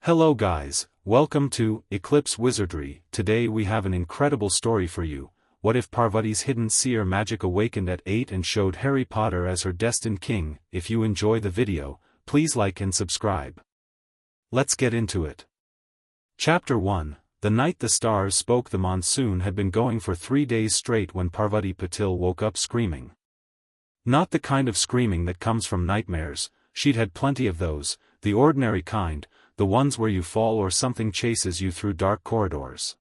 Hello guys, welcome to Eclipse Wizardry. Today we have an incredible story for you. What if Parvati's hidden seer magic awakened at 8 and showed Harry Potter as her destined king? If you enjoy the video, please like and subscribe. Let's get into it. Chapter 1. The night the stars spoke. The monsoon had been going for 3 days straight when Parvati Patil woke up screaming. Not the kind of screaming that comes from nightmares. She'd had plenty of those, the ordinary kind, the ones where you fall or something chases you through dark corridors.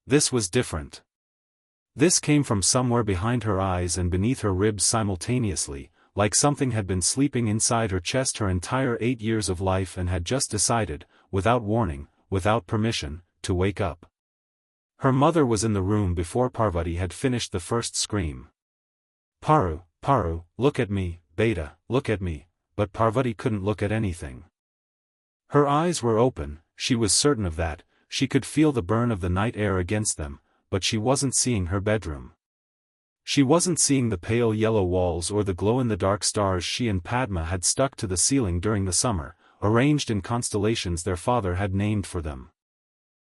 This was different. This came from somewhere behind her eyes and beneath her ribs simultaneously, like something had been sleeping inside her chest her entire 8 years of life and had just decided, without warning, without permission, to wake up. Her mother was in the room before Parvati had finished the first scream. Paru, Paru, look at me, Beta, look at me, but Parvati couldn't look at anything. Her eyes were open, she was certain of that, she could feel the burn of the night air against them, but she wasn't seeing her bedroom. She wasn't seeing the pale yellow walls or the glow-in-the-dark stars she and Padma had stuck to the ceiling during the summer, arranged in constellations their father had named for them.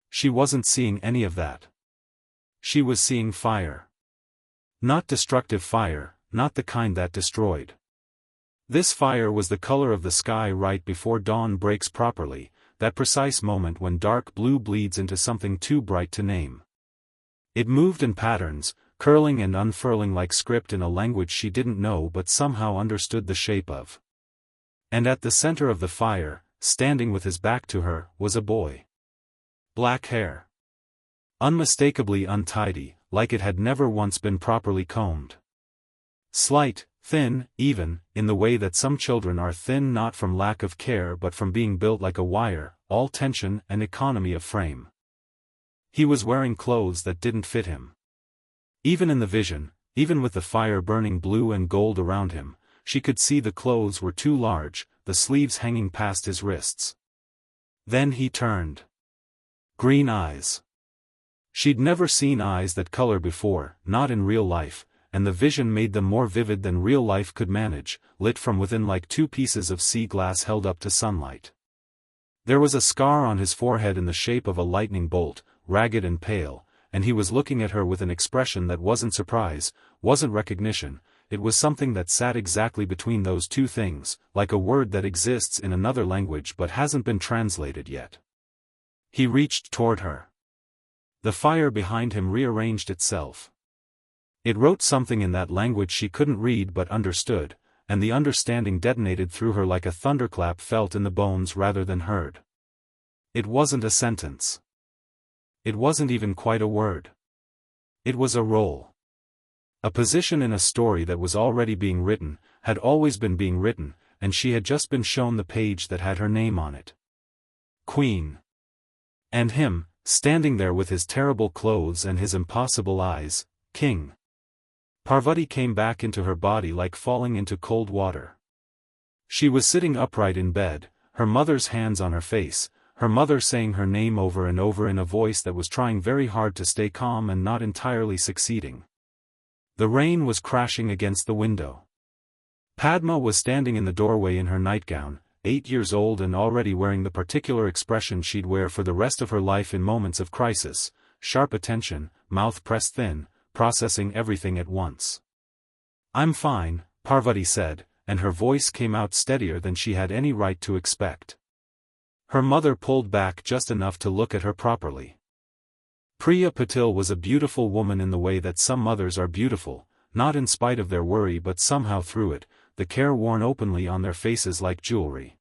She wasn't seeing any of that. She was seeing fire. Not destructive fire, not the kind that destroyed. This fire was the color of the sky right before dawn breaks properly, that precise moment when dark blue bleeds into something too bright to name. It moved in patterns, curling and unfurling like script in a language she didn't know but somehow understood the shape of. And at the center of the fire, standing with his back to her, was a boy. Black hair. Unmistakably untidy, like it had never once been properly combed. Slight, thin, even, in the way that some children are thin not from lack of care but from being built like a wire, all tension and economy of frame. He was wearing clothes that didn't fit him. Even in the vision, even with the fire burning blue and gold around him, she could see the clothes were too large, the sleeves hanging past his wrists. Then he turned. Green eyes. She'd never seen eyes that color before, not in real life, and the vision made them more vivid than real life could manage, lit from within like two pieces of sea glass held up to sunlight. There was a scar on his forehead in the shape of a lightning bolt, ragged and pale, and he was looking at her with an expression that wasn't surprise, wasn't recognition, it was something that sat exactly between those two things, like a word that exists in another language but hasn't been translated yet. He reached toward her. The fire behind him rearranged itself. It wrote something in that language she couldn't read but understood, and the understanding detonated through her like a thunderclap felt in the bones rather than heard. It wasn't a sentence. It wasn't even quite a word. It was a role. A position in a story that was already being written, had always been being written, and she had just been shown the page that had her name on it. Queen. And him, standing there with his terrible clothes and his impossible eyes, king. Parvati came back into her body like falling into cold water. She was sitting upright in bed, her mother's hands on her face, her mother saying her name over and over in a voice that was trying very hard to stay calm and not entirely succeeding. The rain was crashing against the window. Padma was standing in the doorway in her nightgown, 8 years old and already wearing the particular expression she'd wear for the rest of her life in moments of crisis, sharp attention, mouth pressed thin, processing everything at once. I'm fine, Parvati said, and her voice came out steadier than she had any right to expect. Her mother pulled back just enough to look at her properly. Priya Patil was a beautiful woman in the way that some mothers are beautiful, not in spite of their worry but somehow through it, the care worn openly on their faces like jewelry.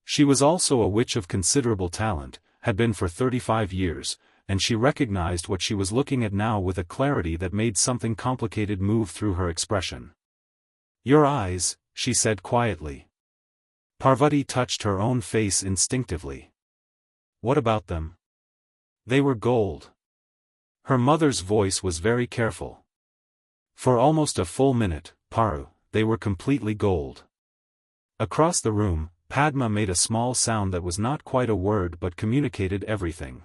She was also a witch of considerable talent, had been for 35 years, and she recognized what she was looking at now with a clarity that made something complicated move through her expression. Your eyes, she said quietly. Parvati touched her own face instinctively. What about them? They were gold. Her mother's voice was very careful. For almost a full minute, Paru, they were completely gold. Across the room, Padma made a small sound that was not quite a word but communicated everything.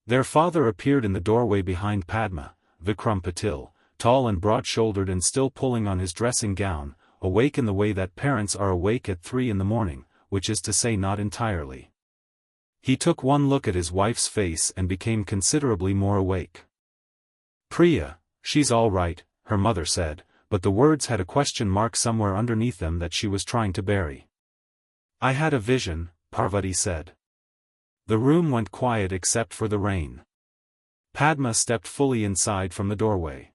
Their father appeared in the doorway behind Padma, Vikram Patil, tall and broad-shouldered and still pulling on his dressing gown, awake in the way that parents are awake at 3 in the morning, which is to say not entirely. He took one look at his wife's face and became considerably more awake. "Priya, she's all right," her mother said, but the words had a question mark somewhere underneath them that she was trying to bury. "I had a vision," Parvati said. The room went quiet except for the rain. Padma stepped fully inside from the doorway.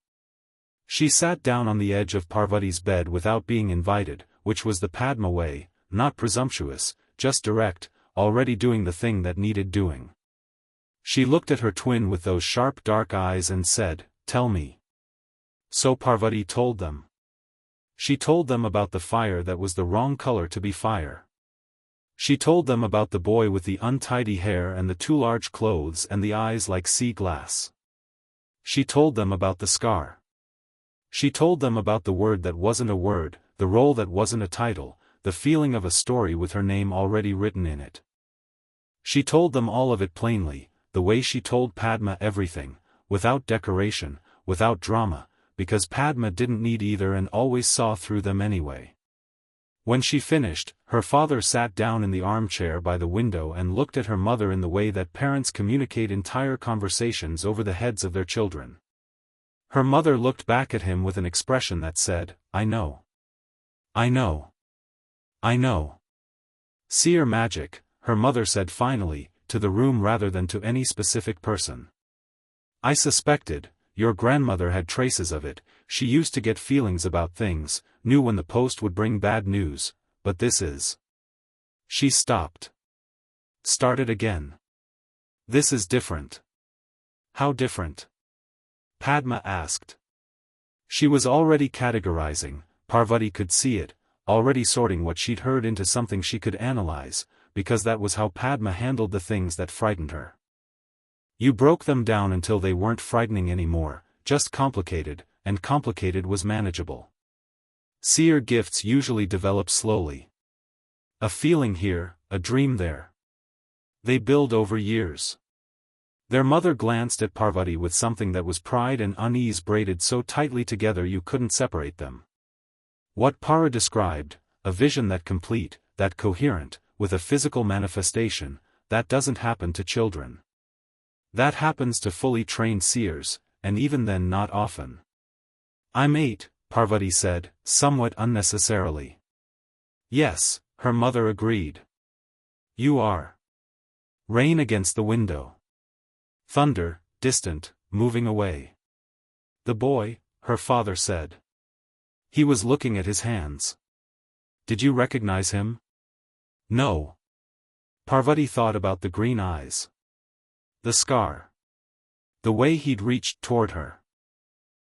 She sat down on the edge of Parvati's bed without being invited, which was the Padma way, not presumptuous, just direct, already doing the thing that needed doing. She looked at her twin with those sharp dark eyes and said, "Tell me." So Parvati told them. She told them about the fire that was the wrong color to be fire. She told them about the boy with the untidy hair and the too large clothes and the eyes like sea glass. She told them about the scar. She told them about the word that wasn't a word, the role that wasn't a title, the feeling of a story with her name already written in it. She told them all of it plainly, the way she told Padma everything, without decoration, without drama, because Padma didn't need either and always saw through them anyway. When she finished, her father sat down in the armchair by the window and looked at her mother in the way that parents communicate entire conversations over the heads of their children. Her mother looked back at him with an expression that said, "I know. I know. I know." "Seer magic," her mother said finally, to the room rather than to any specific person. "I suspected, your grandmother had traces of it, she used to get feelings about things, knew when the post would bring bad news, but this is..." She stopped. Started again. "This is different." "How different?" Padma asked. She was already categorizing, Parvati could see it, already sorting what she'd heard into something she could analyze, because that was how Padma handled the things that frightened her. You broke them down until they weren't frightening anymore, just complicated, and complicated was manageable. Seer gifts usually develop slowly. A feeling here, a dream there. They build over years. Their mother glanced at Parvati with something that was pride and unease braided so tightly together you couldn't separate them. What Para described, a vision that complete, that coherent, with a physical manifestation, that doesn't happen to children. That happens to fully trained seers, and even then not often. "I'm 8, Parvati said, somewhat unnecessarily. "Yes," her mother agreed. "You are." Rain against the window. Thunder, distant, moving away. "The boy," her father said. He was looking at his hands. "Did you recognize him?" "No." Parvati thought about the green eyes. The scar. The way he'd reached toward her.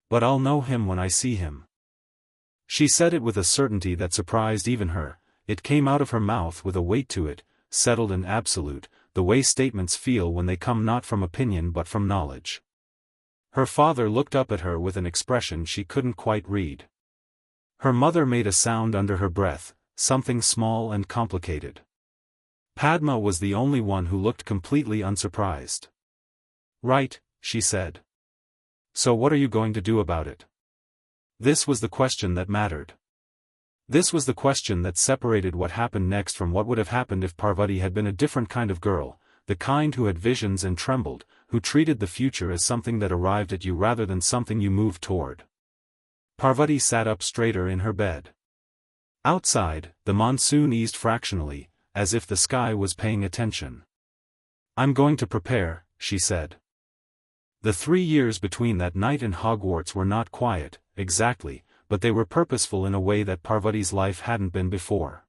"But I'll know him when I see him." She said it with a certainty that surprised even her, it came out of her mouth with a weight to it, settled and absolute, the way statements feel when they come not from opinion but from knowledge. Her father looked up at her with an expression she couldn't quite read. Her mother made a sound under her breath, something small and complicated. Padma was the only one who looked completely unsurprised. "Right," she said. "So what are you going to do about it?" This was the question that mattered. This was the question that separated what happened next from what would have happened if Parvati had been a different kind of girl, the kind who had visions and trembled, who treated the future as something that arrived at you rather than something you moved toward. Parvati sat up straighter in her bed. Outside, the monsoon eased fractionally, as if the sky was paying attention. "I'm going to prepare," she said. The 3 years between that night and Hogwarts were not quiet, exactly, but they were purposeful in a way that Parvati's life hadn't been before.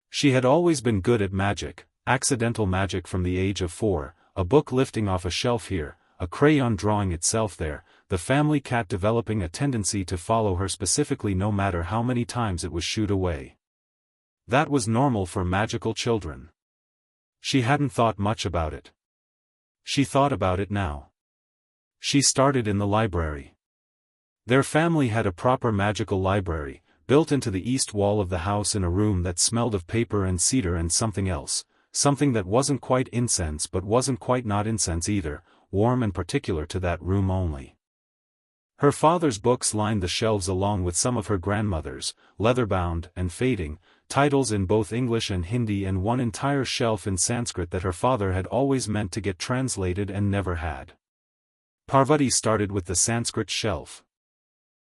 She had always been good at magic, accidental magic from the age of 4, a book lifting off a shelf here, a crayon drawing itself there, the family cat developing a tendency to follow her specifically no matter how many times it was shooed away. That was normal for magical children. She hadn't thought much about it. She thought about it now. She started in the library. Their family had a proper magical library, built into the east wall of the house in a room that smelled of paper and cedar and something else, something that wasn't quite incense but wasn't quite not incense either, warm and particular to that room only. Her father's books lined the shelves along with some of her grandmother's, leather-bound and fading, titles in both English and Hindi, and one entire shelf in Sanskrit that her father had always meant to get translated and never had. Parvati started with the Sanskrit shelf.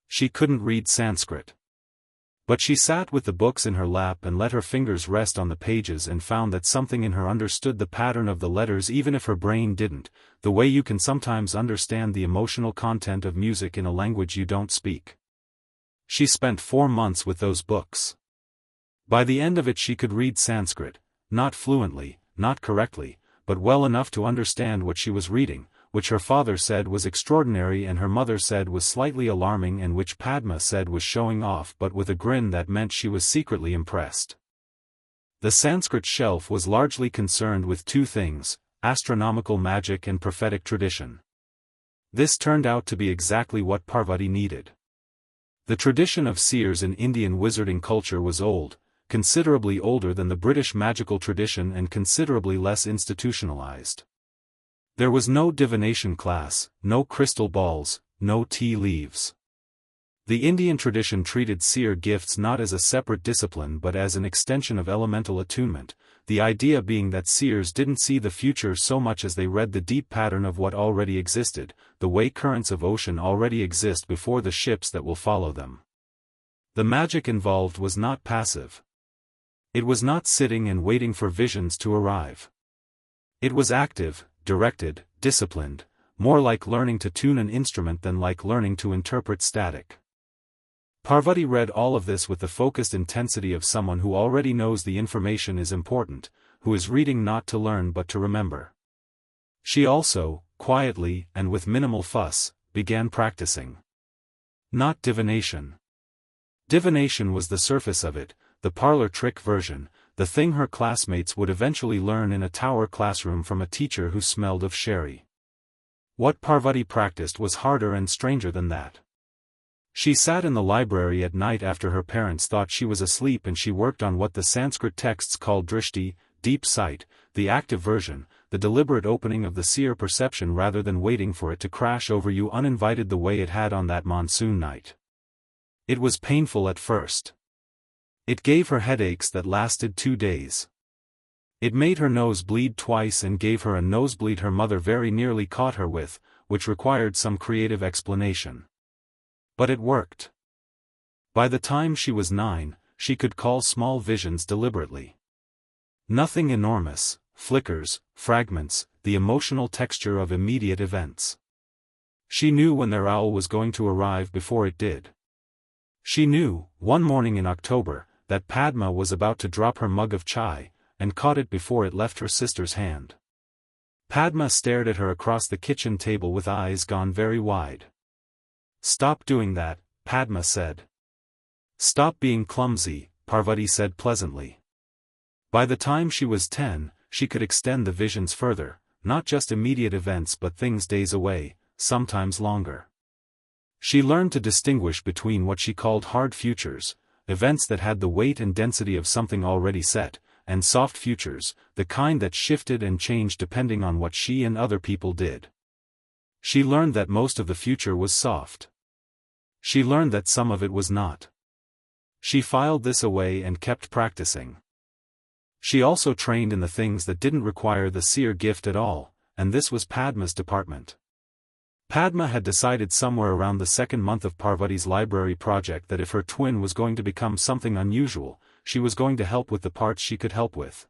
She couldn't read Sanskrit. But she sat with the books in her lap and let her fingers rest on the pages and found that something in her understood the pattern of the letters even if her brain didn't, the way you can sometimes understand the emotional content of music in a language you don't speak. She spent 4 months with those books. By the end of it she could read Sanskrit, not fluently, not correctly, but well enough to understand what she was reading, which her father said was extraordinary and her mother said was slightly alarming, and which Padma said was showing off, but with a grin that meant she was secretly impressed. The Sanskrit shelf was largely concerned with 2 things, astronomical magic and prophetic tradition. This turned out to be exactly what Parvati needed. The tradition of seers in Indian wizarding culture was old, considerably older than the British magical tradition and considerably less institutionalized. There was no divination class, no crystal balls, no tea leaves. The Indian tradition treated seer gifts not as a separate discipline but as an extension of elemental attunement, the idea being that seers didn't see the future so much as they read the deep pattern of what already existed, the way currents of ocean already exist before the ships that will follow them. The magic involved was not passive. It was not sitting and waiting for visions to arrive. It was active, directed, disciplined, more like learning to tune an instrument than like learning to interpret static. Parvati read all of this with the focused intensity of someone who already knows the information is important, who is reading not to learn but to remember. She also, quietly and with minimal fuss, began practicing. Not divination. Divination was the surface of it, the parlor trick version, the thing her classmates would eventually learn in a tower classroom from a teacher who smelled of sherry. What Parvati practiced was harder and stranger than that. She sat in the library at night after her parents thought she was asleep and she worked on what the Sanskrit texts called drishti, deep sight, the active version, the deliberate opening of the seer perception rather than waiting for it to crash over you uninvited the way it had on that monsoon night. It was painful at first. It gave her headaches that lasted 2 days. It made her nose bleed twice and gave her a nosebleed her mother very nearly caught her with, which required some creative explanation. But it worked. By the time she was 9, she could call small visions deliberately. Nothing enormous, flickers, fragments, the emotional texture of immediate events. She knew when their owl was going to arrive before it did. She knew, one morning in October, that Padma was about to drop her mug of chai, and caught it before it left her sister's hand. Padma stared at her across the kitchen table with eyes gone very wide. "Stop doing that," Padma said. "Stop being clumsy," Parvati said pleasantly. By the time she was 10, she could extend the visions further, not just immediate events but things days away, sometimes longer. She learned to distinguish between what she called hard futures, events that had the weight and density of something already set, and soft futures, the kind that shifted and changed depending on what she and other people did. She learned that most of the future was soft. She learned that some of it was not. She filed this away and kept practicing. She also trained in the things that didn't require the seer gift at all, and this was Padma's department. Padma had decided somewhere around the 2nd month of Parvati's library project that if her twin was going to become something unusual, she was going to help with the parts she could help with.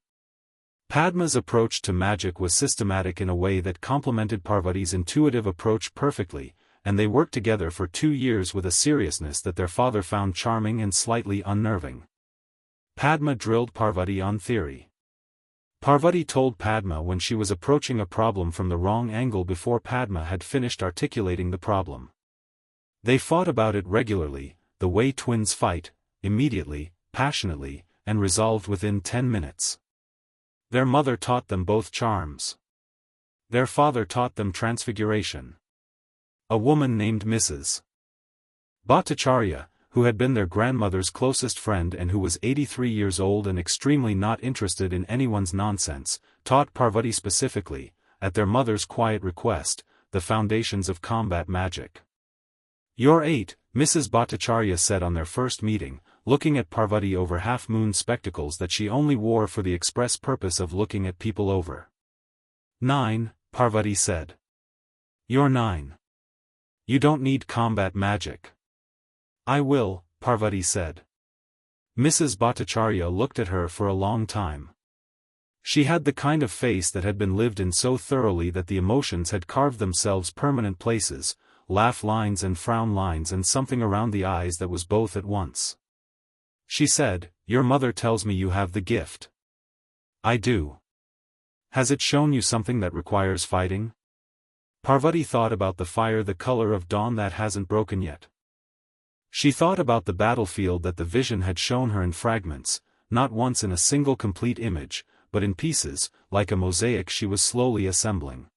Padma's approach to magic was systematic in a way that complemented Parvati's intuitive approach perfectly, and they worked together for 2 years with a seriousness that their father found charming and slightly unnerving. Padma drilled Parvati on theory. Parvati told Padma when she was approaching a problem from the wrong angle before Padma had finished articulating the problem. They fought about it regularly, the way twins fight, immediately, passionately, and resolved within 10 minutes. Their mother taught them both charms. Their father taught them transfiguration. A woman named Mrs. Bhattacharya, who had been their grandmother's closest friend and who was 83 years old and extremely not interested in anyone's nonsense, taught Parvati specifically, at their mother's quiet request, the foundations of combat magic. "You're 8, Mrs. Bhattacharya said on their first meeting, looking at Parvati over half-moon spectacles that she only wore for the express purpose of looking at people over. 9, Parvati said. You're 9. You don't need combat magic. I will, Parvati said. Mrs. Bhattacharya looked at her for a long time. She had the kind of face that had been lived in so thoroughly that the emotions had carved themselves permanent places, laugh lines and frown lines and something around the eyes that was both at once. She said, Your mother tells me you have the gift. I do. Has it shown you something that requires fighting? Parvati thought about the fire, the color of dawn that hasn't broken yet. She thought about the battlefield that the vision had shown her in fragments, not once in a single complete image, but in pieces, like a mosaic she was slowly assembling.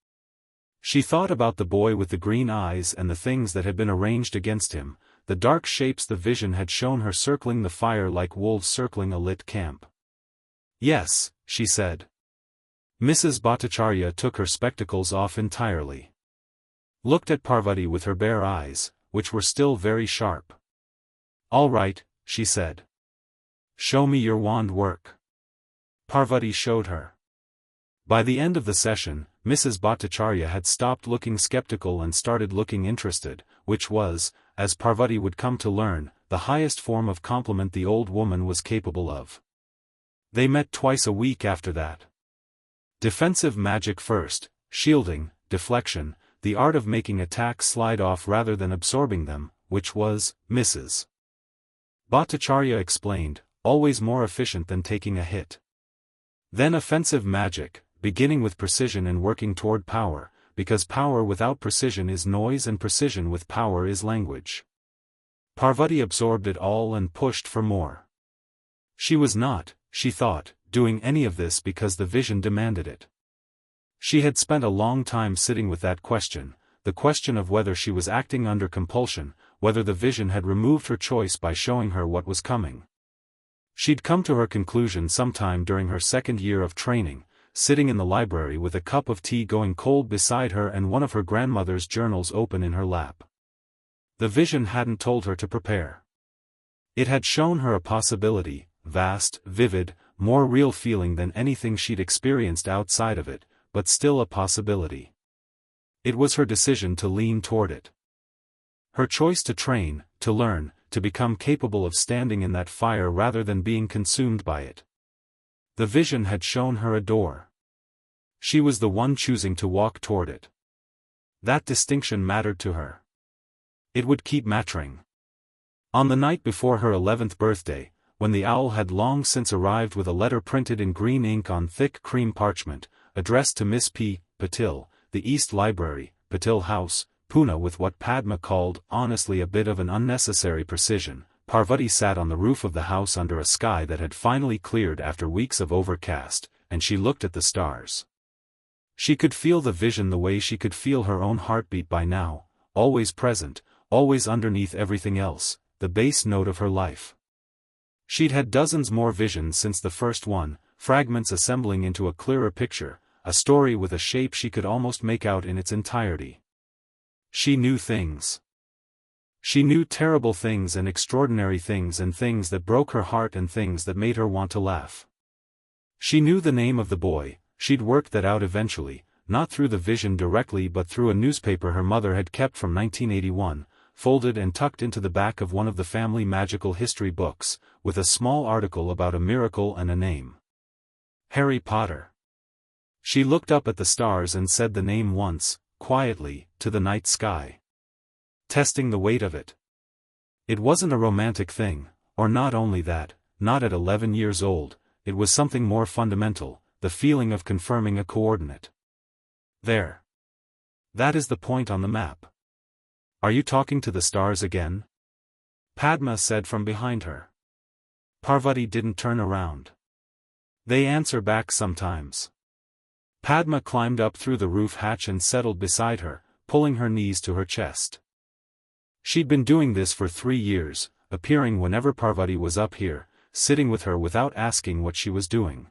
She thought about the boy with the green eyes and the things that had been arranged against him, the dark shapes the vision had shown her circling the fire like wolves circling a lit camp. Yes, she said. Mrs. Bhattacharya took her spectacles off entirely. Looked at Parvati with her bare eyes, which were still very sharp. All right, she said. Show me your wand work. Parvati showed her. By the end of the session, Mrs. Bhattacharya had stopped looking skeptical and started looking interested, which was, as Parvati would come to learn, the highest form of compliment the old woman was capable of. They met twice a week after that. Defensive magic first, shielding, deflection, the art of making attacks slide off rather than absorbing them, which was, Mrs. Bhattacharya explained, always more efficient than taking a hit. Then offensive magic, beginning with precision and working toward power, because power without precision is noise and precision with power is language. Parvati absorbed it all and pushed for more. She was not, she thought, doing any of this because the vision demanded it. She had spent a long time sitting with that question, the question of whether she was acting under compulsion, whether the vision had removed her choice by showing her what was coming. She'd come to her conclusion sometime during her second year of training, sitting in the library with a cup of tea going cold beside her and one of her grandmother's journals open in her lap. The vision hadn't told her to prepare. It had shown her a possibility, vast, vivid, more real feeling than anything she'd experienced outside of it, but still a possibility. It was her decision to lean toward it. Her choice to train, to learn, to become capable of standing in that fire rather than being consumed by it. The vision had shown her a door. She was the one choosing to walk toward it. That distinction mattered to her. It would keep mattering. On the night before her 11th birthday, when the owl had long since arrived with a letter printed in green ink on thick cream parchment, addressed to Miss P. Patil, the East Library, Patil House, Pune, with what Padma called, honestly, a bit of an unnecessary precision, Parvati sat on the roof of the house under a sky that had finally cleared after weeks of overcast, and she looked at the stars. She could feel the vision the way she could feel her own heartbeat by now, always present, always underneath everything else, the base note of her life. She'd had dozens more visions since the first one, fragments assembling into a clearer picture, a story with a shape she could almost make out in its entirety. She knew things. She knew terrible things and extraordinary things and things that broke her heart and things that made her want to laugh. She knew the name of the boy. She'd worked that out eventually, not through the vision directly but through a newspaper her mother had kept from 1981, folded and tucked into the back of one of the family magical history books, with a small article about a miracle and a name. Harry Potter. She looked up at the stars and said the name once, quietly, to the night sky. Testing the weight of it. It wasn't a romantic thing, or not only that, not at 11 years old, it was something more fundamental, the feeling of confirming a coordinate. There. That is the point on the map. Are you talking to the stars again? Padma said from behind her. Parvati didn't turn around. They answer back sometimes. Padma climbed up through the roof hatch and settled beside her, pulling her knees to her chest. She'd been doing this for 3 years, appearing whenever Parvati was up here, sitting with her without asking what she was doing.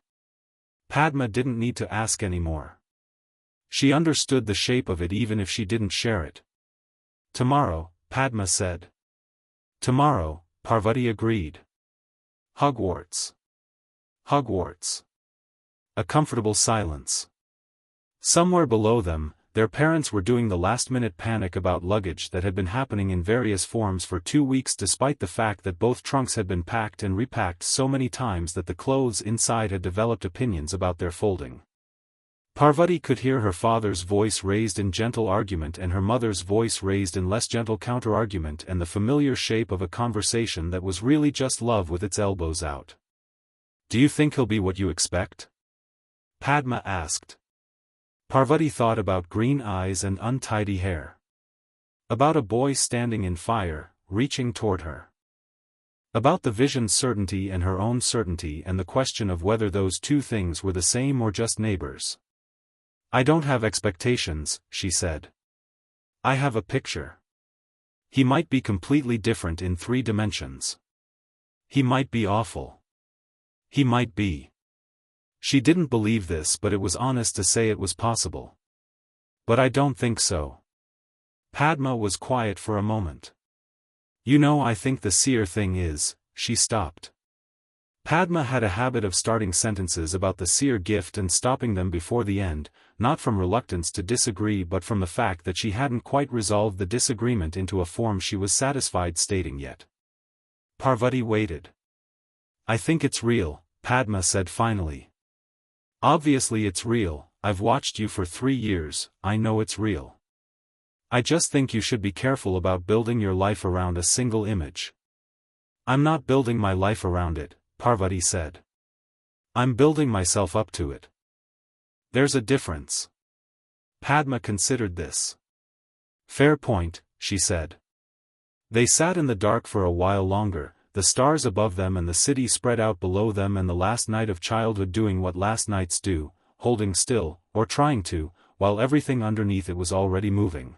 Padma didn't need to ask anymore. She understood the shape of it even if she didn't share it. Tomorrow, Padma said. Tomorrow, Parvati agreed. Hogwarts. Hogwarts. A comfortable silence. Somewhere below them, their parents were doing the last-minute panic about luggage that had been happening in various forms for 2 weeks, despite the fact that both trunks had been packed and repacked so many times that the clothes inside had developed opinions about their folding. Parvati could hear her father's voice raised in gentle argument and her mother's voice raised in less gentle counter-argument, and the familiar shape of a conversation that was really just love with its elbows out. "Do you think he'll be what you expect?" Padma asked. Parvati thought about green eyes and untidy hair. About a boy standing in fire, reaching toward her. About the vision's certainty and her own certainty, and the question of whether those two things were the same or just neighbors. "I don't have expectations," she said. "I have a picture. He might be completely different in 3 dimensions. He might be awful. He might be." She didn't believe this, but it was honest to say it was possible. "But I don't think so." Padma was quiet for a moment. "You know, I think the Seer thing is," she stopped. Padma had a habit of starting sentences about the Seer gift and stopping them before the end, not from reluctance to disagree but from the fact that she hadn't quite resolved the disagreement into a form she was satisfied stating yet. Parvati waited. "I think it's real," Padma said finally. "Obviously it's real. I've watched you for 3 years, I know it's real. I just think you should be careful about building your life around a single image." "I'm not building my life around it," Parvati said. "I'm building myself up to it." "There's a difference." Padma considered this. "Fair point," she said. They sat in the dark for a while longer, the stars above them and the city spread out below them, and the last night of childhood doing what last nights do, holding still, or trying to, while everything underneath it was already moving.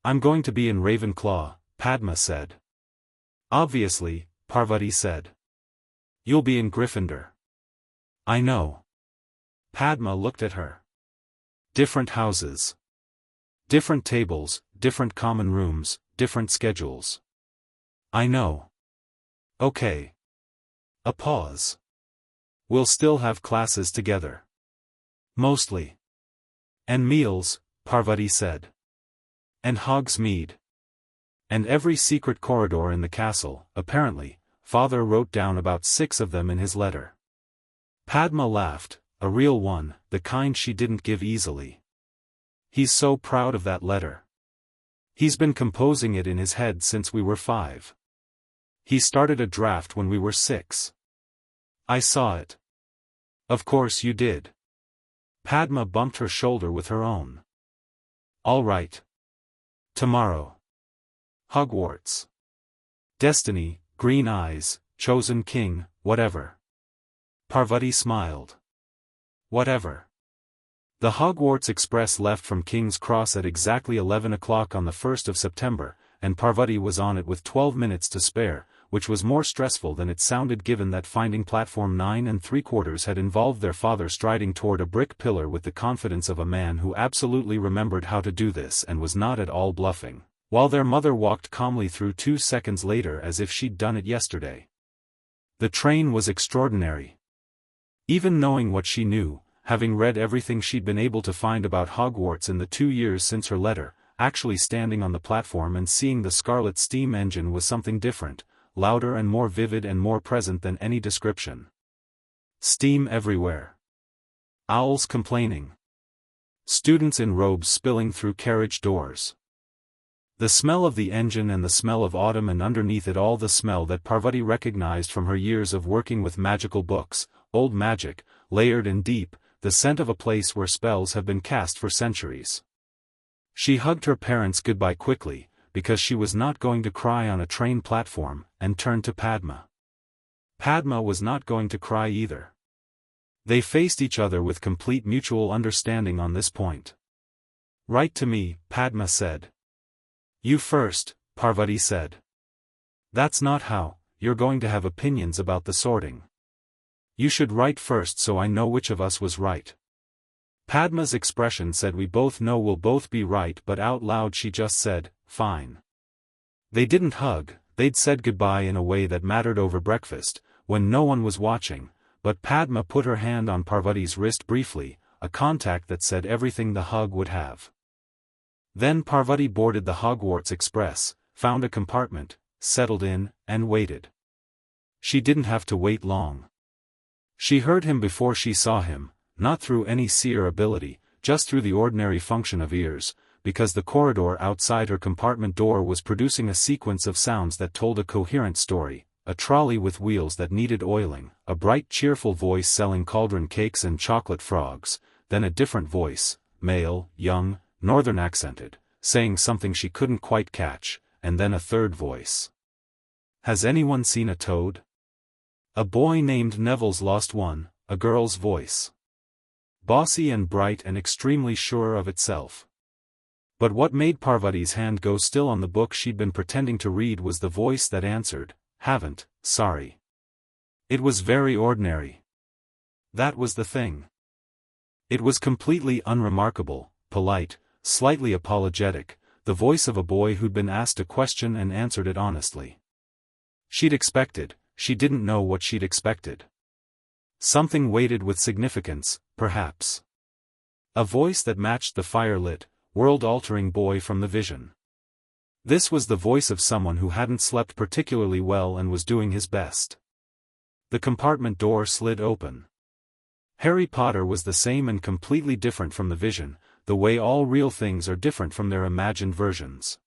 "I'm going to be in Ravenclaw," Padma said. "Obviously," Parvati said. "You'll be in Gryffindor." "I know." Padma looked at her. "Different houses. Different tables, different common rooms, different schedules." "I know." "Okay." A pause. "We'll still have classes together." "Mostly." "And meals," Parvati said. "And Hogsmeade. And every secret corridor in the castle, apparently. Father wrote down about 6 of them in his letter." Padma laughed, a real one, the kind she didn't give easily. "He's so proud of that letter. He's been composing it in his head since we were 5. He started a draft when we were 6. I saw it." "Of course you did." Padma bumped her shoulder with her own. "All right. Tomorrow. Hogwarts. Destiny, green eyes, chosen king, whatever." Parvati smiled. "Whatever." The Hogwarts Express left from King's Cross at exactly 11 o'clock on the 1st of September, and Parvati was on it with 12 minutes to spare, which was more stressful than it sounded given that finding platform 9 3/4 had involved their father striding toward a brick pillar with the confidence of a man who absolutely remembered how to do this and was not at all bluffing, while their mother walked calmly through 2 seconds later as if she'd done it yesterday. The train was extraordinary. Even knowing what she knew, having read everything she'd been able to find about Hogwarts in the 2 years since her letter, actually standing on the platform and seeing the scarlet steam engine was something different, louder and more vivid and more present than any description. Steam everywhere. Owls complaining. Students in robes spilling through carriage doors. The smell of the engine and the smell of autumn, and underneath it all the smell that Parvati recognized from her years of working with magical books, old magic, layered and deep, the scent of a place where spells have been cast for centuries. She hugged her parents goodbye quickly, because she was not going to cry on a train platform, and turned to Padma. Padma was not going to cry either. They faced each other with complete mutual understanding on this point. "Write to me," Padma said. "You first," Parvati said. "That's not how, you're going to have opinions about the sorting. You should write first so I know which of us was right." Padma's expression said we both know we'll both be right, but out loud she just said, "Fine." They didn't hug, they'd said goodbye in a way that mattered over breakfast, when no one was watching, but Padma put her hand on Parvati's wrist briefly, a contact that said everything the hug would have. Then Parvati boarded the Hogwarts Express, found a compartment, settled in, and waited. She didn't have to wait long. She heard him before she saw him, not through any seer ability, just through the ordinary function of ears, because the corridor outside her compartment door was producing a sequence of sounds that told a coherent story: a trolley with wheels that needed oiling, a bright cheerful voice selling cauldron cakes and chocolate frogs, then a different voice, male, young, northern accented, saying something she couldn't quite catch, and then a third voice. "Has anyone seen a toad?" A boy named Neville's lost one, a girl's voice. Bossy and bright and extremely sure of itself. But what made Parvati's hand go still on the book she'd been pretending to read was the voice that answered, "Haven't, sorry." It was very ordinary. That was the thing. It was completely unremarkable, polite, slightly apologetic, the voice of a boy who'd been asked a question and answered it honestly. She'd expected, she didn't know what she'd expected. Something weighted with significance, perhaps. A voice that matched the fire-lit, world-altering boy from the vision. This was the voice of someone who hadn't slept particularly well and was doing his best. The compartment door slid open. Harry Potter was the same and completely different from the vision, the way all real things are different from their imagined versions.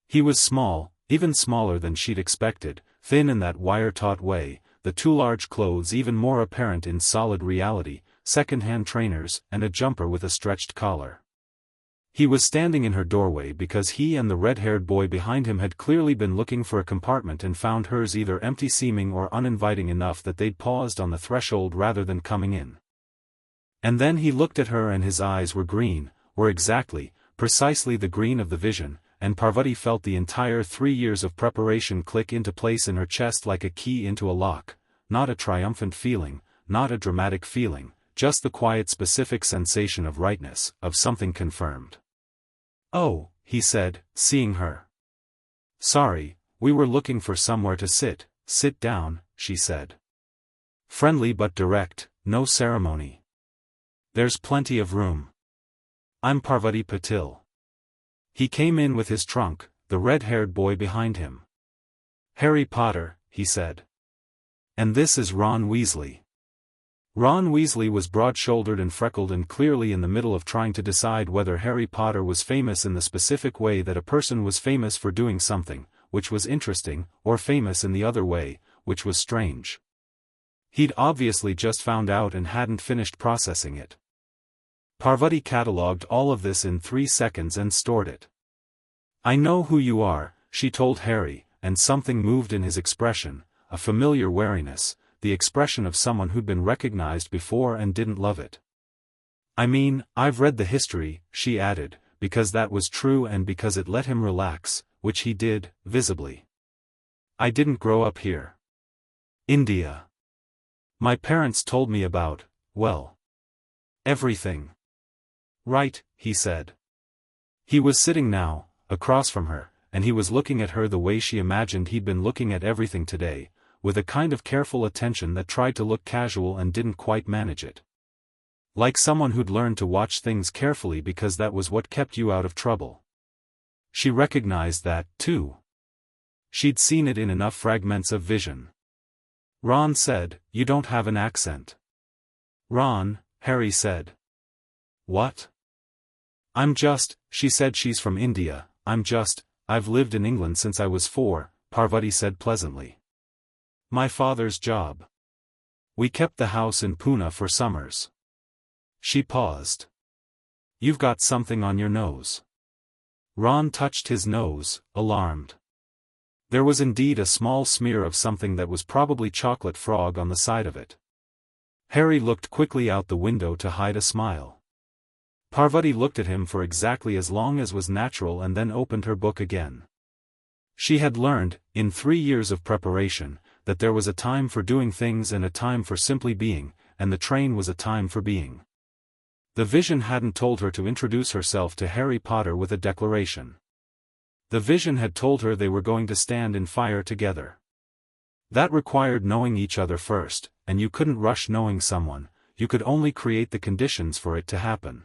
He was small, even smaller than she'd expected, thin in that wire-taut way, the too large clothes even more apparent in solid reality, second-hand trainers, and a jumper with a stretched collar. He was standing in her doorway because he and the red-haired boy behind him had clearly been looking for a compartment and found hers either empty-seeming or uninviting enough that they'd paused on the threshold rather than coming in. And then he looked at her and his eyes were green, were exactly, precisely the green of the vision, and Parvati felt the entire 3 years of preparation click into place in her chest like a key into a lock, not a triumphant feeling, not a dramatic feeling, just the quiet specific sensation of rightness, of something confirmed. "Oh," he said, seeing her. "Sorry, we were looking for somewhere to sit." "Sit down," she said. Friendly but direct, no ceremony. "There's plenty of room. I'm Parvati Patil." He came in with his trunk, the red-haired boy behind him. "Harry Potter," he said. "And this is Ron Weasley." Ron Weasley was broad-shouldered and freckled and clearly in the middle of trying to decide whether Harry Potter was famous in the specific way that a person was famous for doing something, which was interesting, or famous in the other way, which was strange. He'd obviously just found out and hadn't finished processing it. Parvati catalogued all of this in 3 seconds and stored it. "I know who you are," she told Harry, and something moved in his expression, a familiar wariness, the expression of someone who'd been recognized before and didn't love it. "I mean, I've read the history," she added, because that was true and because it let him relax, which he did, visibly. "I didn't grow up here. India. My parents told me about, well, everything." "Right," he said. He was sitting now, across from her, and he was looking at her the way she imagined he'd been looking at everything today, with a kind of careful attention that tried to look casual and didn't quite manage it. Like someone who'd learned to watch things carefully because that was what kept you out of trouble. She recognized that, too. She'd seen it in enough fragments of vision. Ron said, "You don't have an accent." "Ron," Harry said. "What?" She said she's from India. I've lived in England since I was 4, Parvati said pleasantly. "My father's job. We kept the house in Pune for summers." She paused. "You've got something on your nose." Ron touched his nose, alarmed. There was indeed a small smear of something that was probably chocolate frog on the side of it. Harry looked quickly out the window to hide a smile. Parvati looked at him for exactly as long as was natural and then opened her book again. She had learned, in 3 years of preparation, that there was a time for doing things and a time for simply being, and the train was a time for being. The vision hadn't told her to introduce herself to Harry Potter with a declaration. The vision had told her they were going to stand in fire together. That required knowing each other first, and you couldn't rush knowing someone, you could only create the conditions for it to happen.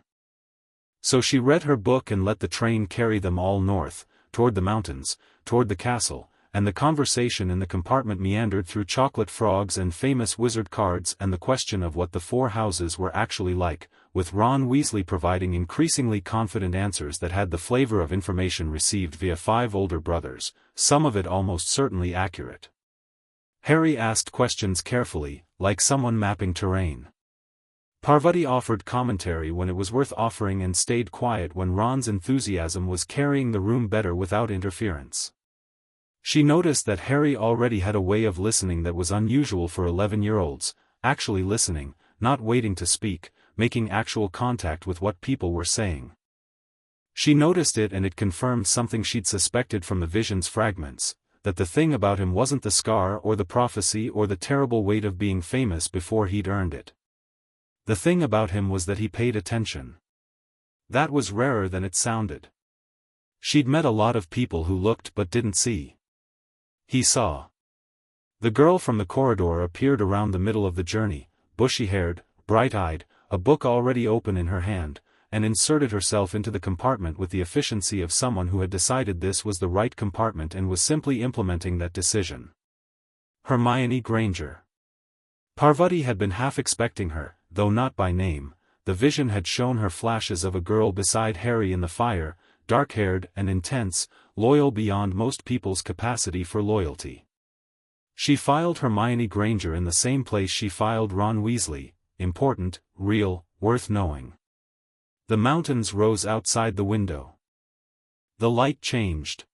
So she read her book and let the train carry them all north, toward the mountains, toward the castle, and the conversation in the compartment meandered through chocolate frogs and famous wizard cards and the question of what the four houses were actually like, with Ron Weasley providing increasingly confident answers that had the flavor of information received via 5 older brothers, some of it almost certainly accurate. Harry asked questions carefully, like someone mapping terrain. Parvati offered commentary when it was worth offering and stayed quiet when Ron's enthusiasm was carrying the room better without interference. She noticed that Harry already had a way of listening that was unusual for 11-year-olds, actually listening, not waiting to speak, making actual contact with what people were saying. She noticed it and it confirmed something she'd suspected from the vision's fragments, that the thing about him wasn't the scar or the prophecy or the terrible weight of being famous before he'd earned it. The thing about him was that he paid attention. That was rarer than it sounded. She'd met a lot of people who looked but didn't see. He saw. The girl from the corridor appeared around the middle of the journey, bushy-haired, bright-eyed, a book already open in her hand, and inserted herself into the compartment with the efficiency of someone who had decided this was the right compartment and was simply implementing that decision. Hermione Granger. Parvati had been half expecting her, though not by name. The vision had shown her flashes of a girl beside Harry in the fire, dark-haired and intense, loyal beyond most people's capacity for loyalty. She filed Hermione Granger in the same place she filed Ron Weasley, important, real, worth knowing. The mountains rose outside the window. The light changed.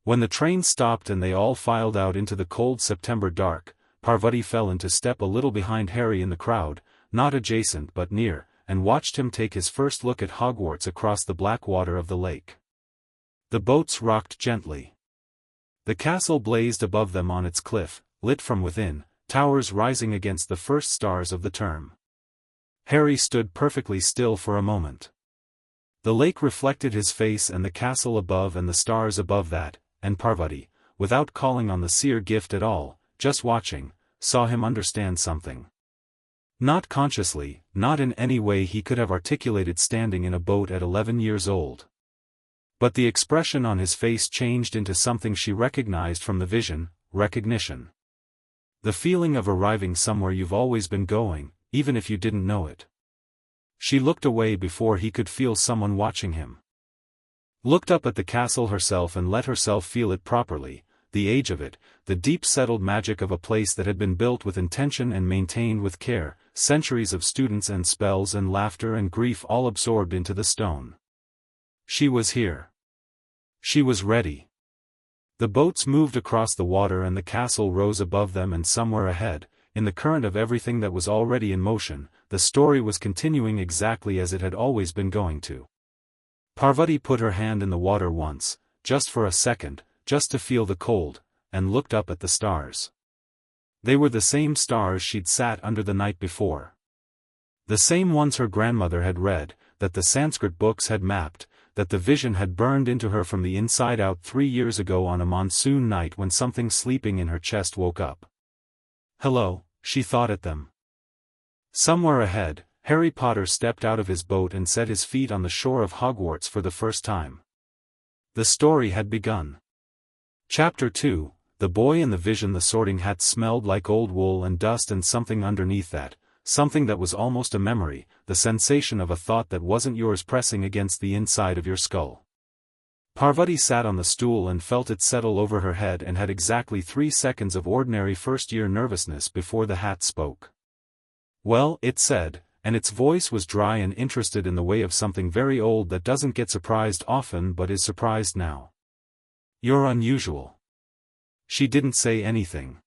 When the train stopped and they all filed out into the cold September dark, Parvati fell into step a little behind Harry in the crowd, not adjacent but near, and watched him take his first look at Hogwarts across the black water of the lake. The boats rocked gently. The castle blazed above them on its cliff, lit from within, towers rising against the first stars of the term. Harry stood perfectly still for a moment. The lake reflected his face and the castle above and the stars above that, and Parvati, without calling on the Seer gift at all, just watching, saw him understand something. Not consciously, not in any way he could have articulated standing in a boat at 11 years old. But the expression on his face changed into something she recognized from the vision, recognition. The feeling of arriving somewhere you've always been going, even if you didn't know it. She looked away before he could feel someone watching him. Looked up at the castle herself and let herself feel it properly, the age of it, the deep-settled magic of a place that had been built with intention and maintained with care, centuries of students and spells and laughter and grief all absorbed into the stone. She was here. She was ready. The boats moved across the water and the castle rose above them and somewhere ahead, in the current of everything that was already in motion, the story was continuing exactly as it had always been going to. Parvati put her hand in the water once, just for a second, just to feel the cold, and looked up at the stars. They were the same stars she'd sat under the night before. The same ones her grandmother had read, that the Sanskrit books had mapped, that the vision had burned into her from the inside out 3 years ago on a monsoon night when something sleeping in her chest woke up. Hello, she thought at them. Somewhere ahead, Harry Potter stepped out of his boat and set his feet on the shore of Hogwarts for the first time. The story had begun. Chapter 2, The Boy in the Vision. The Sorting Hat smelled like old wool and dust and something underneath that, something that was almost a memory, the sensation of a thought that wasn't yours pressing against the inside of your skull. Parvati sat on the stool and felt it settle over her head and had exactly 3 seconds of ordinary first-year nervousness before the hat spoke. Well, it said, and its voice was dry and interested in the way of something very old that doesn't get surprised often but is surprised now. You're unusual. She didn't say anything.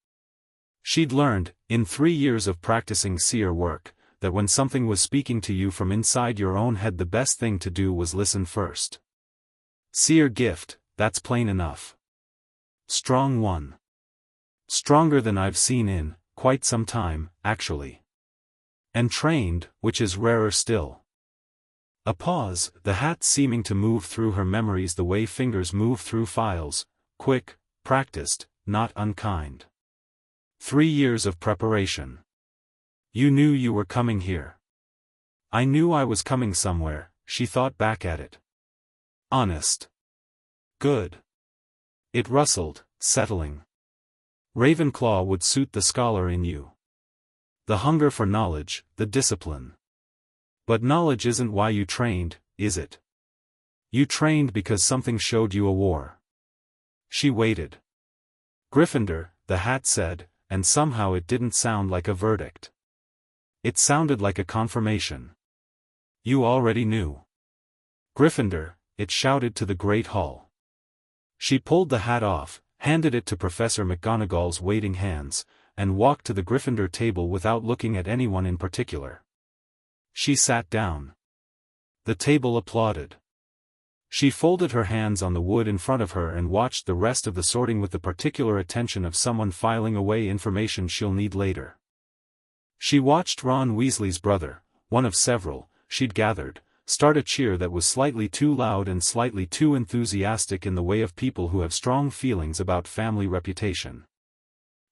She'd learned, in 3 years of practicing Seer work, that when something was speaking to you from inside your own head the best thing to do was listen first. Seer gift, that's plain enough. Strong one. Stronger than I've seen in quite some time, actually. And trained, which is rarer still. A pause, the hat seeming to move through her memories the way fingers move through files, quick, practiced, not unkind. 3 years of preparation. You knew you were coming here. I knew I was coming somewhere, she thought back at it. Honest. Good. It rustled, settling. Ravenclaw would suit the scholar in you. The hunger for knowledge, the discipline. But knowledge isn't why you trained, is it? You trained because something showed you a war. She waited. Gryffindor, the hat said, and somehow it didn't sound like a verdict. It sounded like a confirmation. You already knew. Gryffindor, it shouted to the great hall. She pulled the hat off, handed it to Professor McGonagall's waiting hands, and walked to the Gryffindor table without looking at anyone in particular. She sat down. The table applauded. She folded her hands on the wood in front of her and watched the rest of the sorting with the particular attention of someone filing away information she'll need later. She watched Ron Weasley's brother, one of several, she'd gathered, start a cheer that was slightly too loud and slightly too enthusiastic in the way of people who have strong feelings about family reputation.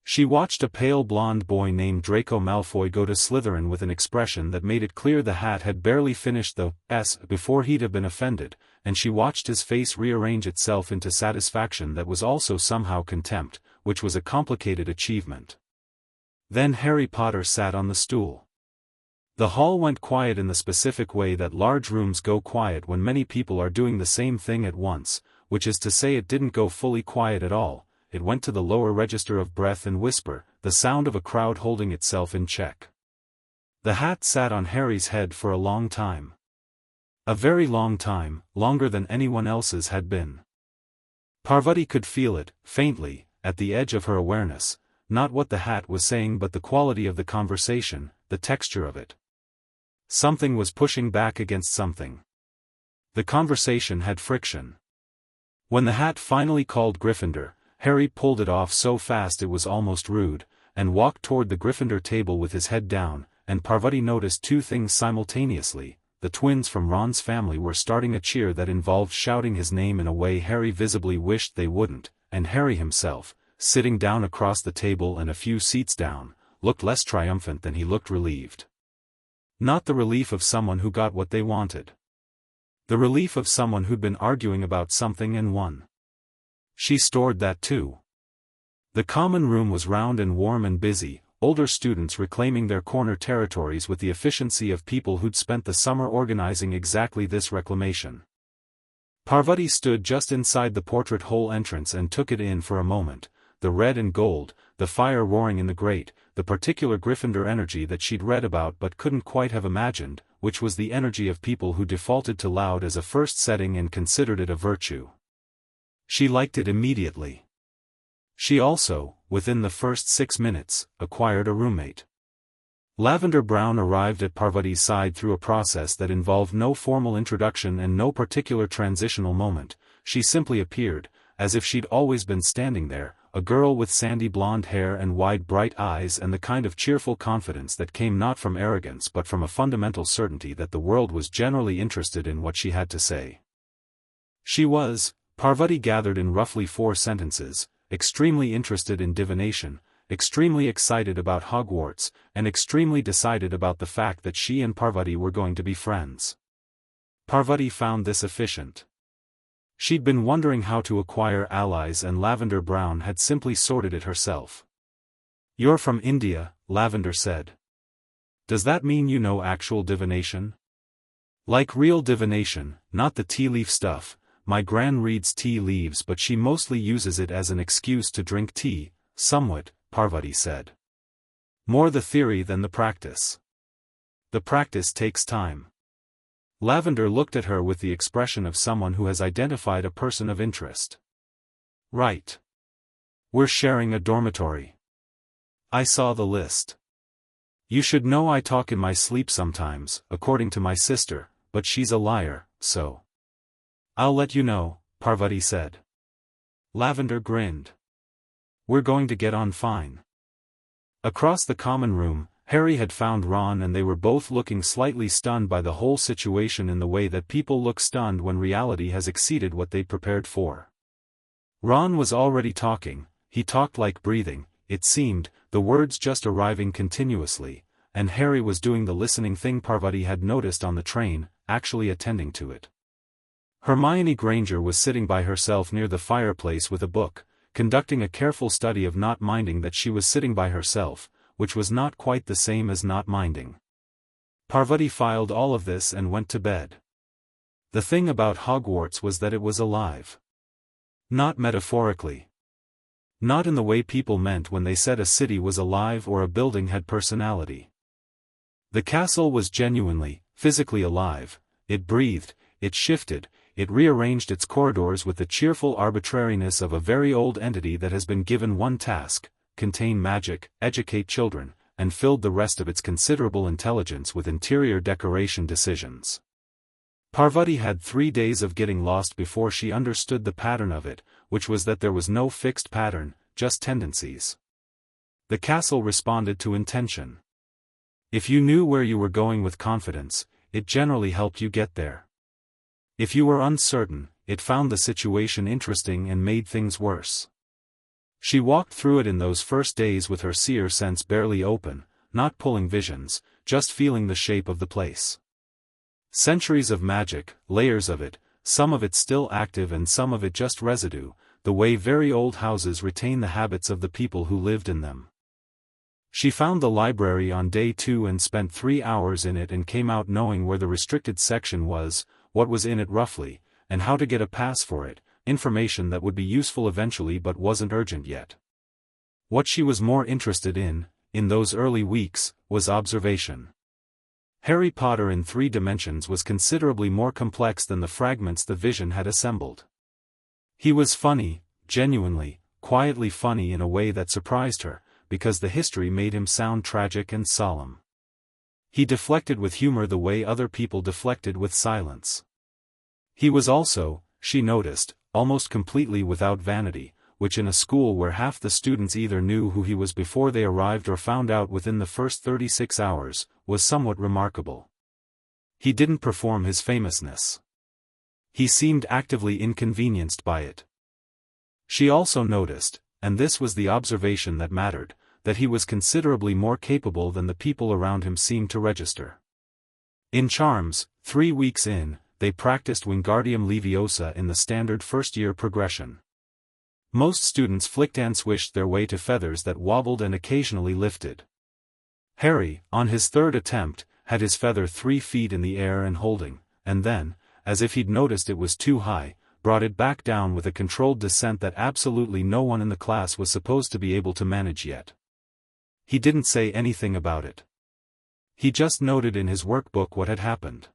She watched a pale blonde boy named Draco Malfoy go to Slytherin with an expression that made it clear the hat had barely finished the S before he'd have been offended, and she watched his face rearrange itself into satisfaction that was also somehow contempt, which was a complicated achievement. Then Harry Potter sat on the stool. The hall went quiet in the specific way that large rooms go quiet when many people are doing the same thing at once, which is to say it didn't go fully quiet at all. It went to the lower register of breath and whisper, the sound of a crowd holding itself in check. The hat sat on Harry's head for a long time. A very long time, longer than anyone else's had been. Parvati could feel it, faintly, at the edge of her awareness, not what the hat was saying but the quality of the conversation, the texture of it. Something was pushing back against something. The conversation had friction. When the hat finally called Gryffindor, Harry pulled it off so fast it was almost rude, and walked toward the Gryffindor table with his head down, and Parvati noticed two things simultaneously. The twins from Ron's family were starting a cheer that involved shouting his name in a way Harry visibly wished they wouldn't, and Harry himself, sitting down across the table and a few seats down, looked less triumphant than he looked relieved. Not the relief of someone who got what they wanted. The relief of someone who'd been arguing about something and won. She stored that too. The common room was round and warm and busy, older students reclaiming their corner territories with the efficiency of people who'd spent the summer organizing exactly this reclamation. Parvati stood just inside the portrait hole entrance and took it in for a moment, the red and gold, the fire roaring in the grate, the particular Gryffindor energy that she'd read about but couldn't quite have imagined, which was the energy of people who defaulted to loud as a first setting and considered it a virtue. She liked it immediately. She also, within the first 6 minutes, acquired a roommate. Lavender Brown arrived at Parvati's side through a process that involved no formal introduction and no particular transitional moment. She simply appeared, as if she'd always been standing there, a girl with sandy blonde hair and wide bright eyes and the kind of cheerful confidence that came not from arrogance but from a fundamental certainty that the world was generally interested in what she had to say. She was, Parvati gathered in roughly 4 sentences, extremely interested in divination, extremely excited about Hogwarts, and extremely decided about the fact that she and Parvati were going to be friends. Parvati found this efficient. She'd been wondering how to acquire allies and Lavender Brown had simply sorted it herself. "You're from India," Lavender said. "Does that mean you know actual divination?" "Like real divination, not the tea leaf stuff. My gran reads tea leaves but she mostly uses it as an excuse to drink tea." "Somewhat," Parvati said. "More the theory than the practice." "The practice takes time." Lavender looked at her with the expression of someone who has identified a person of interest. "Right. We're sharing a dormitory. I saw the list. You should know I talk in my sleep sometimes, according to my sister, but she's a liar, so." "I'll let you know," Parvati said. Lavender grinned. "We're going to get on fine." Across the common room, Harry had found Ron and they were both looking slightly stunned by the whole situation in the way that people look stunned when reality has exceeded what they'd prepared for. Ron was already talking, he talked like breathing, it seemed, the words just arriving continuously, and Harry was doing the listening thing Parvati had noticed on the train, actually attending to it. Hermione Granger was sitting by herself near the fireplace with a book, conducting a careful study of not minding that she was sitting by herself, which was not quite the same as not minding. Parvati filed all of this and went to bed. The thing about Hogwarts was that it was alive. Not metaphorically. Not in the way people meant when they said a city was alive or a building had personality. The castle was genuinely, physically alive. It breathed, it shifted, it rearranged its corridors with the cheerful arbitrariness of a very old entity that has been given one task: contain magic, educate children, and filled the rest of its considerable intelligence with interior decoration decisions. Parvati had 3 days of getting lost before she understood the pattern of it, which was that there was no fixed pattern, just tendencies. The castle responded to intention. If you knew where you were going with confidence, it generally helped you get there. If you were uncertain, it found the situation interesting and made things worse. She walked through it in those first days with her seer sense barely open, not pulling visions, just feeling the shape of the place. Centuries of magic, layers of it, some of it still active and some of it just residue, the way very old houses retain the habits of the people who lived in them. She found the library on day 2 and spent 3 hours in it and came out knowing where the restricted section was, what was in it roughly, and how to get a pass for it, information that would be useful eventually but wasn't urgent yet. What she was more interested in those early weeks, was observation. Harry Potter in 3 dimensions was considerably more complex than the fragments the vision had assembled. He was funny, genuinely, quietly funny in a way that surprised her, because the history made him sound tragic and solemn. He deflected with humor the way other people deflected with silence. He was also, she noticed, almost completely without vanity, which in a school where half the students either knew who he was before they arrived or found out within the first 36 hours, was somewhat remarkable. He didn't perform his famousness. He seemed actively inconvenienced by it. She also noticed, and this was the observation that mattered, that he was considerably more capable than the people around him seemed to register. In charms, 3 weeks in, they practiced Wingardium Leviosa in the standard first-year progression. Most students flicked and swished their way to feathers that wobbled and occasionally lifted. Harry, on his 3rd attempt, had his feather 3 feet in the air and holding, and then, as if he'd noticed it was too high, brought it back down with a controlled descent that absolutely no one in the class was supposed to be able to manage yet. He didn't say anything about it. He just noted in his workbook what had happened.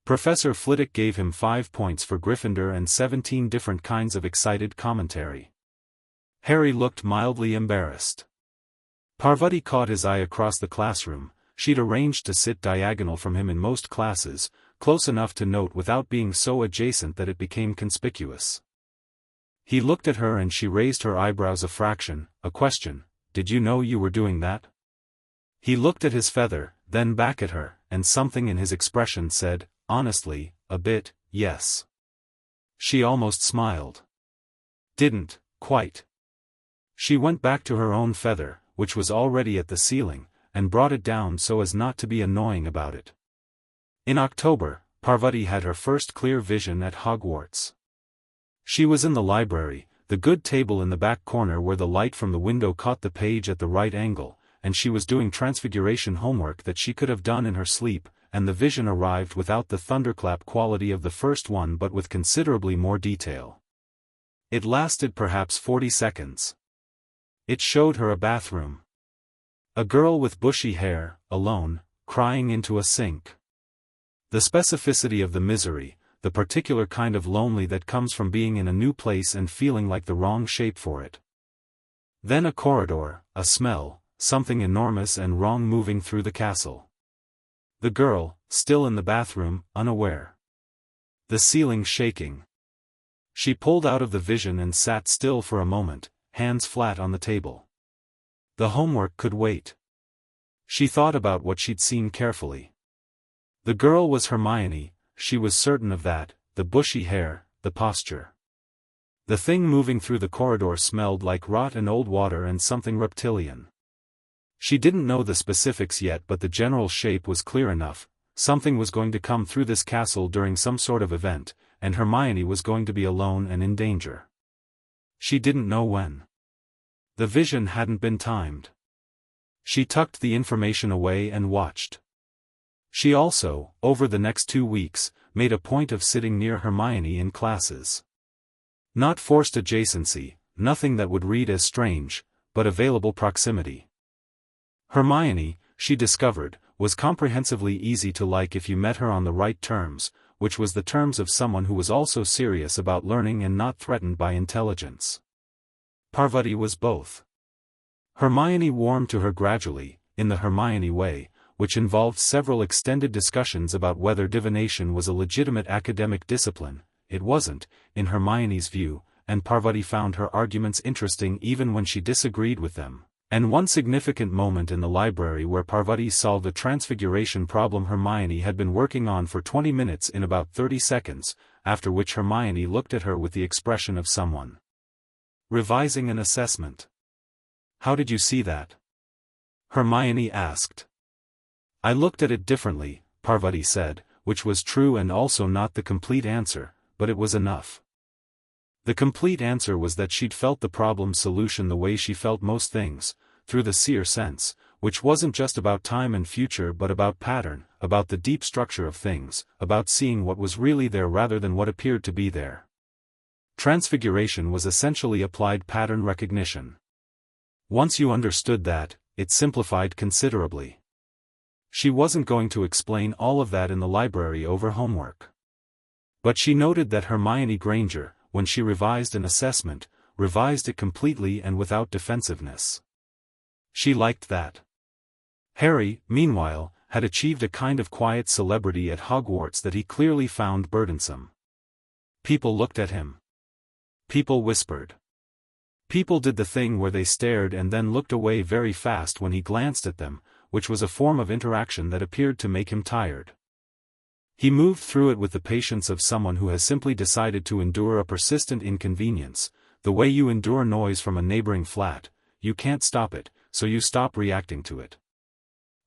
Professor Flitwick gave him 5 points for Gryffindor and 17 different kinds of excited commentary. Harry looked mildly embarrassed. Parvati caught his eye across the classroom. She'd arranged to sit diagonal from him in most classes, close enough to note without being so adjacent that it became conspicuous. He looked at her and she raised her eyebrows a fraction, a question: "Did you know you were doing that?" He looked at his feather, then back at her, and something in his expression said, honestly, a bit, yes. She almost smiled. Didn't, quite. She went back to her own feather, which was already at the ceiling, and brought it down so as not to be annoying about it. In October, Parvati had her first clear vision at Hogwarts. She was in the library, the good table in the back corner where the light from the window caught the page at the right angle, and she was doing transfiguration homework that she could have done in her sleep, and the vision arrived without the thunderclap quality of the first one but with considerably more detail. It lasted perhaps 40 seconds. It showed her a bathroom. A girl with bushy hair, alone, crying into a sink. The specificity of the misery, the particular kind of lonely that comes from being in a new place and feeling like the wrong shape for it. Then a corridor, a smell, something enormous and wrong moving through the castle. The girl, still in the bathroom, unaware. The ceiling shaking. She pulled out of the vision and sat still for a moment, hands flat on the table. The homework could wait. She thought about what she'd seen carefully. The girl was Hermione, she was certain of that, the bushy hair, the posture. The thing moving through the corridor smelled like rot and old water and something reptilian. She didn't know the specifics yet, but the general shape was clear enough. Something was going to come through this castle during some sort of event, and Hermione was going to be alone and in danger. She didn't know when. The vision hadn't been timed. She tucked the information away and watched. She also, over the next 2 weeks, made a point of sitting near Hermione in classes. Not forced adjacency, nothing that would read as strange, but available proximity. Hermione, she discovered, was comprehensively easy to like if you met her on the right terms, which was the terms of someone who was also serious about learning and not threatened by intelligence. Parvati was both. Hermione warmed to her gradually, in the Hermione way, which involved several extended discussions about whether divination was a legitimate academic discipline. It wasn't, in Hermione's view, and Parvati found her arguments interesting even when she disagreed with them. And one significant moment in the library where Parvati solved a transfiguration problem Hermione had been working on for 20 minutes in about 30 seconds, after which Hermione looked at her with the expression of someone revising an assessment. "How did you see that?" Hermione asked. "I looked at it differently," Parvati said, which was true and also not the complete answer, but it was enough. The complete answer was that she'd felt the problem solution the way she felt most things, through the seer sense, which wasn't just about time and future but about pattern, about the deep structure of things, about seeing what was really there rather than what appeared to be there. Transfiguration was essentially applied pattern recognition. Once you understood that, it simplified considerably. She wasn't going to explain all of that in the library over homework. But she noted that Hermione Granger, when she revised an assessment, revised it completely and without defensiveness. She liked that. Harry, meanwhile, had achieved a kind of quiet celebrity at Hogwarts that he clearly found burdensome. People looked at him. People whispered. People did the thing where they stared and then looked away very fast when he glanced at them, which was a form of interaction that appeared to make him tired. He moved through it with the patience of someone who has simply decided to endure a persistent inconvenience, the way you endure noise from a neighboring flat. You can't stop it, so you stop reacting to it.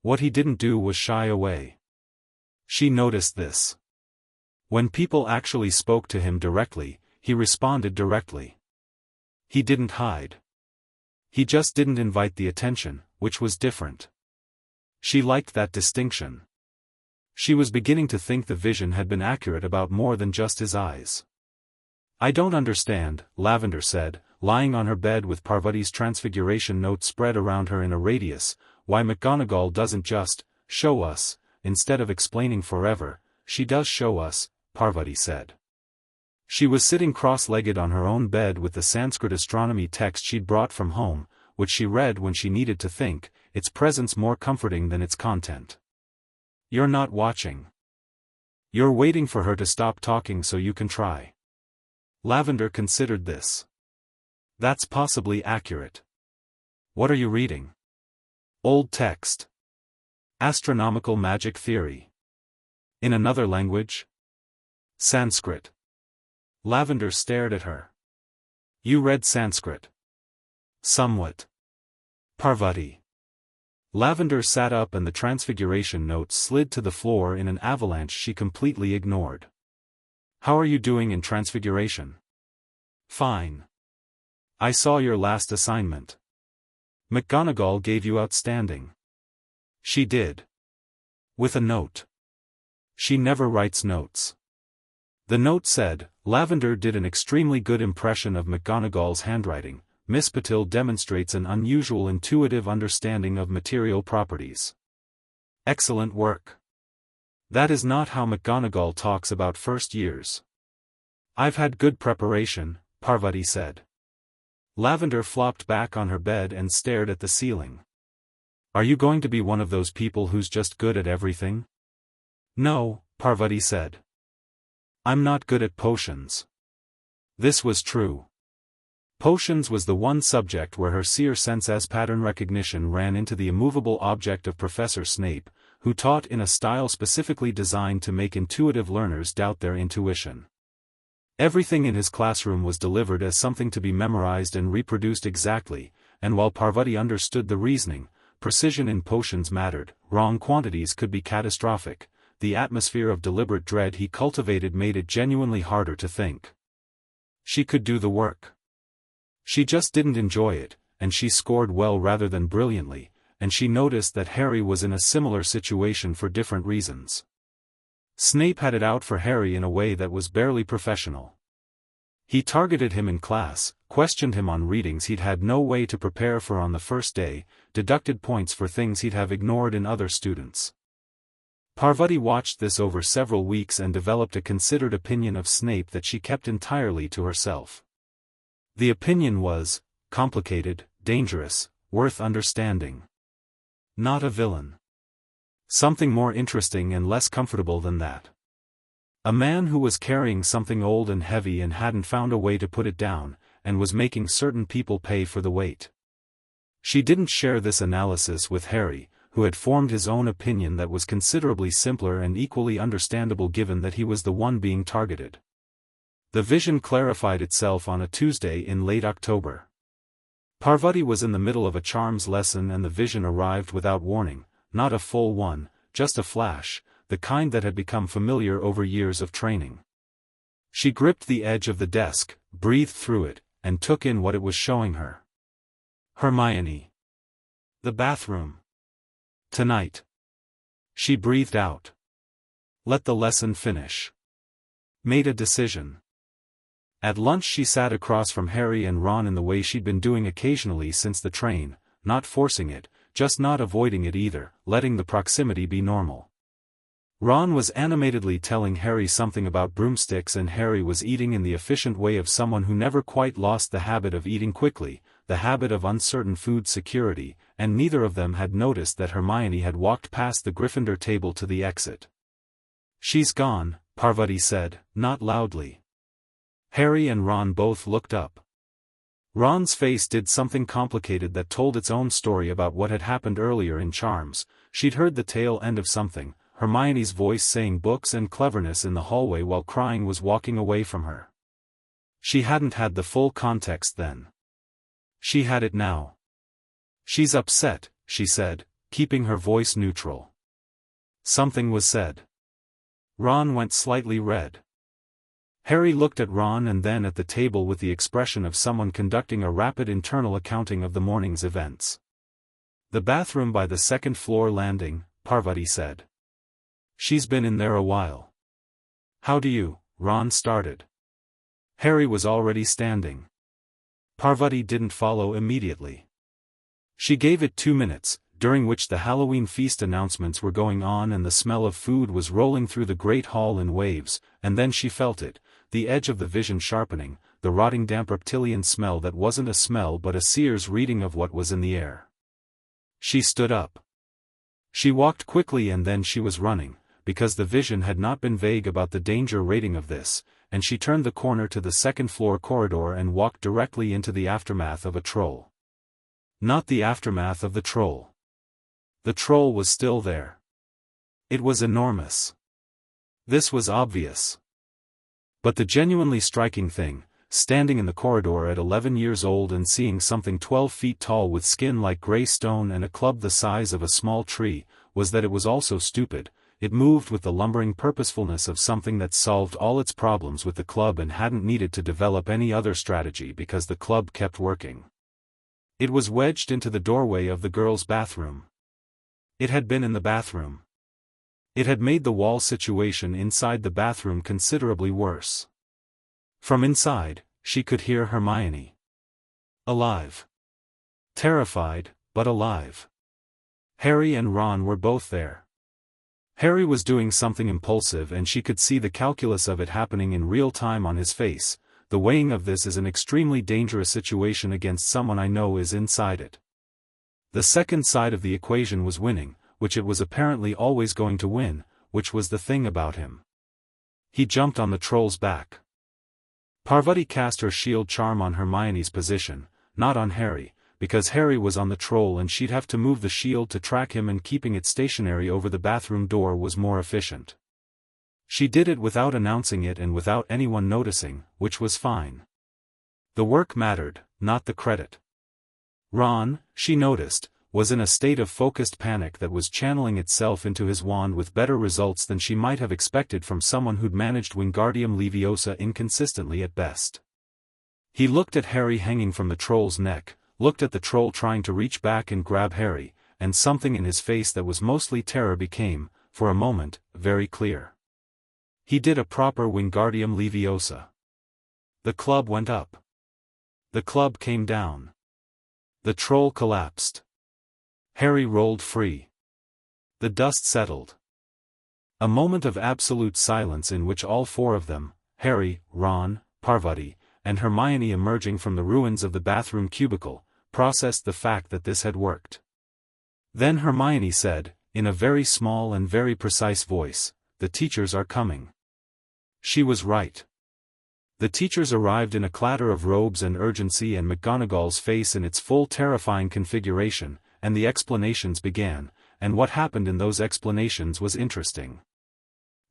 What he didn't do was shy away. She noticed this. When people actually spoke to him directly, he responded directly. He didn't hide. He just didn't invite the attention, which was different. She liked that distinction. She was beginning to think the vision had been accurate about more than just his eyes. "I don't understand," Lavender said, lying on her bed with Parvati's transfiguration note spread around her in a radius, "why McGonagall doesn't just show us, instead of explaining forever." "She does show us," Parvati said. She was sitting cross-legged on her own bed with the Sanskrit astronomy text she'd brought from home, which she read when she needed to think, its presence more comforting than its content. "You're not watching. You're waiting for her to stop talking so you can try." Lavender considered this. "That's possibly accurate. What are you reading?" "Old text. Astronomical magic theory." "In another language?" "Sanskrit." Lavender stared at her. "You read Sanskrit?" "Somewhat." "Parvati." Lavender sat up and the transfiguration notes slid to the floor in an avalanche she completely ignored. "How are you doing in transfiguration?" "Fine. I saw your last assignment. McGonagall gave you outstanding." "She did. With a note. She never writes notes." The note said, "Lavender did an extremely good impression of McGonagall's handwriting. Miss Patil demonstrates an unusual intuitive understanding of material properties. Excellent work. That is not how McGonagall talks about first years." "I've had good preparation," Parvati said. Lavender flopped back on her bed and stared at the ceiling. "Are you going to be one of those people who's just good at everything?" "No," Parvati said. "I'm not good at potions." This was true. Potions was the one subject where her seer sense as pattern recognition ran into the immovable object of Professor Snape, who taught in a style specifically designed to make intuitive learners doubt their intuition. Everything in his classroom was delivered as something to be memorized and reproduced exactly, and while Parvati understood the reasoning, precision in potions mattered, wrong quantities could be catastrophic, the atmosphere of deliberate dread he cultivated made it genuinely harder to think. She could do the work. She just didn't enjoy it, and she scored well rather than brilliantly, and she noticed that Harry was in a similar situation for different reasons. Snape had it out for Harry in a way that was barely professional. He targeted him in class, questioned him on readings he'd had no way to prepare for on the first day, deducted points for things he'd have ignored in other students. Parvati watched this over several weeks and developed a considered opinion of Snape that she kept entirely to herself. The opinion was, complicated, dangerous, worth understanding. Not a villain. Something more interesting and less comfortable than that. A man who was carrying something old and heavy and hadn't found a way to put it down, and was making certain people pay for the weight. She didn't share this analysis with Harry, who had formed his own opinion that was considerably simpler and equally understandable given that he was the one being targeted. The vision clarified itself on a Tuesday in late October. Parvati was in the middle of a charms lesson and the vision arrived without warning, not a full one, just a flash, the kind that had become familiar over years of training. She gripped the edge of the desk, breathed through it, and took in what it was showing her. Hermione. The bathroom. Tonight. She breathed out. Let the lesson finish. Made a decision. At lunch she sat across from Harry and Ron in the way she'd been doing occasionally since the train, not forcing it, just not avoiding it either, letting the proximity be normal. Ron was animatedly telling Harry something about broomsticks and Harry was eating in the efficient way of someone who never quite lost the habit of eating quickly, the habit of uncertain food security, and neither of them had noticed that Hermione had walked past the Gryffindor table to the exit. She's gone, Parvati said, not loudly. Harry and Ron both looked up. Ron's face did something complicated that told its own story about what had happened earlier in Charms. She'd heard the tail end of something, Hermione's voice saying books and cleverness in the hallway while crying was walking away from her. She hadn't had the full context then. She had it now. She's upset, she said, keeping her voice neutral. Something was said. Ron went slightly red. Harry looked at Ron and then at the table with the expression of someone conducting a rapid internal accounting of the morning's events. The bathroom by the second-floor landing, Parvati said. She's been in there a while. How do you, Ron started. Harry was already standing. Parvati didn't follow immediately. She gave it 2 minutes, during which the Halloween feast announcements were going on and the smell of food was rolling through the great hall in waves, and then she felt it, the edge of the vision sharpening, the rotting damp reptilian smell that wasn't a smell but a seer's reading of what was in the air. She stood up. She walked quickly and then she was running, because the vision had not been vague about the danger rating of this, and she turned the corner to the second-floor corridor and walked directly into the aftermath of a troll. Not the aftermath of the troll. The troll was still there. It was enormous. This was obvious. But the genuinely striking thing, standing in the corridor at 11 years old and seeing something 12 feet tall with skin like gray stone and a club the size of a small tree, was that it was also stupid. It moved with the lumbering purposefulness of something that solved all its problems with the club and hadn't needed to develop any other strategy because the club kept working. It was wedged into the doorway of the girls' bathroom. It had been in the bathroom. It had made the wall situation inside the bathroom considerably worse. From inside, she could hear Hermione. Alive. Terrified, but alive. Harry and Ron were both there. Harry was doing something impulsive and she could see the calculus of it happening in real time on his face. The weighing of this is an extremely dangerous situation against someone I know is inside it. The second side of the equation was winning, which it was apparently always going to win, which was the thing about him. He jumped on the troll's back. Parvati cast her shield charm on Hermione's position, not on Harry, because Harry was on the troll and she'd have to move the shield to track him and keeping it stationary over the bathroom door was more efficient. She did it without announcing it and without anyone noticing, which was fine. The work mattered, not the credit. Ron, she noticed, was in a state of focused panic that was channeling itself into his wand with better results than she might have expected from someone who'd managed Wingardium Leviosa inconsistently at best. He looked at Harry hanging from the troll's neck, looked at the troll trying to reach back and grab Harry, and something in his face that was mostly terror became, for a moment, very clear. He did a proper Wingardium Leviosa. The club went up. The club came down. The troll collapsed. Harry rolled free. The dust settled. A moment of absolute silence in which all four of them, Harry, Ron, Parvati, and Hermione emerging from the ruins of the bathroom cubicle, processed the fact that this had worked. Then Hermione said, in a very small and very precise voice, "The teachers are coming." She was right. The teachers arrived in a clatter of robes and urgency and McGonagall's face in its full terrifying configuration, and the explanations began, and what happened in those explanations was interesting.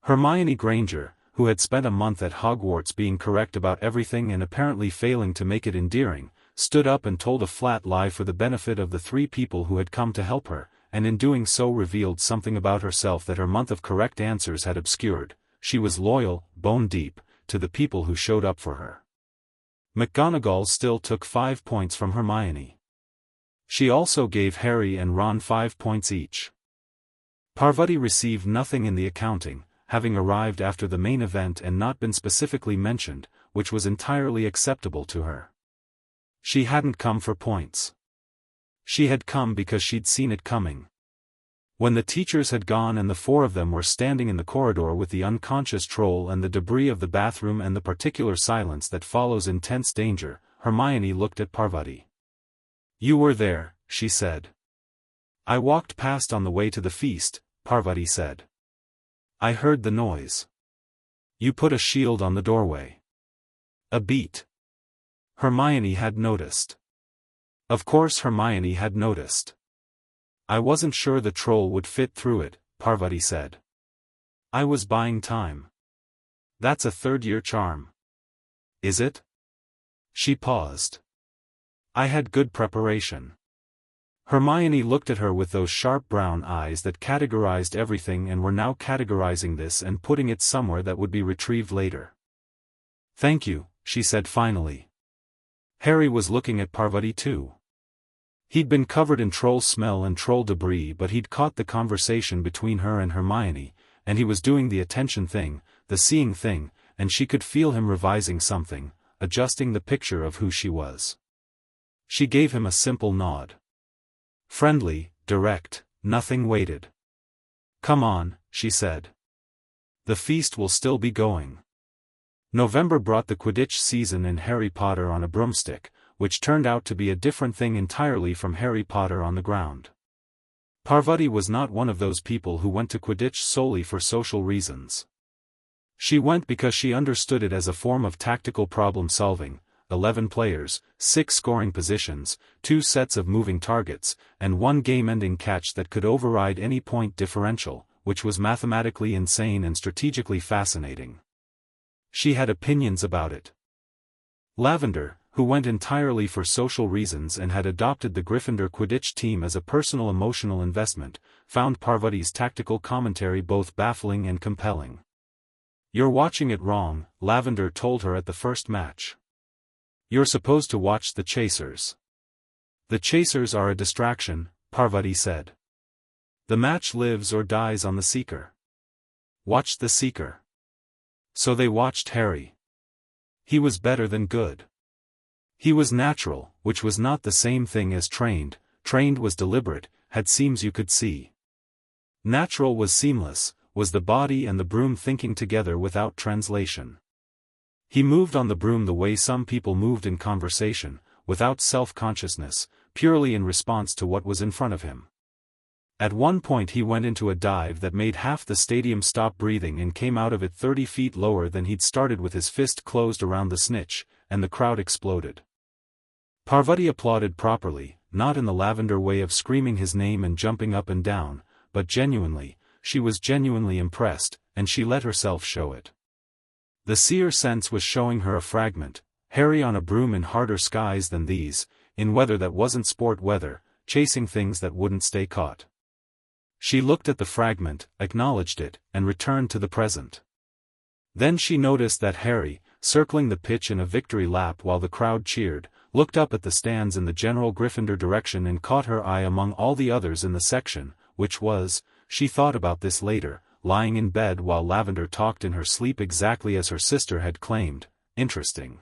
Hermione Granger, who had spent a month at Hogwarts being correct about everything and apparently failing to make it endearing, stood up and told a flat lie for the benefit of the three people who had come to help her, and in doing so revealed something about herself that her month of correct answers had obscured. She was loyal, bone deep, to the people who showed up for her. McGonagall still took 5 points from Hermione. She also gave Harry and Ron 5 points each. Parvati received nothing in the accounting, having arrived after the main event and not been specifically mentioned, which was entirely acceptable to her. She hadn't come for points. She had come because she'd seen it coming. When the teachers had gone and the four of them were standing in the corridor with the unconscious troll and the debris of the bathroom and the particular silence that follows intense danger, Hermione looked at Parvati. "You were there," she said. "I walked past on the way to the feast," Parvati said. "I heard the noise. You put a shield on the doorway." A beat. Hermione had noticed. Of course Hermione had noticed. "I wasn't sure the troll would fit through it," Parvati said. "I was buying time." "That's a third-year charm." "Is it?" She paused. "I had good preparation." Hermione looked at her with those sharp brown eyes that categorized everything and were now categorizing this and putting it somewhere that would be retrieved later. "Thank you," she said finally. Harry was looking at Parvati too. He'd been covered in troll smell and troll debris, but he'd caught the conversation between her and Hermione, and he was doing the attention thing, the seeing thing, and she could feel him revising something, adjusting the picture of who she was. She gave him a simple nod. Friendly, direct, nothing waited. "Come on," she said. "The feast will still be going." November brought the Quidditch season and Harry Potter on a broomstick, which turned out to be a different thing entirely from Harry Potter on the ground. Parvati was not one of those people who went to Quidditch solely for social reasons. She went because she understood it as a form of tactical problem-solving, 11 players, 6 scoring positions, 2 sets of moving targets, and 1 game-ending catch that could override any point differential, which was mathematically insane and strategically fascinating. She had opinions about it. Lavender, who went entirely for social reasons and had adopted the Gryffindor Quidditch team as a personal emotional investment, found Parvati's tactical commentary both baffling and compelling. "You're watching it wrong," Lavender told her at the first match. "You're supposed to watch the chasers." "The chasers are a distraction," Parvati said. "The match lives or dies on the seeker. Watch the seeker." So they watched Harry. He was better than good. He was natural, which was not the same thing as trained. Trained was deliberate, had seams you could see. Natural was seamless, was the body and the broom thinking together without translation. He moved on the broom the way some people moved in conversation, without self-consciousness, purely in response to what was in front of him. At one point he went into a dive that made half the stadium stop breathing and came out of it 30 feet lower than he'd started with his fist closed around the snitch, and the crowd exploded. Parvati applauded properly, not in the Lavender way of screaming his name and jumping up and down, but genuinely. She was genuinely impressed, and she let herself show it. The Seer sense was showing her a fragment, Harry on a broom in harder skies than these, in weather that wasn't sport weather, chasing things that wouldn't stay caught. She looked at the fragment, acknowledged it, and returned to the present. Then she noticed that Harry, circling the pitch in a victory lap while the crowd cheered, looked up at the stands in the general Gryffindor direction and caught her eye among all the others in the section, which was, she thought about this later, lying in bed while Lavender talked in her sleep exactly as her sister had claimed, interesting.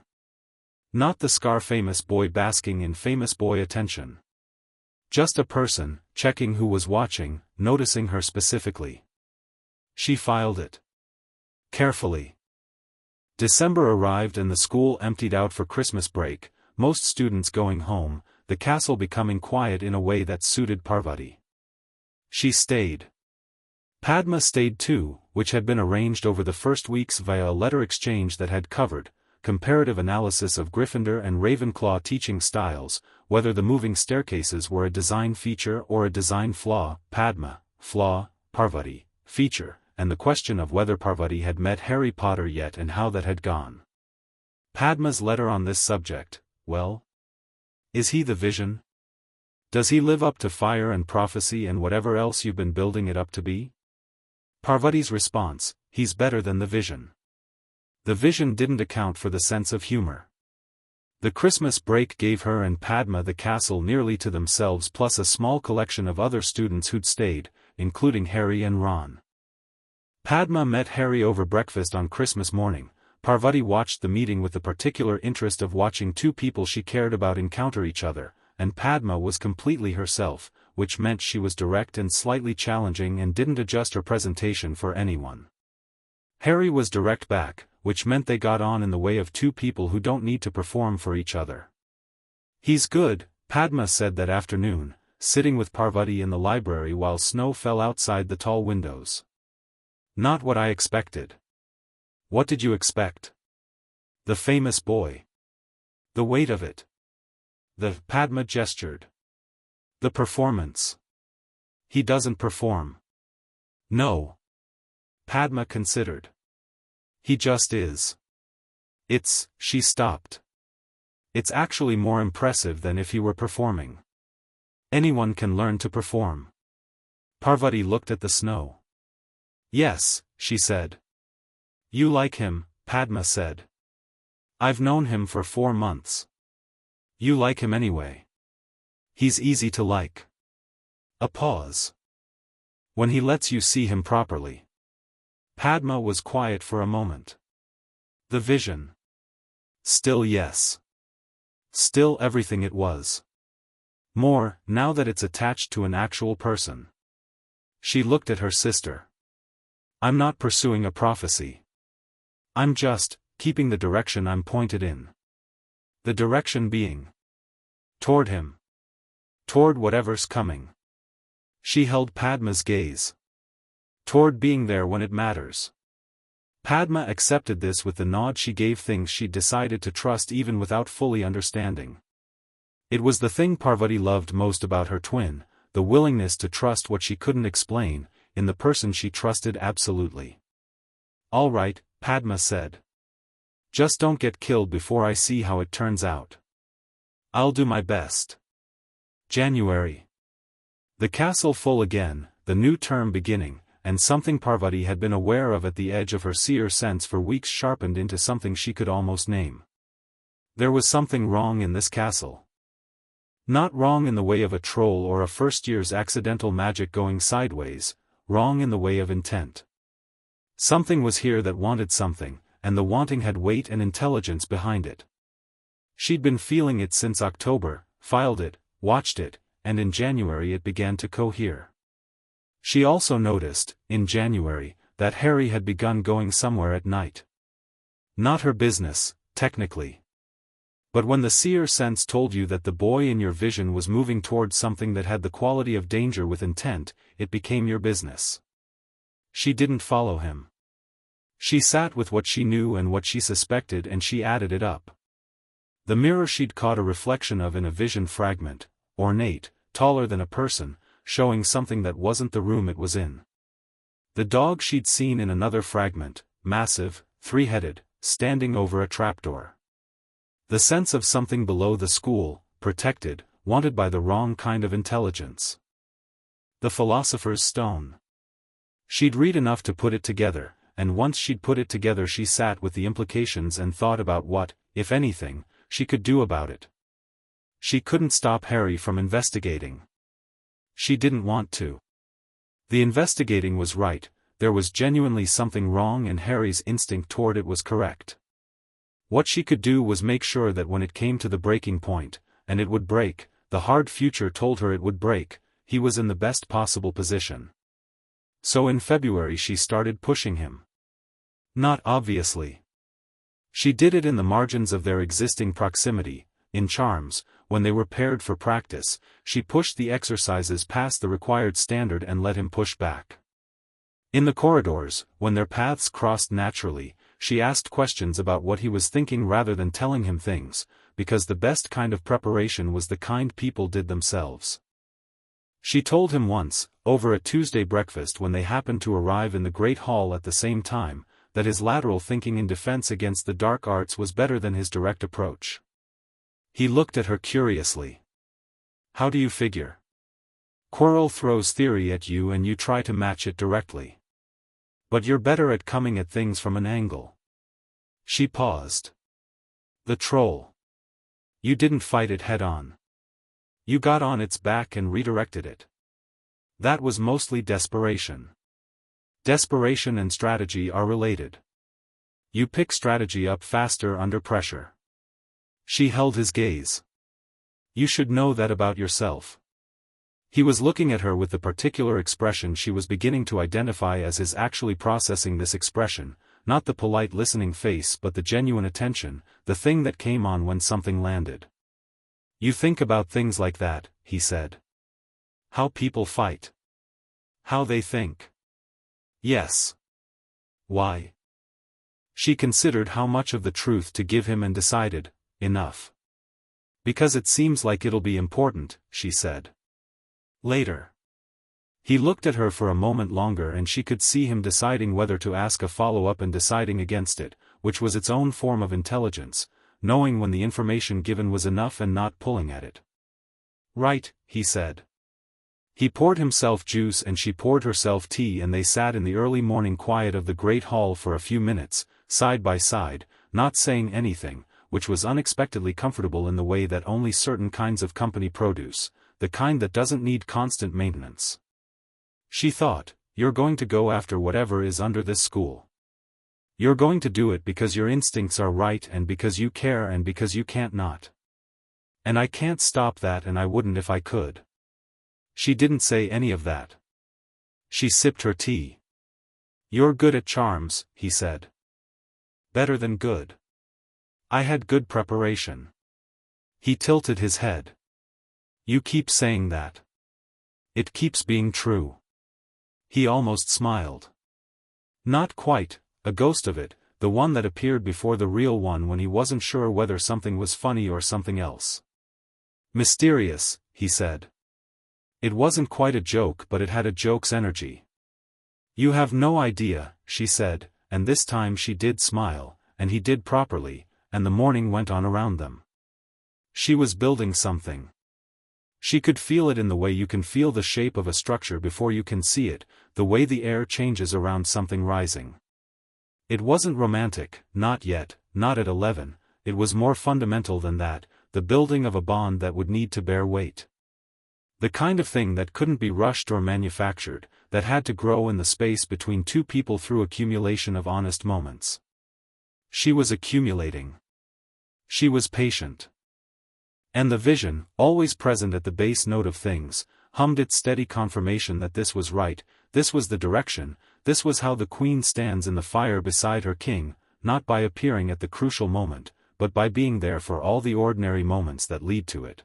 Not the Scar-famous boy basking in famous boy attention. Just a person, checking who was watching, noticing her specifically. She filed it carefully. December arrived and the school emptied out for Christmas break, most students going home, the castle becoming quiet in a way that suited Parvati. She stayed. Padma stayed too, which had been arranged over the first weeks via a letter exchange that had covered comparative analysis of Gryffindor and Ravenclaw teaching styles, whether the moving staircases were a design feature or a design flaw, Padma, flaw, Parvati, feature, and the question of whether Parvati had met Harry Potter yet and how that had gone. Padma's letter on this subject, well? Is he the vision? Does he live up to fire and prophecy and whatever else you've been building it up to be? Parvati's response, he's better than the vision. The vision didn't account for the sense of humor. The Christmas break gave her and Padma the castle nearly to themselves plus a small collection of other students who'd stayed, including Harry and Ron. Padma met Harry over breakfast on Christmas morning. Parvati watched the meeting with the particular interest of watching two people she cared about encounter each other, and Padma was completely herself, which meant she was direct and slightly challenging and didn't adjust her presentation for anyone. Harry was direct back, which meant they got on in the way of two people who don't need to perform for each other. He's good, Padma said that afternoon, sitting with Parvati in the library while snow fell outside the tall windows. Not what I expected. What did you expect? The famous boy. The weight of it. Padma gestured. The performance. He doesn't perform. No. Padma considered. He just is. She stopped. It's actually more impressive than if he were performing. Anyone can learn to perform. Parvati looked at the snow. Yes, she said. You like him, Padma said. I've known him for 4 months. You like him anyway. He's easy to like. A pause. When he lets you see him properly. Padma was quiet for a moment. The vision. Still yes. Still everything it was. More, now that it's attached to an actual person. She looked at her sister. I'm not pursuing a prophecy. I'm just keeping the direction I'm pointed in. The direction being toward him. Toward whatever's coming. She held Padma's gaze. Toward being there when it matters. Padma accepted this with the nod she gave things she'd decided to trust even without fully understanding. It was the thing Parvati loved most about her twin, the willingness to trust what she couldn't explain, in the person she trusted absolutely. All right, Padma said. Just don't get killed before I see how it turns out. I'll do my best. January. The castle full again, the new term beginning, and something Parvati had been aware of at the edge of her seer sense for weeks sharpened into something she could almost name. There was something wrong in this castle. Not wrong in the way of a troll or a first year's accidental magic going sideways, wrong in the way of intent. Something was here that wanted something, and the wanting had weight and intelligence behind it. She'd been feeling it since October, filed it, watched it, and in January it began to cohere. She also noticed, in January, that Harry had begun going somewhere at night. Not her business, technically. But when the seer sense told you that the boy in your vision was moving towards something that had the quality of danger with intent, it became your business. She didn't follow him. She sat with what she knew and what she suspected and she added it up. The mirror she'd caught a reflection of in a vision fragment, ornate, taller than a person, showing something that wasn't the room it was in. The dog she'd seen in another fragment, massive, 3-headed, standing over a trapdoor. The sense of something below the school, protected, wanted by the wrong kind of intelligence. The Philosopher's Stone. She'd read enough to put it together, and once she'd put it together she sat with the implications and thought about what, if anything, she could do about it. She couldn't stop Harry from investigating. She didn't want to. The investigating was right, there was genuinely something wrong and Harry's instinct toward it was correct. What she could do was make sure that when it came to the breaking point, and it would break, the hard future told her it would break, he was in the best possible position. So in February she started pushing him. Not obviously. She did it in the margins of their existing proximity, in charms, when they were paired for practice, she pushed the exercises past the required standard and let him push back. In the corridors, when their paths crossed naturally, she asked questions about what he was thinking rather than telling him things, because the best kind of preparation was the kind people did themselves. She told him once, over a Tuesday breakfast when they happened to arrive in the Great Hall at the same time, that his lateral thinking in defense against the dark arts was better than his direct approach. He looked at her curiously. How do you figure? Quirrell throws theory at you and you try to match it directly. But you're better at coming at things from an angle. She paused. The troll. You didn't fight it head-on. You got on its back and redirected it. That was mostly desperation. Desperation and strategy are related. You pick strategy up faster under pressure. She held his gaze. You should know that about yourself. He was looking at her with the particular expression she was beginning to identify as his actually processing this expression, not the polite listening face but the genuine attention, the thing that came on when something landed. You think about things like that, he said. How people fight. How they think. Yes. Why? She considered how much of the truth to give him and decided, enough. Because it seems like it'll be important, she said. Later. He looked at her for a moment longer and she could see him deciding whether to ask a follow-up and deciding against it, which was its own form of intelligence, knowing when the information given was enough and not pulling at it. Right, he said. He poured himself juice and she poured herself tea and they sat in the early morning quiet of the Great Hall for a few minutes, side by side, not saying anything, which was unexpectedly comfortable in the way that only certain kinds of company produce, the kind that doesn't need constant maintenance. She thought, you're going to go after whatever is under this school. You're going to do it because your instincts are right and because you care and because you can't not. And I can't stop that and I wouldn't if I could. She didn't say any of that. She sipped her tea. You're good at charms, he said. Better than good. I had good preparation. He tilted his head. You keep saying that. It keeps being true. He almost smiled. Not quite, a ghost of it, the one that appeared before the real one when he wasn't sure whether something was funny or something else. Mysterious, he said. It wasn't quite a joke but it had a joke's energy. You have no idea, she said, and this time she did smile, and he did properly, and the morning went on around them. She was building something. She could feel it in the way you can feel the shape of a structure before you can see it, the way the air changes around something rising. It wasn't romantic, not yet, not at 11, it was more fundamental than that, the building of a bond that would need to bear weight. The kind of thing that couldn't be rushed or manufactured, that had to grow in the space between two people through accumulation of honest moments. She was accumulating. She was patient. And the vision, always present at the base note of things, hummed its steady confirmation that this was right, this was the direction, this was how the queen stands in the fire beside her king, not by appearing at the crucial moment, but by being there for all the ordinary moments that lead to it.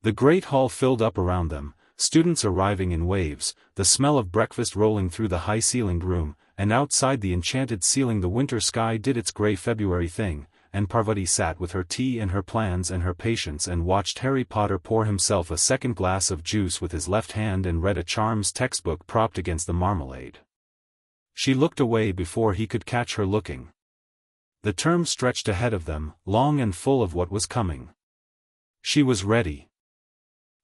The great hall filled up around them, students arriving in waves, the smell of breakfast rolling through the high-ceilinged room, and outside the enchanted ceiling the winter sky did its grey February thing, and Parvati sat with her tea and her plans and her patience and watched Harry Potter pour himself a second glass of juice with his left hand and read a charms textbook propped against the marmalade. She looked away before he could catch her looking. The term stretched ahead of them, long and full of what was coming. She was ready.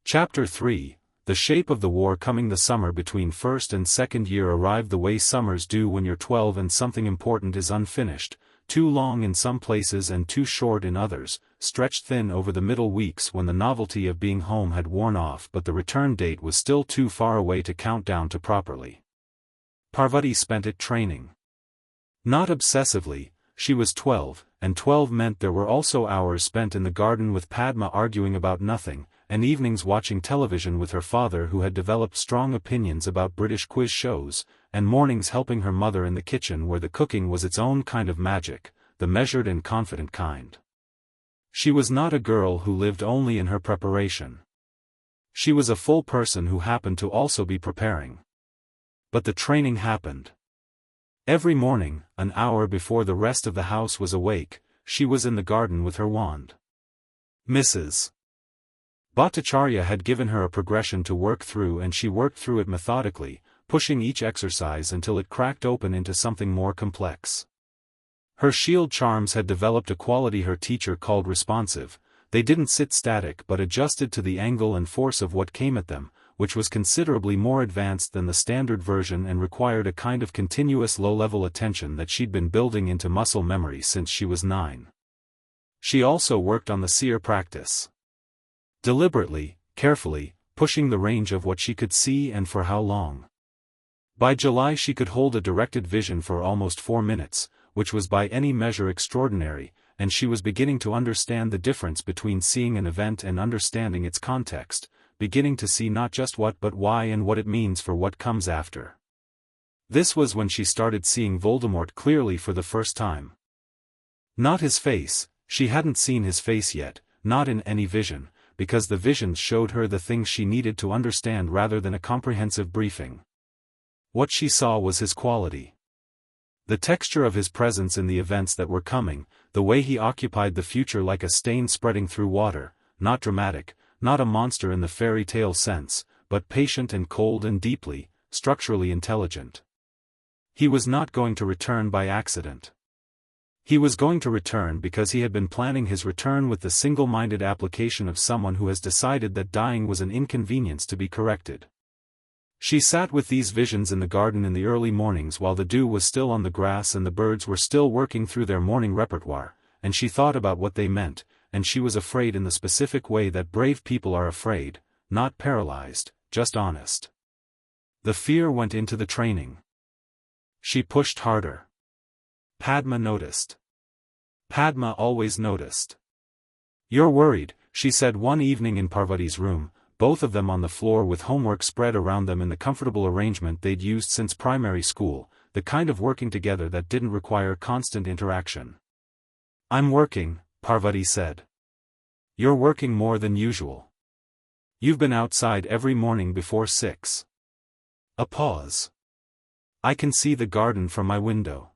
Chapter 3. The shape of the war coming. The summer between first and second year arrived the way summers do when you're 12 and something important is unfinished, too long in some places and too short in others, stretched thin over the middle weeks when the novelty of being home had worn off but the return date was still too far away to count down to properly. Parvati spent it training. Not obsessively. She was 12, and 12 meant there were also hours spent in the garden with Padma arguing about nothing, and evenings watching television with her father who had developed strong opinions about British quiz shows, and mornings helping her mother in the kitchen where the cooking was its own kind of magic, the measured and confident kind. She was not a girl who lived only in her preparation. She was a full person who happened to also be preparing. But the training happened. Every morning, an hour before the rest of the house was awake, she was in the garden with her wand. Mrs. Bhattacharya had given her a progression to work through and she worked through it methodically, pushing each exercise until it cracked open into something more complex. Her shield charms had developed a quality her teacher called responsive. They didn't sit static but adjusted to the angle and force of what came at them, which was considerably more advanced than the standard version and required a kind of continuous low-level attention that she'd been building into muscle memory since she was 9. She also worked on the Seer practice. Deliberately, carefully, pushing the range of what she could see and for how long. By July she could hold a directed vision for almost 4 minutes, which was by any measure extraordinary, and she was beginning to understand the difference between seeing an event and understanding its context, beginning to see not just what but why and what it means for what comes after. This was when she started seeing Voldemort clearly for the first time. Not his face, she hadn't seen his face yet, not in any vision, because the visions showed her the things she needed to understand rather than a comprehensive briefing. What she saw was his quality. The texture of his presence in the events that were coming, the way he occupied the future like a stain spreading through water, not dramatic, not a monster in the fairy tale sense, but patient and cold and deeply, structurally intelligent. He was not going to return by accident. He was going to return because he had been planning his return with the single-minded application of someone who has decided that dying was an inconvenience to be corrected. She sat with these visions in the garden in the early mornings while the dew was still on the grass and the birds were still working through their morning repertoire, and she thought about what they meant, and she was afraid in the specific way that brave people are afraid, not paralyzed, just honest. The fear went into the training. She pushed harder. Padma noticed. Padma always noticed. "You're worried," she said one evening in Parvati's room, both of them on the floor with homework spread around them in the comfortable arrangement they'd used since primary school, the kind of working together that didn't require constant interaction. "I'm working," Parvati said. "You're working more than usual. You've been outside every morning before 6. A pause. "I can see the garden from my window."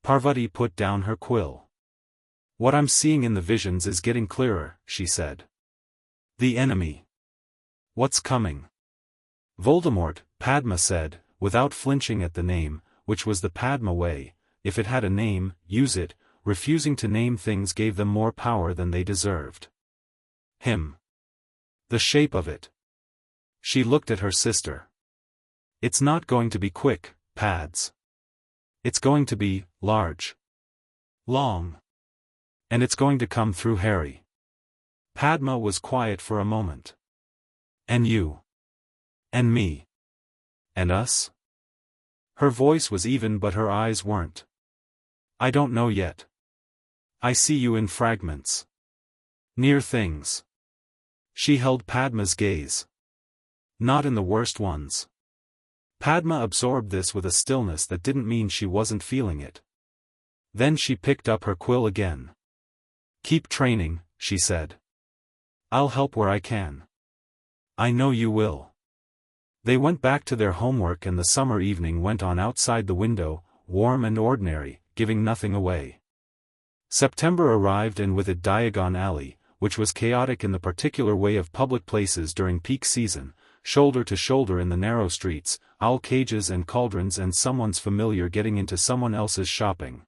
Parvati put down her quill. "What I'm seeing in the visions is getting clearer," she said. "The enemy. What's coming?" "Voldemort," Padma said, without flinching at the name, which was the Padma way. If it had a name, use it. Refusing to name things gave them more power than they deserved. "Him. The shape of it." She looked at her sister. "It's not going to be quick, Pads. It's going to be large. Long. And it's going to come through Harry." Padma was quiet for a moment. "And you. And me. And us?" Her voice was even but her eyes weren't. "I don't know yet. I see you in fragments. Near things." She held Padma's gaze. "Not in the worst ones." Padma absorbed this with a stillness that didn't mean she wasn't feeling it. Then she picked up her quill again. "Keep training," she said. "I'll help where I can." "I know you will." They went back to their homework and the summer evening went on outside the window, warm and ordinary, giving nothing away. September arrived and with it Diagon Alley, which was chaotic in the particular way of public places during peak season, shoulder to shoulder in the narrow streets, owl cages and cauldrons and someone's familiar getting into someone else's shopping.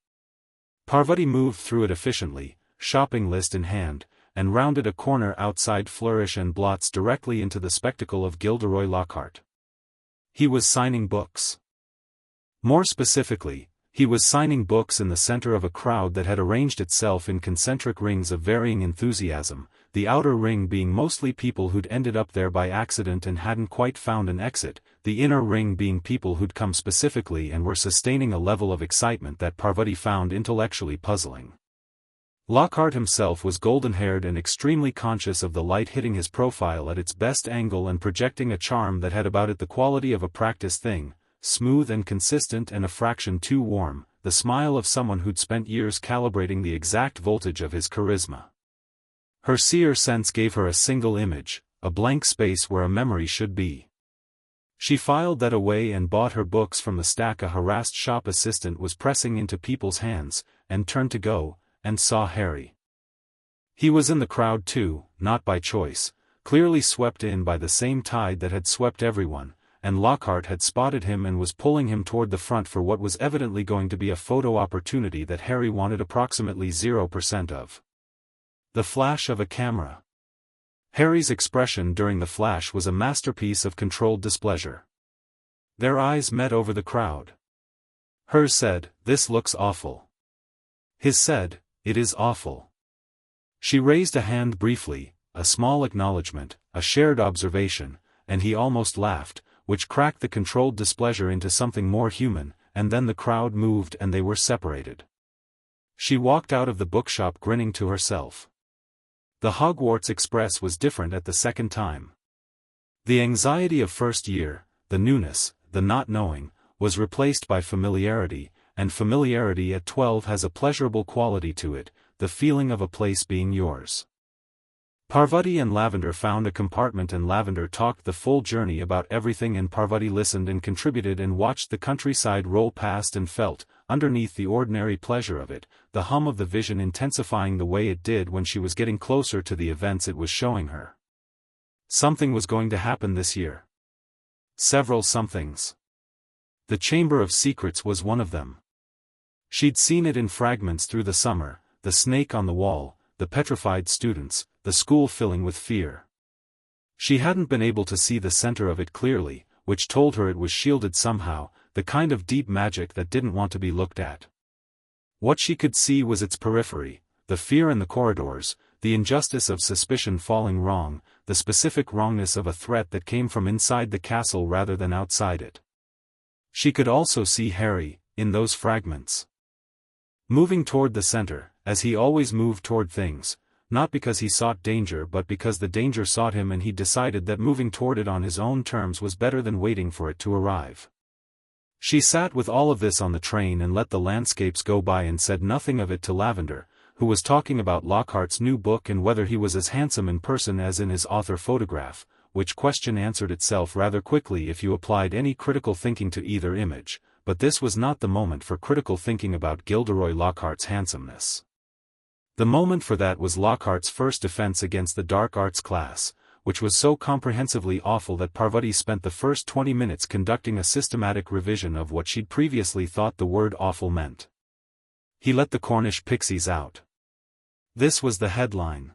Parvati moved through it efficiently, shopping list in hand, and rounded a corner outside Flourish and Blots directly into the spectacle of Gilderoy Lockhart. He was signing books. More specifically, he was signing books in the center of a crowd that had arranged itself in concentric rings of varying enthusiasm, the outer ring being mostly people who'd ended up there by accident and hadn't quite found an exit, the inner ring being people who'd come specifically and were sustaining a level of excitement that Parvati found intellectually puzzling. Lockhart himself was golden-haired and extremely conscious of the light hitting his profile at its best angle and projecting a charm that had about it the quality of a practiced thing, smooth and consistent and a fraction too warm, the smile of someone who'd spent years calibrating the exact voltage of his charisma. Her seer sense gave her a single image, a blank space where a memory should be. She filed that away and bought her books from the stack a harassed shop assistant was pressing into people's hands, and turned to go, and saw Harry. He was in the crowd too, not by choice, clearly swept in by the same tide that had swept everyone, and Lockhart had spotted him and was pulling him toward the front for what was evidently going to be a photo opportunity that Harry wanted approximately 0% of. The flash of a camera. Harry's expression during the flash was a masterpiece of controlled displeasure. Their eyes met over the crowd. Hers said, "This looks awful." His said, "It is awful." She raised a hand briefly, a small acknowledgement, a shared observation, and he almost laughed, which cracked the controlled displeasure into something more human, and then the crowd moved and they were separated. She walked out of the bookshop grinning to herself. The Hogwarts Express was different at the second time. The anxiety of first year, the newness, the not knowing, was replaced by familiarity, and familiarity at 12 has a pleasurable quality to it, the feeling of a place being yours. Parvati and Lavender found a compartment and Lavender talked the full journey about everything and Parvati listened and contributed and watched the countryside roll past and felt, underneath the ordinary pleasure of it, the hum of the vision intensifying the way it did when she was getting closer to the events it was showing her. Something was going to happen this year. Several somethings. The Chamber of Secrets was one of them. She'd seen it in fragments through the summer, the snake on the wall, the petrified students, the school filling with fear. She hadn't been able to see the center of it clearly, which told her it was shielded somehow, the kind of deep magic that didn't want to be looked at. What she could see was its periphery, the fear in the corridors, the injustice of suspicion falling wrong, the specific wrongness of a threat that came from inside the castle rather than outside it. She could also see Harry, in those fragments. Moving toward the center, as he always moved toward things, not because he sought danger but because the danger sought him and he decided that moving toward it on his own terms was better than waiting for it to arrive. She sat with all of this on the train and let the landscapes go by and said nothing of it to Lavender, who was talking about Lockhart's new book and whether he was as handsome in person as in his author photograph, which question answered itself rather quickly if you applied any critical thinking to either image, but this was not the moment for critical thinking about Gilderoy Lockhart's handsomeness. The moment for that was Lockhart's first defense against the dark arts class, which was so comprehensively awful that Parvati spent the first 20 minutes conducting a systematic revision of what she'd previously thought the word awful meant. He let the Cornish pixies out. This was the headline.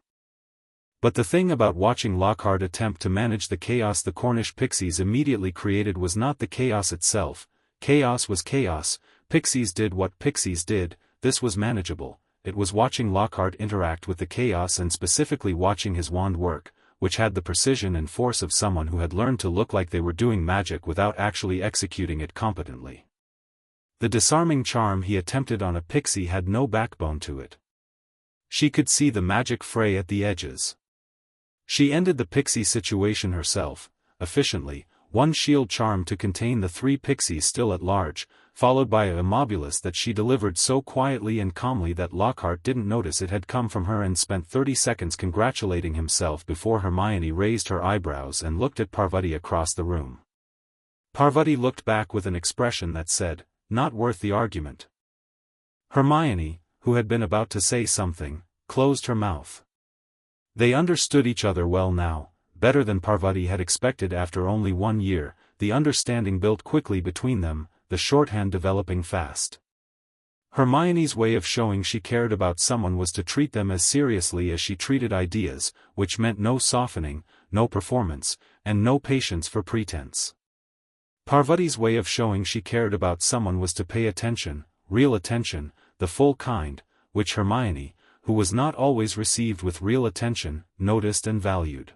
But the thing about watching Lockhart attempt to manage the chaos the Cornish pixies immediately created was not the chaos itself. Chaos was chaos, pixies did what pixies did, this was manageable. It was watching Lockhart interact with the chaos and specifically watching his wand work, which had the precision and force of someone who had learned to look like they were doing magic without actually executing it competently. The disarming charm he attempted on a pixie had no backbone to it. She could see the magic fray at the edges. She ended the pixie situation herself, efficiently, one shield charm to contain the 3 pixies still at large, followed by a Immobulus that she delivered so quietly and calmly that Lockhart didn't notice it had come from her and spent 30 seconds congratulating himself before Hermione raised her eyebrows and looked at Parvati across the room. Parvati looked back with an expression that said, "Not worth the argument." Hermione, who had been about to say something, closed her mouth. They understood each other well now, better than Parvati had expected after only 1 year, the understanding built quickly between them, the shorthand developing fast. Hermione's way of showing she cared about someone was to treat them as seriously as she treated ideas, which meant no softening, no performance, and no patience for pretense. Parvati's way of showing she cared about someone was to pay attention, real attention, the full kind, which Hermione, who was not always received with real attention, noticed and valued.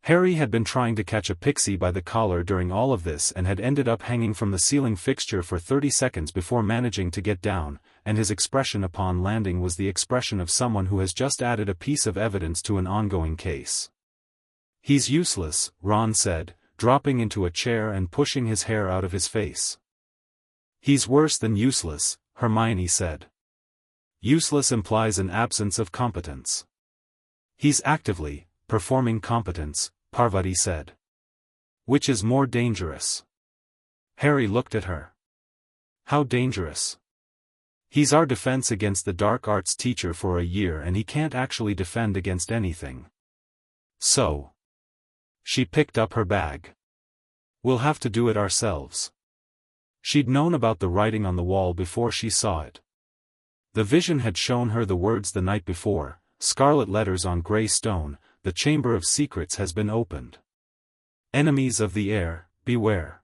Harry had been trying to catch a pixie by the collar during all of this and had ended up hanging from the ceiling fixture for 30 seconds before managing to get down, and his expression upon landing was the expression of someone who has just added a piece of evidence to an ongoing case. "He's useless," Ron said, dropping into a chair and pushing his hair out of his face. "He's worse than useless," Hermione said. "Useless implies an absence of competence." "He's actively performing competence," Parvati said. "Which is more dangerous?" Harry looked at her. "How dangerous?" "He's our defense against the dark arts teacher for a year and he can't actually defend against anything. So." She picked up her bag. "We'll have to do it ourselves." She'd known about the writing on the wall before she saw it. The vision had shown her the words the night before, scarlet letters on grey stone, "The Chamber of Secrets has been opened. Enemies of the air, beware."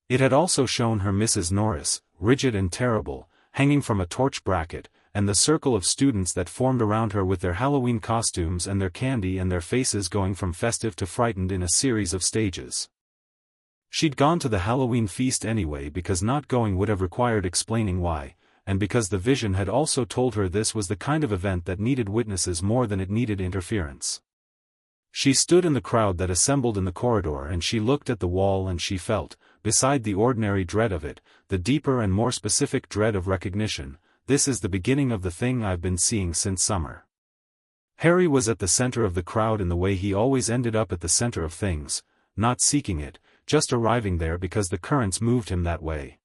It had also shown her Mrs. Norris, rigid and terrible, hanging from a torch bracket, and the circle of students that formed around her with their Halloween costumes and their candy and their faces going from festive to frightened in a series of stages. She'd gone to the Halloween feast anyway because not going would have required explaining why, and because the vision had also told her this was the kind of event that needed witnesses more than it needed interference. She stood in the crowd that assembled in the corridor and she looked at the wall and she felt, beside the ordinary dread of it, the deeper and more specific dread of recognition. This is the beginning of the thing I've been seeing since summer. Harry was at the center of the crowd in the way he always ended up at the center of things, not seeking it, just arriving there because the currents moved him that way.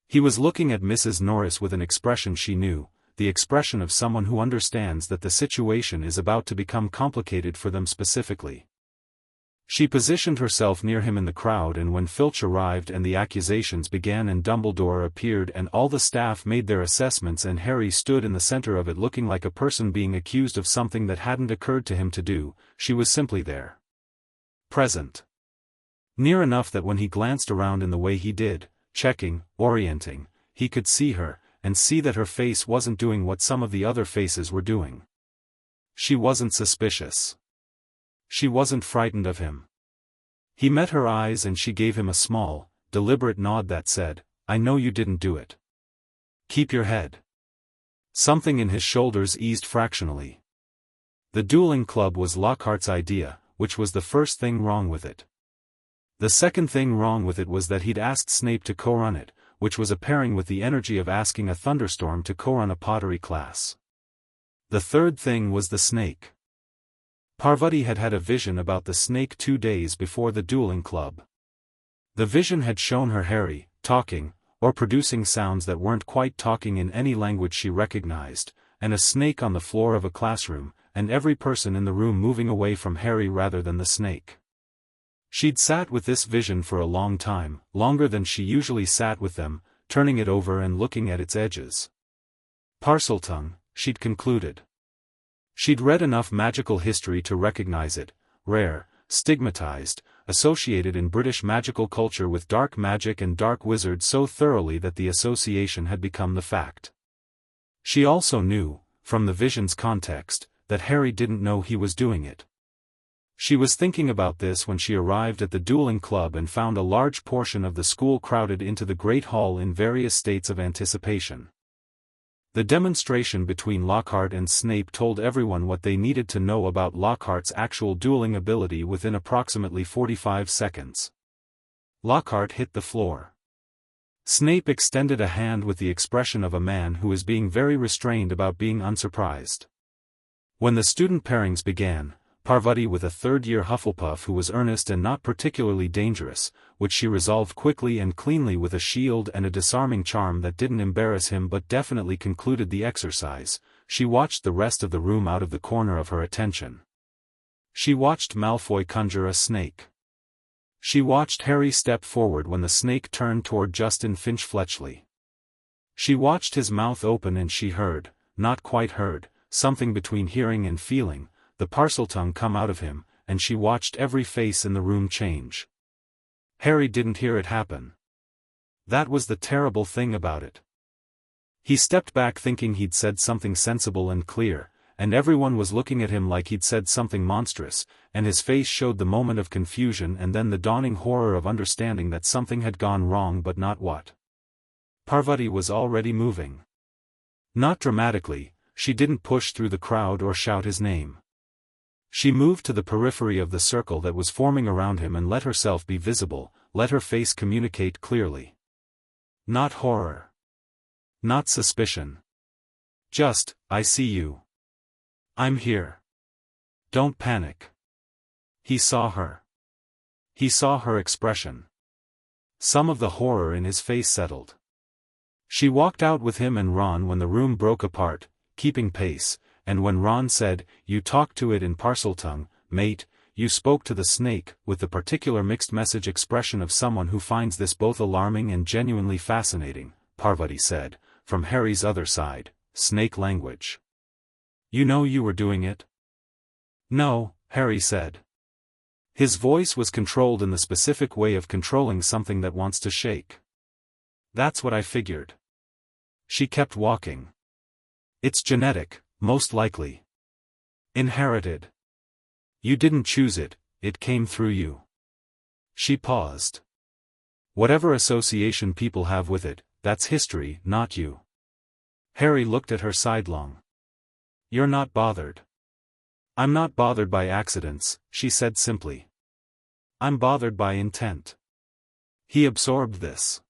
He was looking at Mrs. Norris with an expression she knew, the expression of someone who understands that the situation is about to become complicated for them specifically. She positioned herself near him in the crowd, and when Filch arrived and the accusations began and Dumbledore appeared and all the staff made their assessments and Harry stood in the center of it looking like a person being accused of something that hadn't occurred to him to do, she was simply there. Present. Near enough that when he glanced around in the way he did, checking, orienting, he could see her, and see that her face wasn't doing what some of the other faces were doing. She wasn't suspicious. She wasn't frightened of him. He met her eyes and she gave him a small, deliberate nod that said, "I know you didn't do it. Keep your head." Something in his shoulders eased fractionally. The dueling club was Lockhart's idea, which was the first thing wrong with it. The second thing wrong with it was that he'd asked Snape to co-run it, which was a pairing with the energy of asking a thunderstorm to co-run a pottery class. The third thing was the snake. Parvati had had a vision about the snake 2 days before the dueling club. The vision had shown her Harry, talking, or producing sounds that weren't quite talking in any language she recognized, and a snake on the floor of a classroom, and every person in the room moving away from Harry rather than the snake. She'd sat with this vision for a long time, longer than she usually sat with them, turning it over and looking at its edges. Parseltongue, she'd concluded. She'd read enough magical history to recognize it, rare, stigmatized, associated in British magical culture with dark magic and dark wizards so thoroughly that the association had become the fact. She also knew, from the vision's context, that Harry didn't know he was doing it. She was thinking about this when she arrived at the dueling club and found a large portion of the school crowded into the great hall in various states of anticipation. The demonstration between Lockhart and Snape told everyone what they needed to know about Lockhart's actual dueling ability within approximately 45 seconds. Lockhart hit the floor. Snape extended a hand with the expression of a man who is being very restrained about being unsurprised. When the student pairings began, Parvati with a third-year Hufflepuff who was earnest and not particularly dangerous, which she resolved quickly and cleanly with a shield and a disarming charm that didn't embarrass him but definitely concluded the exercise, she watched the rest of the room out of the corner of her attention. She watched Malfoy conjure a snake. She watched Harry step forward when the snake turned toward Justin Finch-Fletchley. She watched his mouth open and she heard, not quite heard, something between hearing and feeling, the Parseltongue come out of him, and she watched every face in the room change. Harry didn't hear it happen. That was the terrible thing about it. He stepped back thinking he'd said something sensible and clear, and everyone was looking at him like he'd said something monstrous, and his face showed the moment of confusion and then the dawning horror of understanding that something had gone wrong but not what. Parvati was already moving. Not dramatically, she didn't push through the crowd or shout his name. She moved to the periphery of the circle that was forming around him and let herself be visible, let her face communicate clearly. Not horror. Not suspicion. Just, I see you. I'm here. Don't panic. He saw her. He saw her expression. Some of the horror in his face settled. She walked out with him and Ron when the room broke apart, keeping pace, and when Ron said, "You talked to it in Parseltongue, mate, you spoke to the snake," with the particular mixed message expression of someone who finds this both alarming and genuinely fascinating, Parvati said, from Harry's other side, snake language. "You know you were doing it?" "No," Harry said. His voice was controlled in the specific way of controlling something that wants to shake. "That's what I figured." She kept walking. "It's genetic, most likely. Inherited. You didn't choose it, it came through you." She paused. "Whatever association people have with it, that's history, not you." Harry looked at her sidelong. "You're not bothered." "I'm not bothered by accidents," she said simply. "I'm bothered by intent." He absorbed this.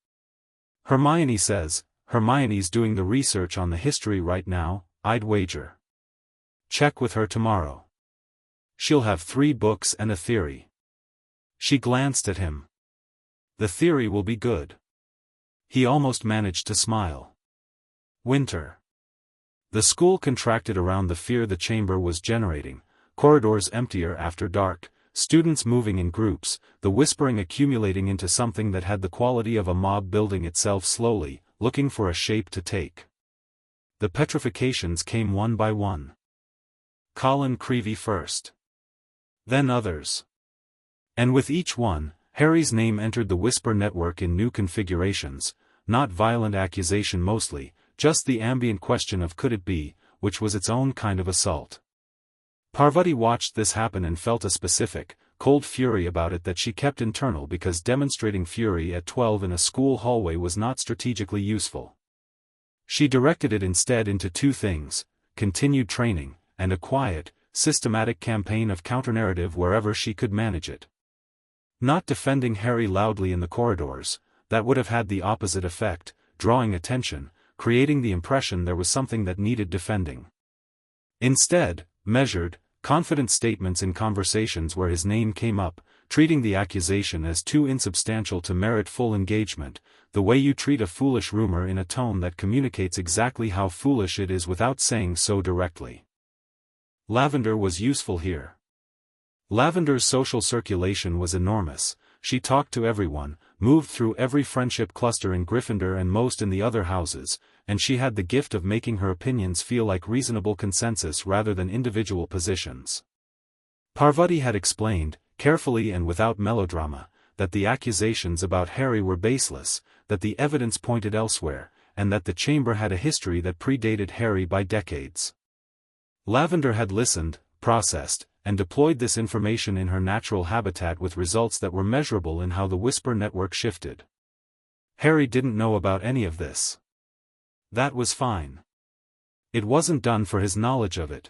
"Hermione says, Hermione's doing the research on the history right now, I'd wager. Check with her tomorrow. She'll have 3 books and a theory." She glanced at him. "The theory will be good." He almost managed to smile. Winter. The school contracted around the fear the chamber was generating, corridors emptier after dark, students moving in groups, the whispering accumulating into something that had the quality of a mob building itself slowly, looking for a shape to take. The petrifications came one by one. Colin Creevey first. Then others. And with each one, Harry's name entered the whisper network in new configurations, not violent accusation mostly, just the ambient question of could it be, which was its own kind of assault. Parvati watched this happen and felt a specific, cold fury about it that she kept internal because demonstrating fury at 12 in a school hallway was not strategically useful. She directed it instead into 2 things, continued training, and a quiet, systematic campaign of counternarrative wherever she could manage it. Not defending Harry loudly in the corridors, that would have had the opposite effect, drawing attention, creating the impression there was something that needed defending. Instead, measured, confident statements in conversations where his name came up, treating the accusation as too insubstantial to merit full engagement, the way you treat a foolish rumor in a tone that communicates exactly how foolish it is without saying so directly. Lavender was useful here. Lavender's social circulation was enormous. She talked to everyone, moved through every friendship cluster in Gryffindor and most in the other houses, and she had the gift of making her opinions feel like reasonable consensus rather than individual positions. Parvati had explained, carefully and without melodrama, that the accusations about Harry were baseless, that the evidence pointed elsewhere, and that the chamber had a history that predated Harry by decades. Lavender had listened, processed, and deployed this information in her natural habitat with results that were measurable in how the whisper network shifted. Harry didn't know about any of this. That was fine. It wasn't done for his knowledge of it.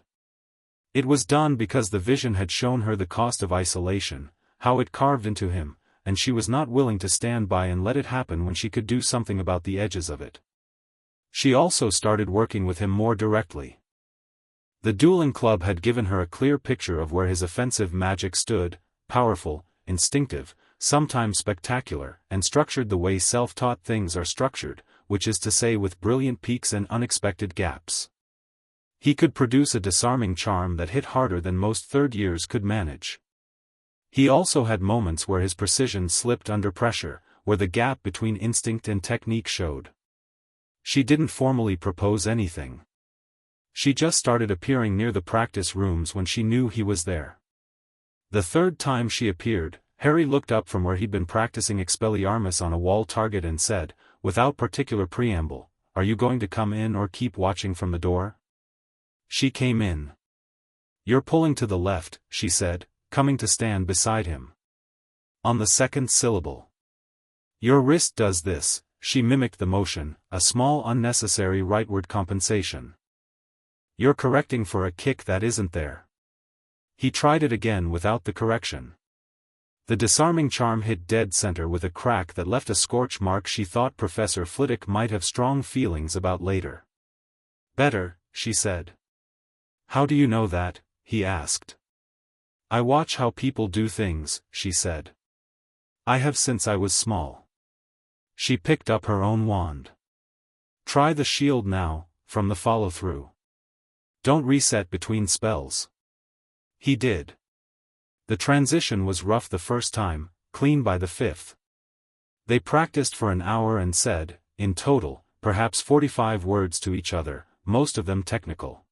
It was done because the vision had shown her the cost of isolation, how it carved into him, and she was not willing to stand by and let it happen when she could do something about the edges of it. She also started working with him more directly. The dueling club had given her a clear picture of where his offensive magic stood, powerful, instinctive, sometimes spectacular, and structured the way self-taught things are structured, which is to say with brilliant peaks and unexpected gaps. He could produce a disarming charm that hit harder than most third years could manage. He also had moments where his precision slipped under pressure, where the gap between instinct and technique showed. She didn't formally propose anything. She just started appearing near the practice rooms when she knew he was there. The third time she appeared, Harry looked up from where he'd been practicing Expelliarmus on a wall target and said, without particular preamble, "Are you going to come in or keep watching from the door?" She came in. "You're pulling to the left," she said, coming to stand beside him. On the second syllable. "Your wrist does this," she mimicked the motion, a small unnecessary rightward compensation. "You're correcting for a kick that isn't there." He tried it again without the correction. The disarming charm hit dead center with a crack that left a scorch mark she thought Professor Flitwick might have strong feelings about later. "Better," she said. "How do you know that?" he asked. "I watch how people do things," she said. "I have since I was small." She picked up her own wand. "Try the shield now, from the follow-through. Don't reset between spells." He did. The transition was rough the first time, clean by the fifth. They practiced for an hour and said, in total, perhaps 45 words to each other, most of them technical.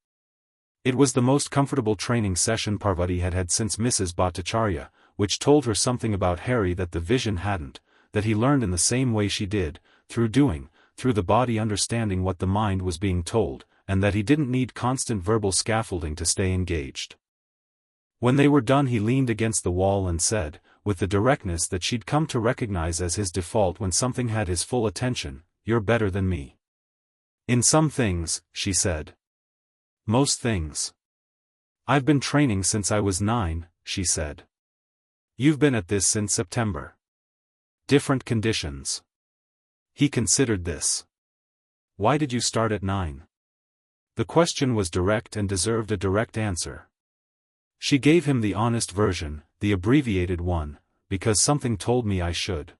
It was the most comfortable training session Parvati had had since Mrs. Bhattacharya, which told her something about Harry that the vision hadn't, that he learned in the same way she did, through doing, through the body understanding what the mind was being told, and that he didn't need constant verbal scaffolding to stay engaged. When they were done he leaned against the wall and said, with the directness that she'd come to recognize as his default when something had his full attention, "You're better than me." "In some things," she said. "Most things." "I've been training since I was 9, she said. "You've been at this since September." "Different conditions." He considered this. "Why did you start at 9? The question was direct and deserved a direct answer. She gave him the honest version, the abbreviated one, "Because something told me I should."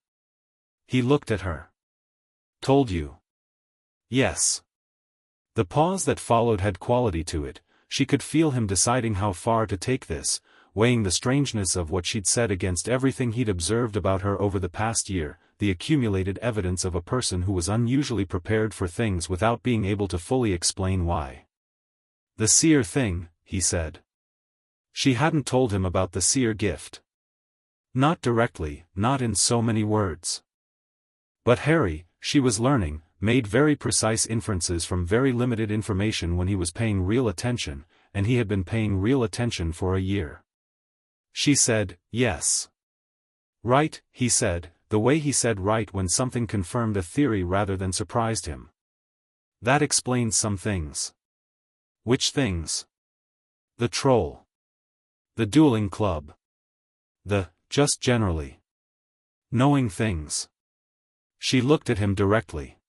He looked at her. "Told you?" "Yes." The pause that followed had quality to it. She could feel him deciding how far to take this, weighing the strangeness of what she'd said against everything he'd observed about her over the past year, the accumulated evidence of a person who was unusually prepared for things without being able to fully explain why. "The Seer thing," he said. She hadn't told him about the Seer gift. Not directly, not in so many words. But Harry, she was learning, made very precise inferences from very limited information when he was paying real attention, and he had been paying real attention for a year. She said, "Yes." "Right," he said, the way he said right when something confirmed a theory rather than surprised him. "That explains some things." "Which things?" "The troll. The dueling club. Just generally. Knowing things." She looked at him directly.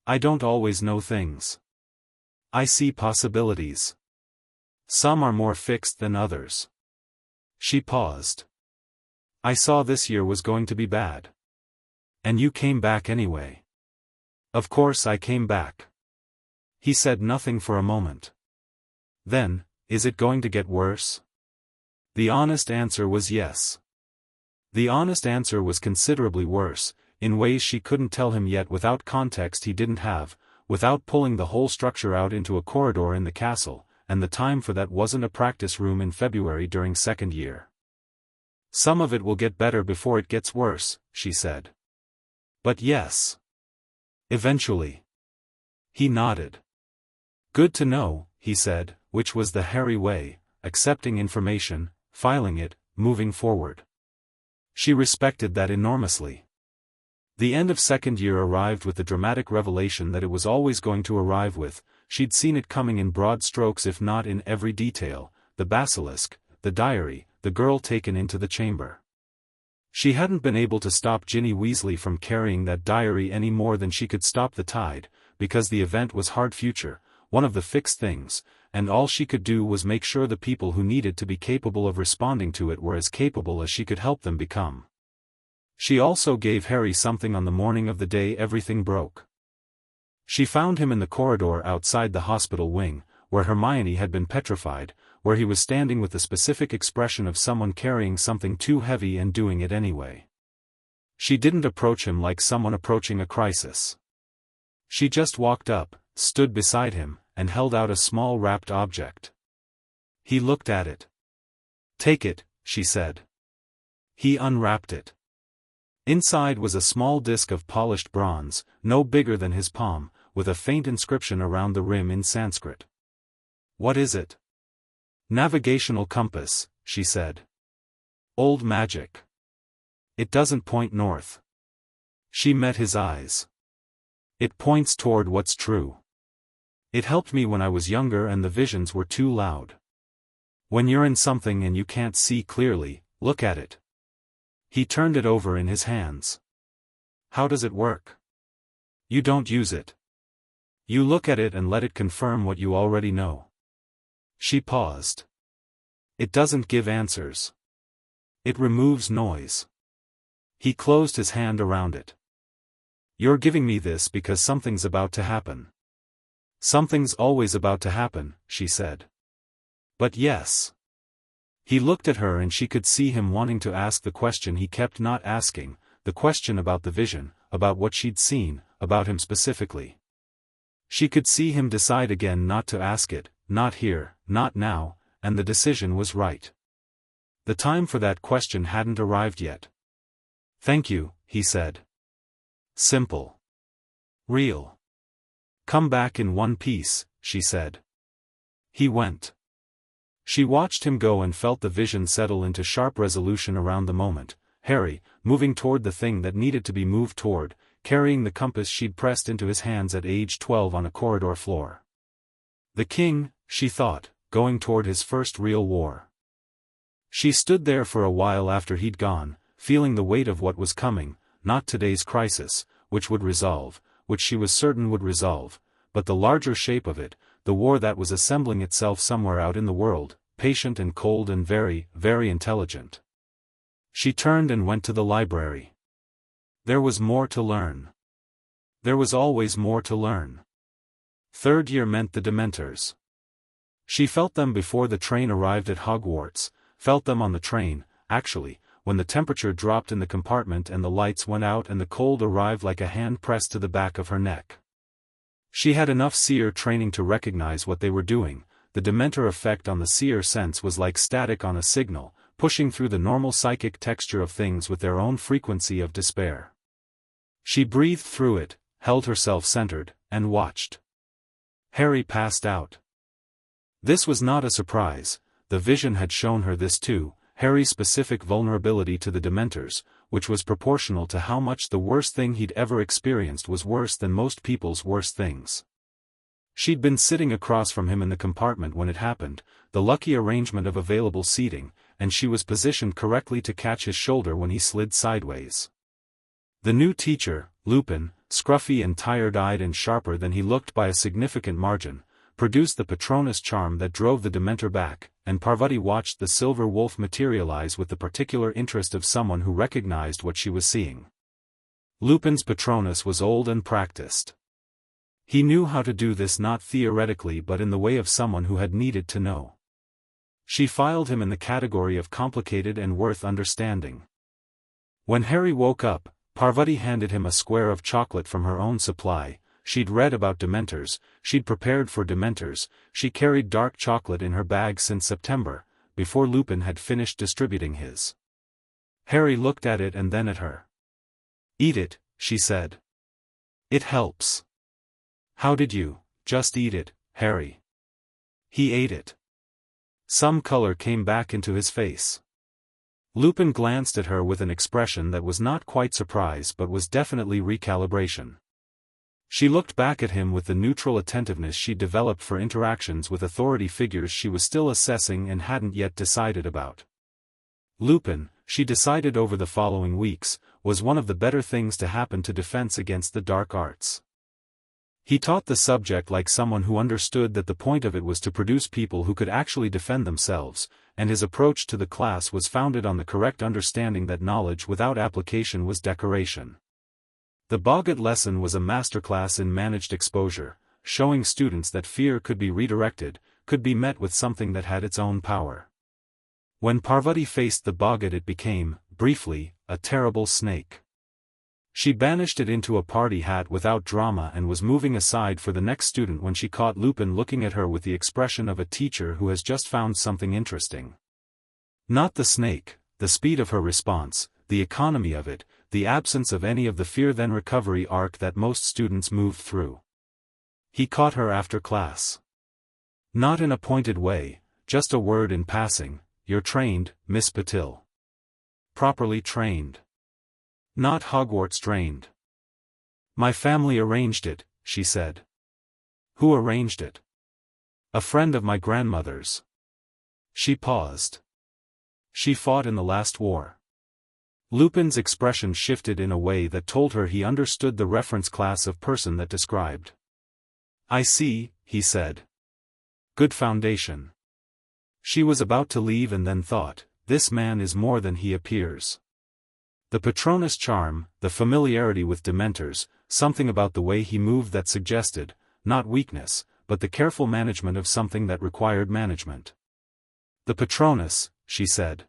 "I don't always know things. I see possibilities. Some are more fixed than others." She paused. "I saw this year was going to be bad. And you came back anyway." "Of course I came back." He said nothing for a moment. "Then, is it going to get worse?" The honest answer was yes. The honest answer was considerably worse, in ways she couldn't tell him yet without context he didn't have, without pulling the whole structure out into a corridor in the castle, and the time for that wasn't a practice room in February during second year. "Some of it will get better before it gets worse," she said. "But yes. Eventually." He nodded. "Good to know," he said, which was the Harry way, accepting information, filing it, moving forward. She respected that enormously. The end of second year arrived with the dramatic revelation that it was always going to arrive with. She'd seen it coming in broad strokes if not in every detail: the basilisk, the diary, the girl taken into the chamber. She hadn't been able to stop Ginny Weasley from carrying that diary any more than she could stop the tide, because the event was hard future, one of the fixed things, and all she could do was make sure the people who needed to be capable of responding to it were as capable as she could help them become. She also gave Harry something on the morning of the day everything broke. She found him in the corridor outside the hospital wing, where Hermione had been petrified, where he was standing with the specific expression of someone carrying something too heavy and doing it anyway. She didn't approach him like someone approaching a crisis. She just walked up, stood beside him, and held out a small wrapped object. He looked at it. "Take it," she said. He unwrapped it. Inside was a small disc of polished bronze, no bigger than his palm, with a faint inscription around the rim in Sanskrit. "What is it?" "Navigational compass," she said. "Old magic. It doesn't point north." She met his eyes. "It points toward what's true. It helped me when I was younger and the visions were too loud. When you're in something and you can't see clearly, look at it." He turned it over in his hands. "How does it work?" "You don't use it. You look at it and let it confirm what you already know." She paused. "It doesn't give answers. It removes noise." He closed his hand around it. "You're giving me this because something's about to happen." "Something's always about to happen," she said. "But yes." He looked at her and she could see him wanting to ask the question he kept not asking, the question about the vision, about what she'd seen, about him specifically. She could see him decide again not to ask it, not here, not now, and the decision was right. The time for that question hadn't arrived yet. "Thank you," he said. Simple. Real. "Come back in one piece," she said. He went. She watched him go and felt the vision settle into sharp resolution around the moment. Harry, moving toward the thing that needed to be moved toward, carrying the compass she'd pressed into his hands at age 12 on a corridor floor. The king, she thought, going toward his first real war. She stood there for a while after he'd gone, feeling the weight of what was coming, not today's crisis, which would resolve, which she was certain would resolve, but the larger shape of it, the war that was assembling itself somewhere out in the world, patient and cold and very, very intelligent. She turned and went to the library. There was more to learn. There was always more to learn. Third year meant the Dementors. She felt them before the train arrived at Hogwarts, felt them on the train, actually, when the temperature dropped in the compartment and the lights went out and the cold arrived like a hand pressed to the back of her neck. She had enough Seer training to recognize what they were doing. The Dementor effect on the Seer sense was like static on a signal, pushing through the normal psychic texture of things with their own frequency of despair. She breathed through it, held herself centered, and watched. Harry passed out. This was not a surprise, the vision had shown her this too, Harry's specific vulnerability to the Dementors, which was proportional to how much the worst thing he'd ever experienced was worse than most people's worst things. She'd been sitting across from him in the compartment when it happened, the lucky arrangement of available seating, and she was positioned correctly to catch his shoulder when he slid sideways. The new teacher, Lupin, scruffy and tired-eyed and sharper than he looked by a significant margin, produced the Patronus charm that drove the Dementor back, and Parvati watched the silver wolf materialize with the particular interest of someone who recognized what she was seeing. Lupin's Patronus was old and practiced. He knew how to do this not theoretically but in the way of someone who had needed to know. She filed him in the category of complicated and worth understanding. When Harry woke up, Parvati handed him a square of chocolate from her own supply. She'd read about Dementors, she'd prepared for Dementors, she carried dark chocolate in her bag since September, before Lupin had finished distributing his. Harry looked at it and then at her. "Eat it," she said. "It helps." "How did you, just eat it, Harry?" He ate it. Some color came back into his face. Lupin glanced at her with an expression that was not quite surprise but was definitely recalibration. She looked back at him with the neutral attentiveness she'd developed for interactions with authority figures she was still assessing and hadn't yet decided about. Lupin, she decided over the following weeks, was one of the better things to happen to defense against the dark arts. He taught the subject like someone who understood that the point of it was to produce people who could actually defend themselves, and his approach to the class was founded on the correct understanding that knowledge without application was decoration. The Boggart lesson was a masterclass in managed exposure, showing students that fear could be redirected, could be met with something that had its own power. When Parvati faced the Boggart it became, briefly, a terrible snake. She banished it into a party hat without drama and was moving aside for the next student when she caught Lupin looking at her with the expression of a teacher who has just found something interesting. Not the snake, the speed of her response, the economy of it, the absence of any of the fear-then-recovery arc that most students moved through. He caught her after class. Not in a pointed way, just a word in passing, "You're trained, Miss Patil." Properly trained. Not Hogwarts trained. "My family arranged it," she said. "Who arranged it?" "A friend of my grandmother's." She paused. "She fought in the last war." Lupin's expression shifted in a way that told her he understood the reference class of person that described. "I see," he said. "Good foundation." She was about to leave and then thought, this man is more than he appears. The Patronus charm, the familiarity with Dementors, something about the way he moved that suggested, not weakness, but the careful management of something that required management. "The Patronus," she said.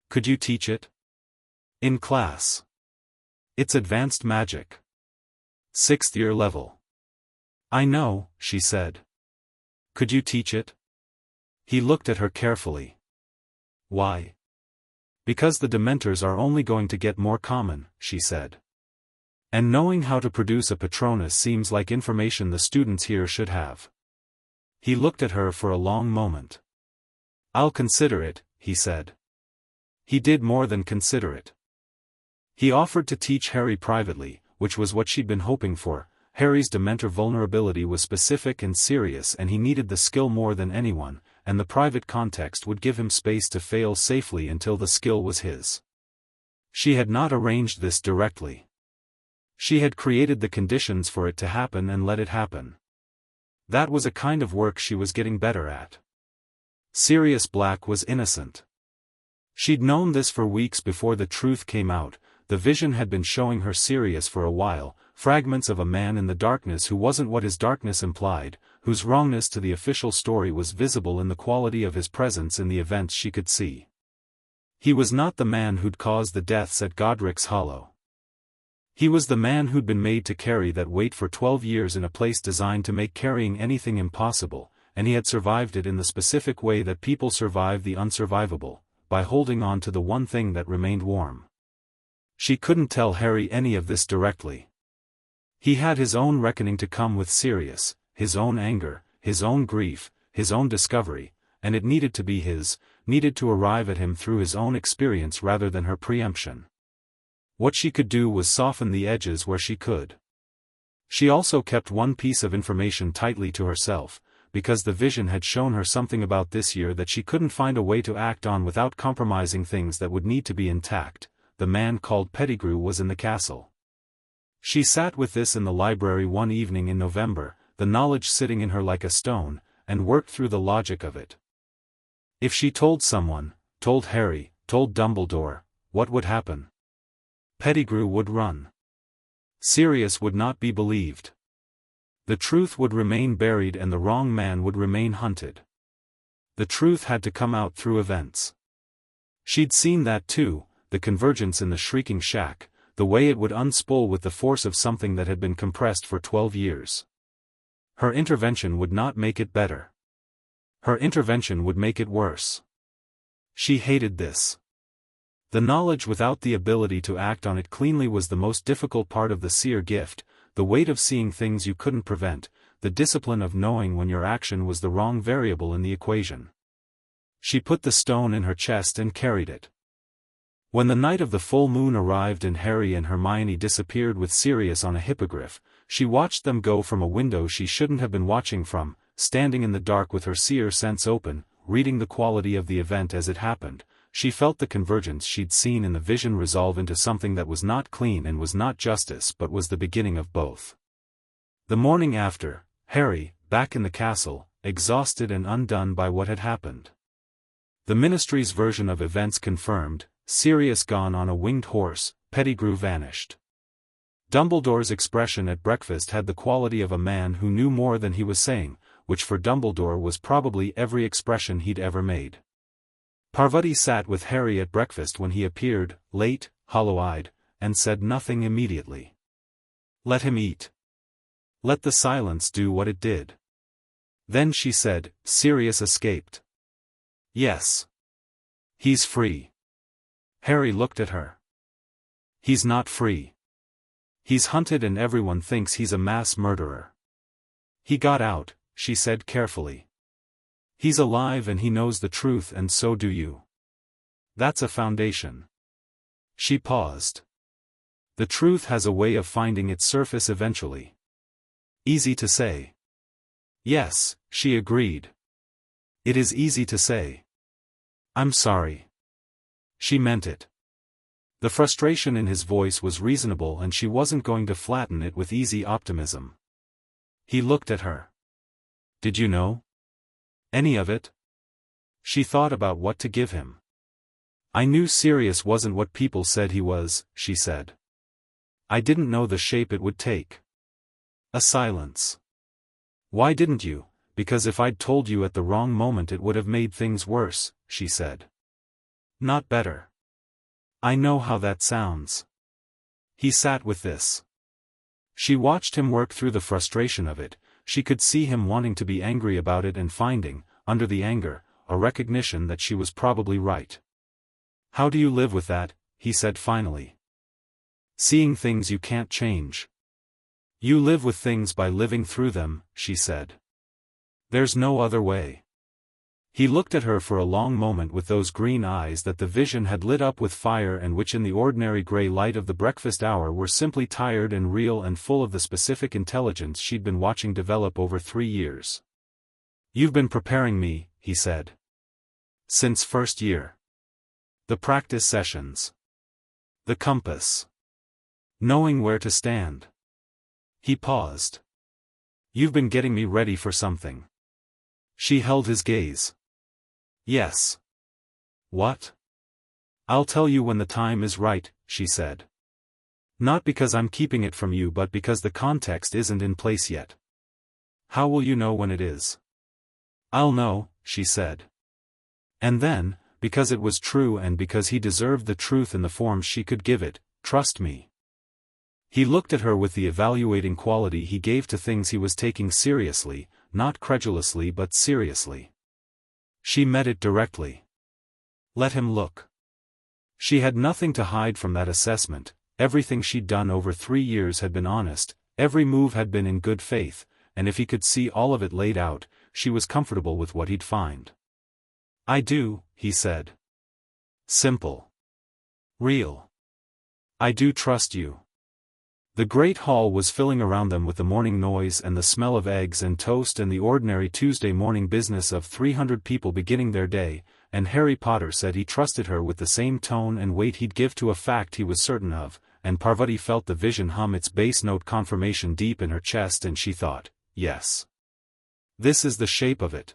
"Could you teach it?" "In class. It's advanced magic. 6th year level." "I know," she said. "Could you teach it?" He looked at her carefully. "Why?" "Because the Dementors are only going to get more common," she said. "And knowing how to produce a Patronus seems like information the students here should have." He looked at her for a long moment. "I'll consider it," he said. He did more than consider it. He offered to teach Harry privately, which was what she'd been hoping for. Harry's Dementor vulnerability was specific and serious and he needed the skill more than anyone, and the private context would give him space to fail safely until the skill was his. She had not arranged this directly. She had created the conditions for it to happen and let it happen. That was a kind of work she was getting better at. Sirius Black was innocent. She'd known this for weeks before the truth came out. The vision had been showing her Sirius for a while, fragments of a man in the darkness who wasn't what his darkness implied, whose wrongness to the official story was visible in the quality of his presence in the events she could see. He was not the man who'd caused the deaths at Godric's Hollow. He was the man who'd been made to carry that weight for 12 years in a place designed to make carrying anything impossible, and he had survived it in the specific way that people survive the unsurvivable, by holding on to the one thing that remained warm. She couldn't tell Harry any of this directly. He had his own reckoning to come with Sirius, his own anger, his own grief, his own discovery, and it needed to be his, needed to arrive at him through his own experience rather than her preemption. What she could do was soften the edges where she could. She also kept one piece of information tightly to herself, because the vision had shown her something about this year that she couldn't find a way to act on without compromising things that would need to be intact. The man called Pettigrew was in the castle. She sat with this in the library one evening in November, the knowledge sitting in her like a stone, and worked through the logic of it. If she told someone, told Harry, told Dumbledore, what would happen? Pettigrew would run. Sirius would not be believed. The truth would remain buried and the wrong man would remain hunted. The truth had to come out through events. She'd seen that too, the convergence in the shrieking shack, the way it would unspool with the force of something that had been compressed for 12 years. Her intervention would not make it better. Her intervention would make it worse. She hated this. The knowledge without the ability to act on it cleanly was the most difficult part of the Seer gift, the weight of seeing things you couldn't prevent, the discipline of knowing when your action was the wrong variable in the equation. She put the stone in her chest and carried it. When the night of the full moon arrived and Harry and Hermione disappeared with Sirius on a hippogriff, she watched them go from a window she shouldn't have been watching from, standing in the dark with her seer sense open, reading the quality of the event as it happened. She felt the convergence she'd seen in the vision resolve into something that was not clean and was not justice but was the beginning of both. The morning after, Harry, back in the castle, exhausted and undone by what had happened. The Ministry's version of events confirmed, Sirius gone on a winged horse, Pettigrew vanished. Dumbledore's expression at breakfast had the quality of a man who knew more than he was saying, which for Dumbledore was probably every expression he'd ever made. Parvati sat with Harry at breakfast when he appeared, late, hollow-eyed, and said nothing immediately. Let him eat. Let the silence do what it did. Then she said, Sirius escaped. Yes. He's free. Harry looked at her. He's not free. He's hunted and everyone thinks he's a mass murderer. He got out, she said carefully. He's alive and he knows the truth and so do you. That's a foundation. She paused. The truth has a way of finding its surface eventually. Easy to say. Yes, she agreed. It is easy to say. I'm sorry. She meant it. The frustration in his voice was reasonable and she wasn't going to flatten it with easy optimism. He looked at her. Did you know? Any of it? She thought about what to give him. I knew Sirius wasn't what people said he was, she said. I didn't know the shape it would take. A silence. Why didn't you? Because if I'd told you at the wrong moment it would have made things worse, she said. Not better. I know how that sounds. He sat with this. She watched him work through the frustration of it. She could see him wanting to be angry about it and finding, under the anger, a recognition that she was probably right. How do you live with that? He said finally. Seeing things you can't change. You live with things by living through them, she said. There's no other way. He looked at her for a long moment with those green eyes that the vision had lit up with fire and which in the ordinary gray light of the breakfast hour were simply tired and real and full of the specific intelligence she'd been watching develop over 3 years. You've been preparing me, he said. Since first year. The practice sessions. The compass. Knowing where to stand. He paused. You've been getting me ready for something. She held his gaze. Yes. What? I'll tell you when the time is right, she said. Not because I'm keeping it from you but because the context isn't in place yet. How will you know when it is? I'll know, she said. And then, because it was true and because he deserved the truth in the form she could give it, trust me. He looked at her with the evaluating quality he gave to things he was taking seriously, not credulously but seriously. She met it directly. Let him look. She had nothing to hide from that assessment, everything she'd done over 3 years had been honest, every move had been in good faith, and if he could see all of it laid out, she was comfortable with what he'd find. I do, he said. Simple. Real. I do trust you. The great hall was filling around them with the morning noise and the smell of eggs and toast and the ordinary Tuesday morning business of 300 people beginning their day, and Harry Potter said he trusted her with the same tone and weight he'd give to a fact he was certain of, and Parvati felt the vision hum its bass note confirmation deep in her chest and she thought, yes. This is the shape of it.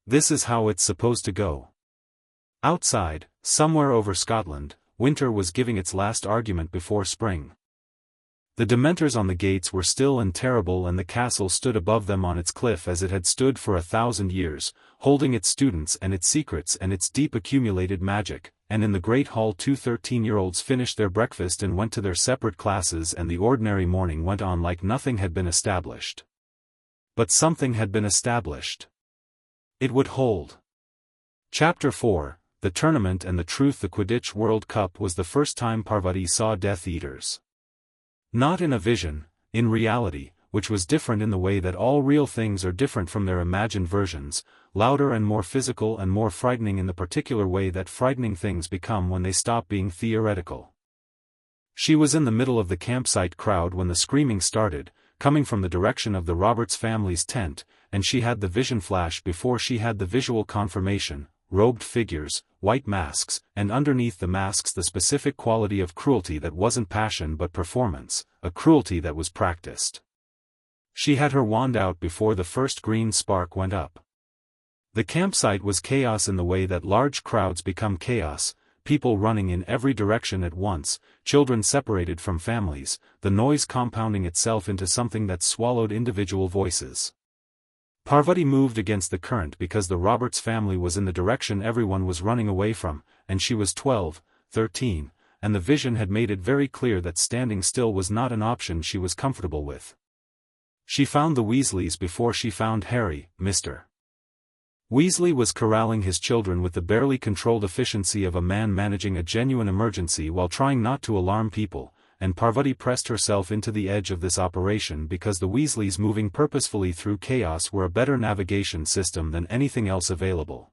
This is how it's supposed to go. Outside, somewhere over Scotland, winter was giving its last argument before spring. The Dementors on the gates were still and terrible and the castle stood above them on its cliff as it had stood for 1,000 years, holding its students and its secrets and its deep accumulated magic, and in the great hall 2 13-year-olds finished their breakfast and went to their separate classes and the ordinary morning went on like nothing had been established. But something had been established. It would hold. Chapter 4, The Tournament and the Truth. The Quidditch World Cup was the first time Parvati saw Death Eaters. Not in a vision, in reality, which was different in the way that all real things are different from their imagined versions, louder and more physical and more frightening in the particular way that frightening things become when they stop being theoretical. She was in the middle of the campsite crowd when the screaming started, coming from the direction of the Roberts family's tent, and she had the vision flash before she had the visual confirmation, robed figures, white masks, and underneath the masks the specific quality of cruelty that wasn't passion but performance, a cruelty that was practiced. She had her wand out before the first green spark went up. The campsite was chaos in the way that large crowds become chaos, people running in every direction at once, children separated from families, the noise compounding itself into something that swallowed individual voices. Parvati moved against the current because the Roberts family was in the direction everyone was running away from, and she was 12, 13, and the vision had made it very clear that standing still was not an option she was comfortable with. She found the Weasleys before she found Harry. Mr. Weasley was corralling his children with the barely controlled efficiency of a man managing a genuine emergency while trying not to alarm people, and Parvati pressed herself into the edge of this operation because the Weasleys moving purposefully through chaos were a better navigation system than anything else available.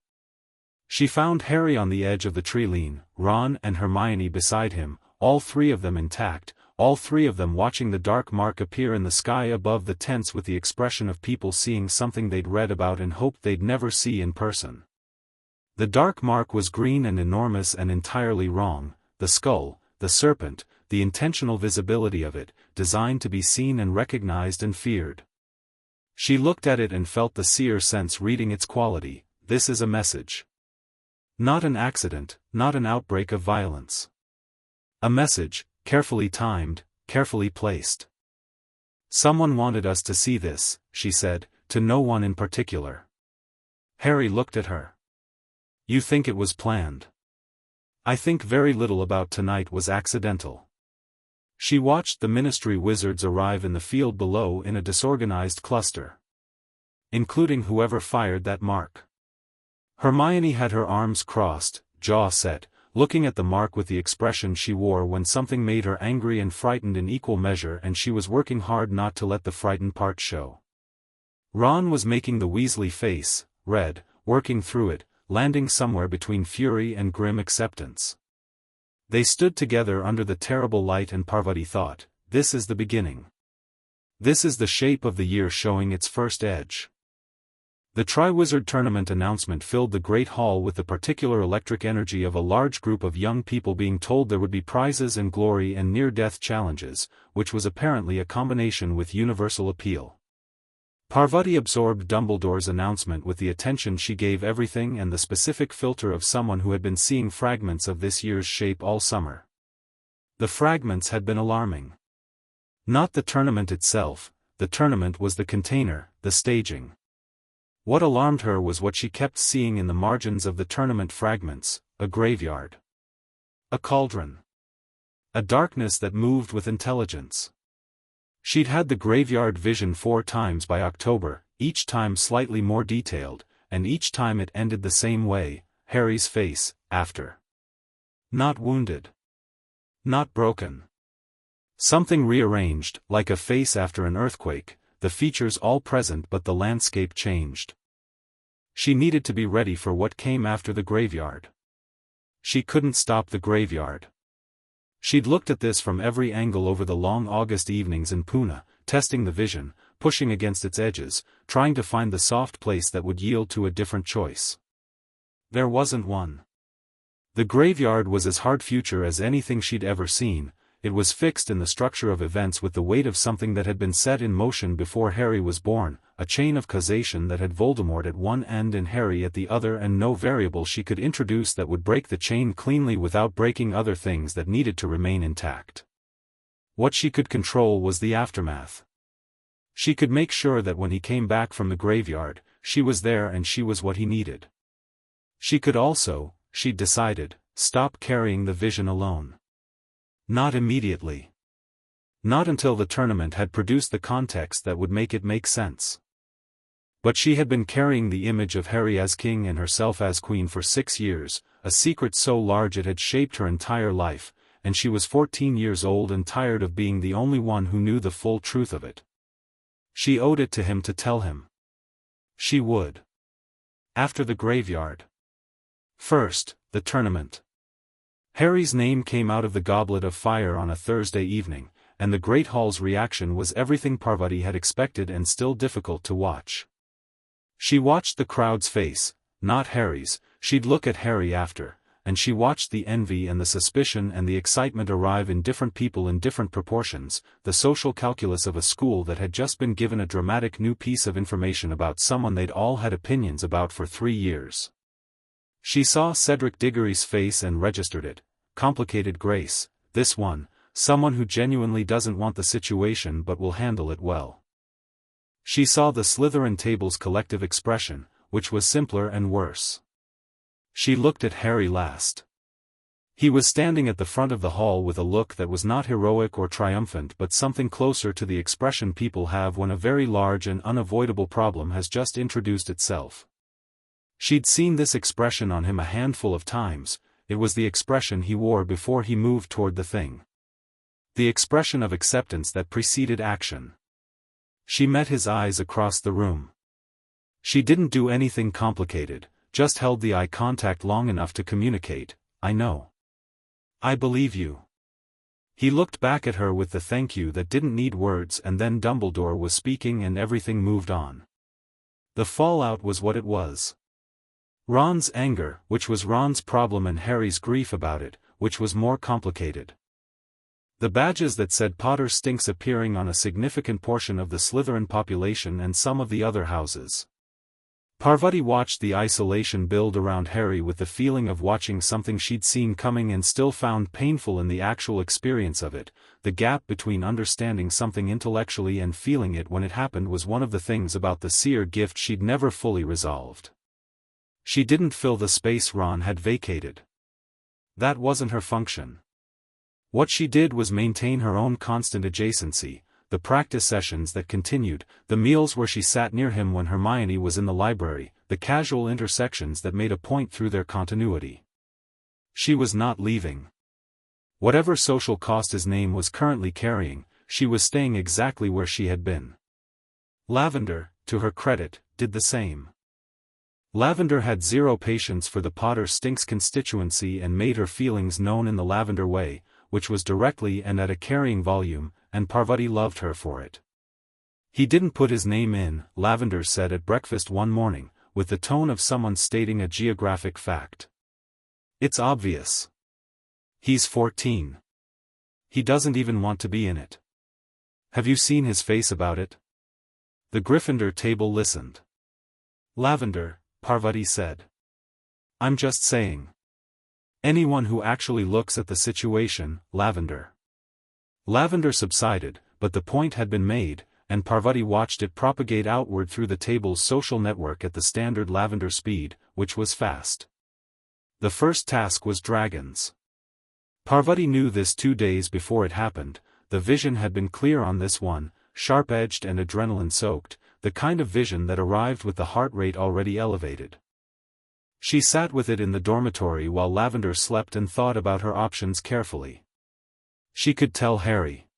She found Harry on the edge of the tree-line, Ron and Hermione beside him, all three of them intact, all three of them watching the dark mark appear in the sky above the tents with the expression of people seeing something they'd read about and hoped they'd never see in person. The dark mark was green and enormous and entirely wrong, the skull, the serpent, the intentional visibility of it, designed to be seen and recognized and feared. She looked at it and felt the seer sense reading its quality. This is a message. Not an accident, not an outbreak of violence. A message, carefully timed, carefully placed. Someone wanted us to see this, she said, to no one in particular. Harry looked at her. You think it was planned? I think very little about tonight was accidental. She watched the Ministry wizards arrive in the field below in a disorganized cluster. Including whoever fired that mark. Hermione had her arms crossed, jaw set, looking at the mark with the expression she wore when something made her angry and frightened in equal measure, and she was working hard not to let the frightened part show. Ron was making the Weasley face, red, working through it, landing somewhere between fury and grim acceptance. They stood together under the terrible light and Parvati thought, this is the beginning. This is the shape of the year showing its first edge. The Triwizard Tournament announcement filled the Great Hall with the particular electric energy of a large group of young people being told there would be prizes and glory and near-death challenges, which was apparently a combination with universal appeal. Parvati absorbed Dumbledore's announcement with the attention she gave everything and the specific filter of someone who had been seeing fragments of this year's shape all summer. The fragments had been alarming. Not the tournament itself, the tournament was the container, the staging. What alarmed her was what she kept seeing in the margins of the tournament fragments, a graveyard. A cauldron. A darkness that moved with intelligence. She'd had the graveyard vision 4 times by October, each time slightly more detailed, and each time it ended the same way, Harry's face, after. Not wounded. Not broken. Something rearranged, like a face after an earthquake, the features all present but the landscape changed. She needed to be ready for what came after the graveyard. She couldn't stop the graveyard. She'd looked at this from every angle over the long August evenings in Pune, testing the vision, pushing against its edges, trying to find the soft place that would yield to a different choice. There wasn't one. The graveyard was as hard future as anything she'd ever seen. It was fixed in the structure of events with the weight of something that had been set in motion before Harry was born, a chain of causation that had Voldemort at one end and Harry at the other, and no variable she could introduce that would break the chain cleanly without breaking other things that needed to remain intact. What she could control was the aftermath. She could make sure that when he came back from the graveyard, she was there and she was what he needed. She could also, she'd decided, stop carrying the vision alone. Not immediately. Not until the tournament had produced the context that would make it make sense. But she had been carrying the image of Harry as king and herself as queen for 6 years, a secret so large it had shaped her entire life, and she was 14 years old and tired of being the only one who knew the full truth of it. She owed it to him to tell him. She would. After the graveyard. First, the tournament. Harry's name came out of the Goblet of Fire on a Thursday evening, and the Great Hall's reaction was everything Parvati had expected and still difficult to watch. She watched the crowd's face, not Harry's. She'd look at Harry after, and she watched the envy and the suspicion and the excitement arrive in different people in different proportions, the social calculus of a school that had just been given a dramatic new piece of information about someone they'd all had opinions about for 3 years. She saw Cedric Diggory's face and registered it. Complicated grace, this one, someone who genuinely doesn't want the situation but will handle it well. She saw the Slytherin table's collective expression, which was simpler and worse. She looked at Harry last. He was standing at the front of the hall with a look that was not heroic or triumphant but something closer to the expression people have when a very large and unavoidable problem has just introduced itself. She'd seen this expression on him a handful of times. It was the expression he wore before he moved toward the thing. The expression of acceptance that preceded action. She met his eyes across the room. She didn't do anything complicated, just held the eye contact long enough to communicate, "I know. I believe you." He looked back at her with the thank you that didn't need words, and then Dumbledore was speaking and everything moved on. The fallout was what it was. Ron's anger, which was Ron's problem, and Harry's grief about it, which was more complicated. The badges that said Potter stinks appearing on a significant portion of the Slytherin population and some of the other houses. Parvati watched the isolation build around Harry with the feeling of watching something she'd seen coming and still found painful in the actual experience of it. The gap between understanding something intellectually and feeling it when it happened was one of the things about the Seer gift she'd never fully resolved. She didn't fill the space Ron had vacated. That wasn't her function. What she did was maintain her own constant adjacency, the practice sessions that continued, the meals where she sat near him when Hermione was in the library, the casual intersections that made a point through their continuity. She was not leaving. Whatever social cost his name was currently carrying, she was staying exactly where she had been. Lavender, to her credit, did the same. Lavender had zero patience for the Potter stinks constituency and made her feelings known in the Lavender way, which was directly and at a carrying volume, and Parvati loved her for it. "He didn't put his name in," Lavender said at breakfast one morning, with the tone of someone stating a geographic fact. "It's obvious. He's 14. He doesn't even want to be in it. Have you seen his face about it?" The Gryffindor table listened. "Lavender," Parvati said. "I'm just saying. Anyone who actually looks at the situation, Lavender." Lavender subsided, but the point had been made, and Parvati watched it propagate outward through the table's social network at the standard Lavender speed, which was fast. The first task was dragons. Parvati knew this 2 days before it happened. The vision had been clear on this one, sharp-edged and adrenaline-soaked, the kind of vision that arrived with the heart rate already elevated. She sat with it in the dormitory while Lavender slept and thought about her options carefully. She could tell Harry.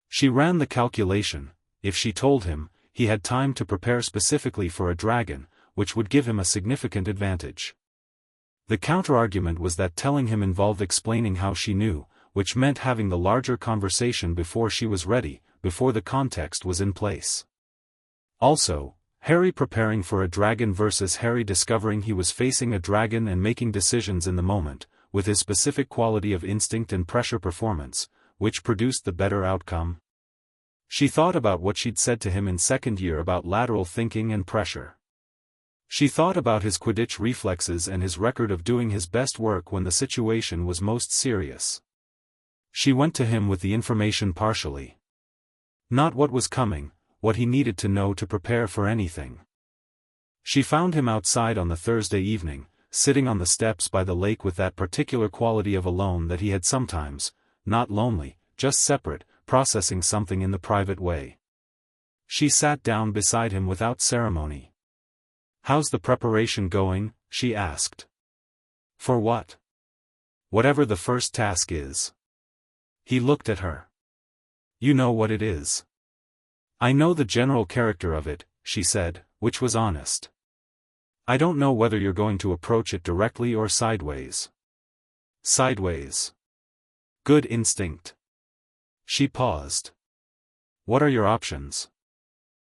She ran the calculation: if she told him, he had time to prepare specifically for a dragon, which would give him a significant advantage. The counterargument was that telling him involved explaining how she knew, which meant having the larger conversation before she was ready, before the context was in place. Also, Harry preparing for a dragon versus Harry discovering he was facing a dragon and making decisions in the moment, with his specific quality of instinct and pressure performance, which produced the better outcome. She thought about what she'd said to him in second year about lateral thinking and pressure. She thought about his Quidditch reflexes and his record of doing his best work when the situation was most serious. She went to him with the information partially. Not what was coming, what he needed to know to prepare for anything. She found him outside on the Thursday evening, sitting on the steps by the lake with that particular quality of alone that he had sometimes, not lonely, just separate, processing something in the private way. She sat down beside him without ceremony. "How's the preparation going?" she asked. "For what?" "Whatever the first task is." He looked at her. "You know what it is." "I know the general character of it," she said, which was honest. "I don't know whether you're going to approach it directly or sideways." "Sideways. Good instinct." She paused. "What are your options?"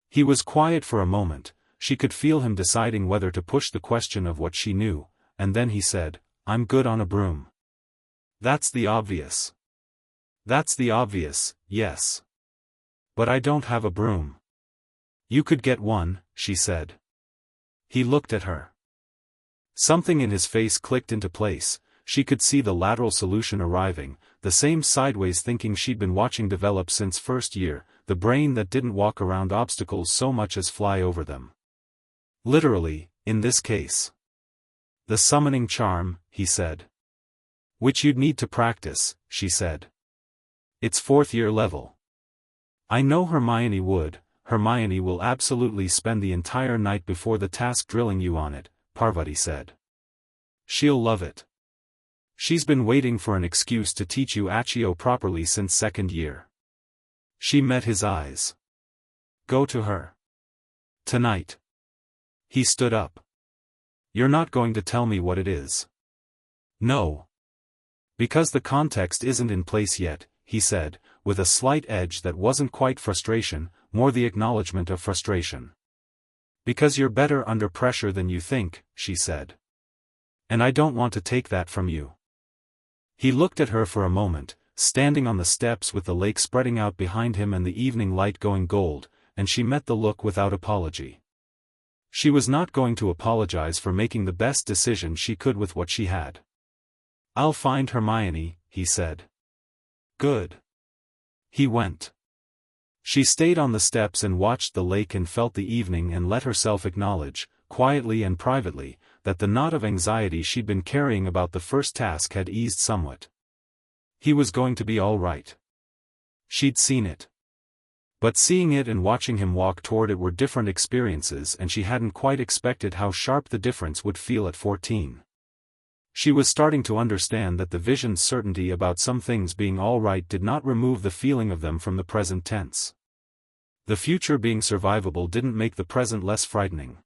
He was quiet for a moment. She could feel him deciding whether to push the question of what she knew, and then he said, "I'm good on a broom." "That's the obvious." "That's the obvious, yes. But I don't have a broom." "You could get one," she said. He looked at her. Something in his face clicked into place. She could see the lateral solution arriving, the same sideways thinking she'd been watching develop since first year, the brain that didn't walk around obstacles so much as fly over them. Literally, in this case. "The summoning charm," he said. Which you'd need to practice, she said. It's 4th year level. I know Hermione would. Hermione will absolutely spend the entire night before the task drilling you on it, Parvati said. She'll love it. She's been waiting for an excuse to teach you Accio properly since 2nd year. She met his eyes. Go to her. Tonight. He stood up. You're not going to tell me what it is. No. Because the context isn't in place yet, he said, with a slight edge that wasn't quite frustration, more the acknowledgement of frustration. Because you're better under pressure than you think, she said. And I don't want to take that from you. He looked at her for a moment, standing on the steps with the lake spreading out behind him and the evening light going gold, and she met the look without apology. She was not going to apologize for making the best decision she could with what she had. I'll find Hermione, he said. Good. He went. She stayed on the steps and watched the lake and felt the evening and let herself acknowledge, quietly and privately, that the knot of anxiety she'd been carrying about the first task had eased somewhat. He was going to be all right. She'd seen it. But seeing it and watching him walk toward it were different experiences, and she hadn't quite expected how sharp the difference would feel at 14. She was starting to understand that the vision's certainty about some things being all right did not remove the feeling of them from the present tense. The future being survivable didn't make the present less frightening.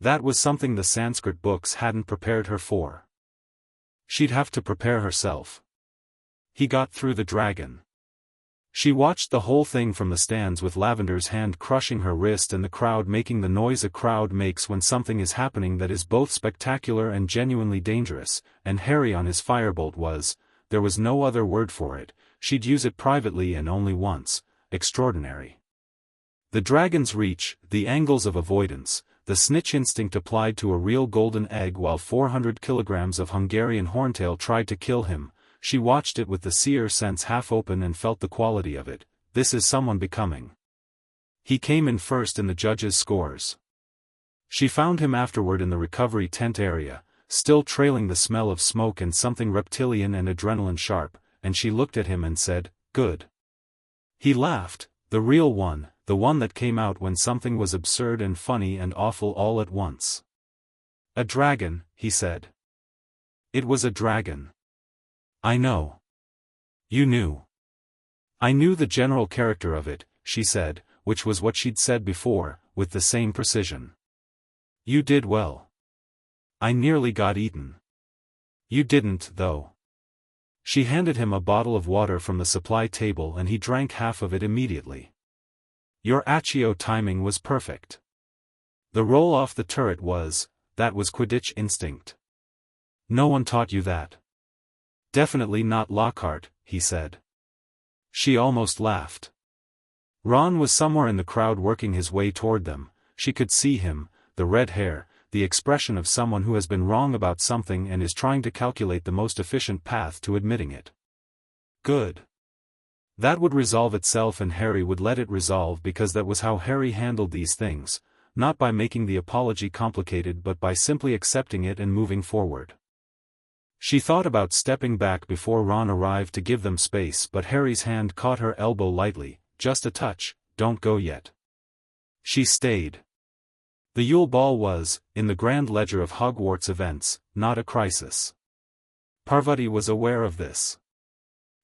That was something the Sanskrit books hadn't prepared her for. She'd have to prepare herself. He got through the dragon. She watched the whole thing from the stands with Lavender's hand crushing her wrist and the crowd making the noise a crowd makes when something is happening that is both spectacular and genuinely dangerous, and Harry on his firebolt was, there was no other word for it, she'd use it privately and only once, extraordinary. The dragon's reach, the angles of avoidance, the snitch instinct applied to a real golden egg while 400 kilograms of Hungarian horntail tried to kill him. She watched it with the seer sense half open and felt the quality of it. This is someone becoming. He came in first in the judges' scores. She found him afterward in the recovery tent area, still trailing the smell of smoke and something reptilian and adrenaline sharp, and she looked at him and said, "Good." He laughed, the real one, the one that came out when something was absurd and funny and awful all at once. "A dragon," he said. "It was a dragon." "I know." "You knew." "I knew the general character of it," she said, which was what she'd said before, with the same precision. "You did well." "I nearly got eaten." "You didn't, though." She handed him a bottle of water from the supply table and he drank half of it immediately. "Your Accio timing was perfect. The roll off the turret that was Quidditch instinct." "No one taught you that." "Definitely not Lockhart," he said. She almost laughed. Ron was somewhere in the crowd working his way toward them. She could see him, the red hair, the expression of someone who has been wrong about something and is trying to calculate the most efficient path to admitting it. Good. That would resolve itself and Harry would let it resolve because that was how Harry handled these things, not by making the apology complicated but by simply accepting it and moving forward. She thought about stepping back before Ron arrived to give them space, but Harry's hand caught her elbow lightly. "Just a touch, don't go yet." She stayed. The Yule Ball was, in the grand ledger of Hogwarts events, not a crisis. Parvati was aware of this.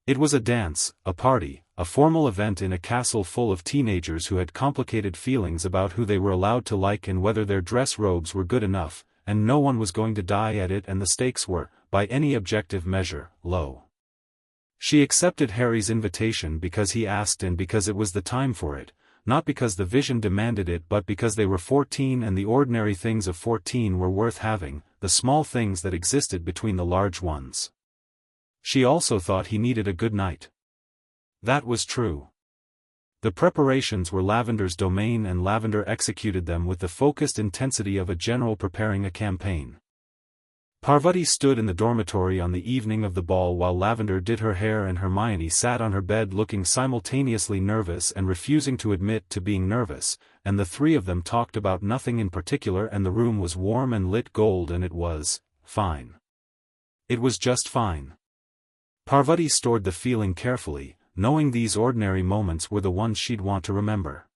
It was a dance, a party, a formal event in a castle full of teenagers who had complicated feelings about who they were allowed to like and whether their dress robes were good enough, and no one was going to die at it and the stakes were, by any objective measure, low. She accepted Harry's invitation because he asked and because it was the time for it, not because the vision demanded it but because they were 14 and the ordinary things of 14 were worth having, the small things that existed between the large ones. She also thought he needed a good night. That was true. The preparations were Lavender's domain and Lavender executed them with the focused intensity of a general preparing a campaign. Parvati stood in the dormitory on the evening of the ball while Lavender did her hair and Hermione sat on her bed looking simultaneously nervous and refusing to admit to being nervous, and the three of them talked about nothing in particular and the room was warm and lit gold and it was fine. It was just fine. Parvati stored the feeling carefully, knowing these ordinary moments were the ones she'd want to remember.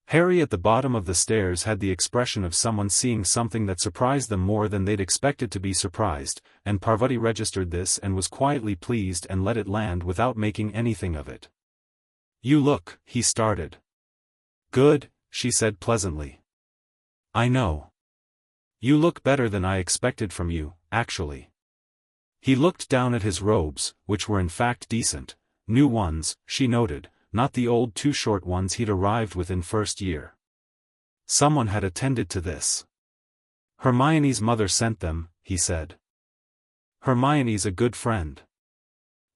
Harry at the bottom of the stairs had the expression of someone seeing something that surprised them more than they'd expected to be surprised, and Parvati registered this and was quietly pleased and let it land without making anything of it. "You look," he started. "Good," she said pleasantly. "I know. You look better than I expected from you, actually." He looked down at his robes, which were in fact decent, new ones, she noted, not the old too short ones he'd arrived with in first year. Someone had attended to this. "Hermione's mother sent them," he said. "Hermione's a good friend."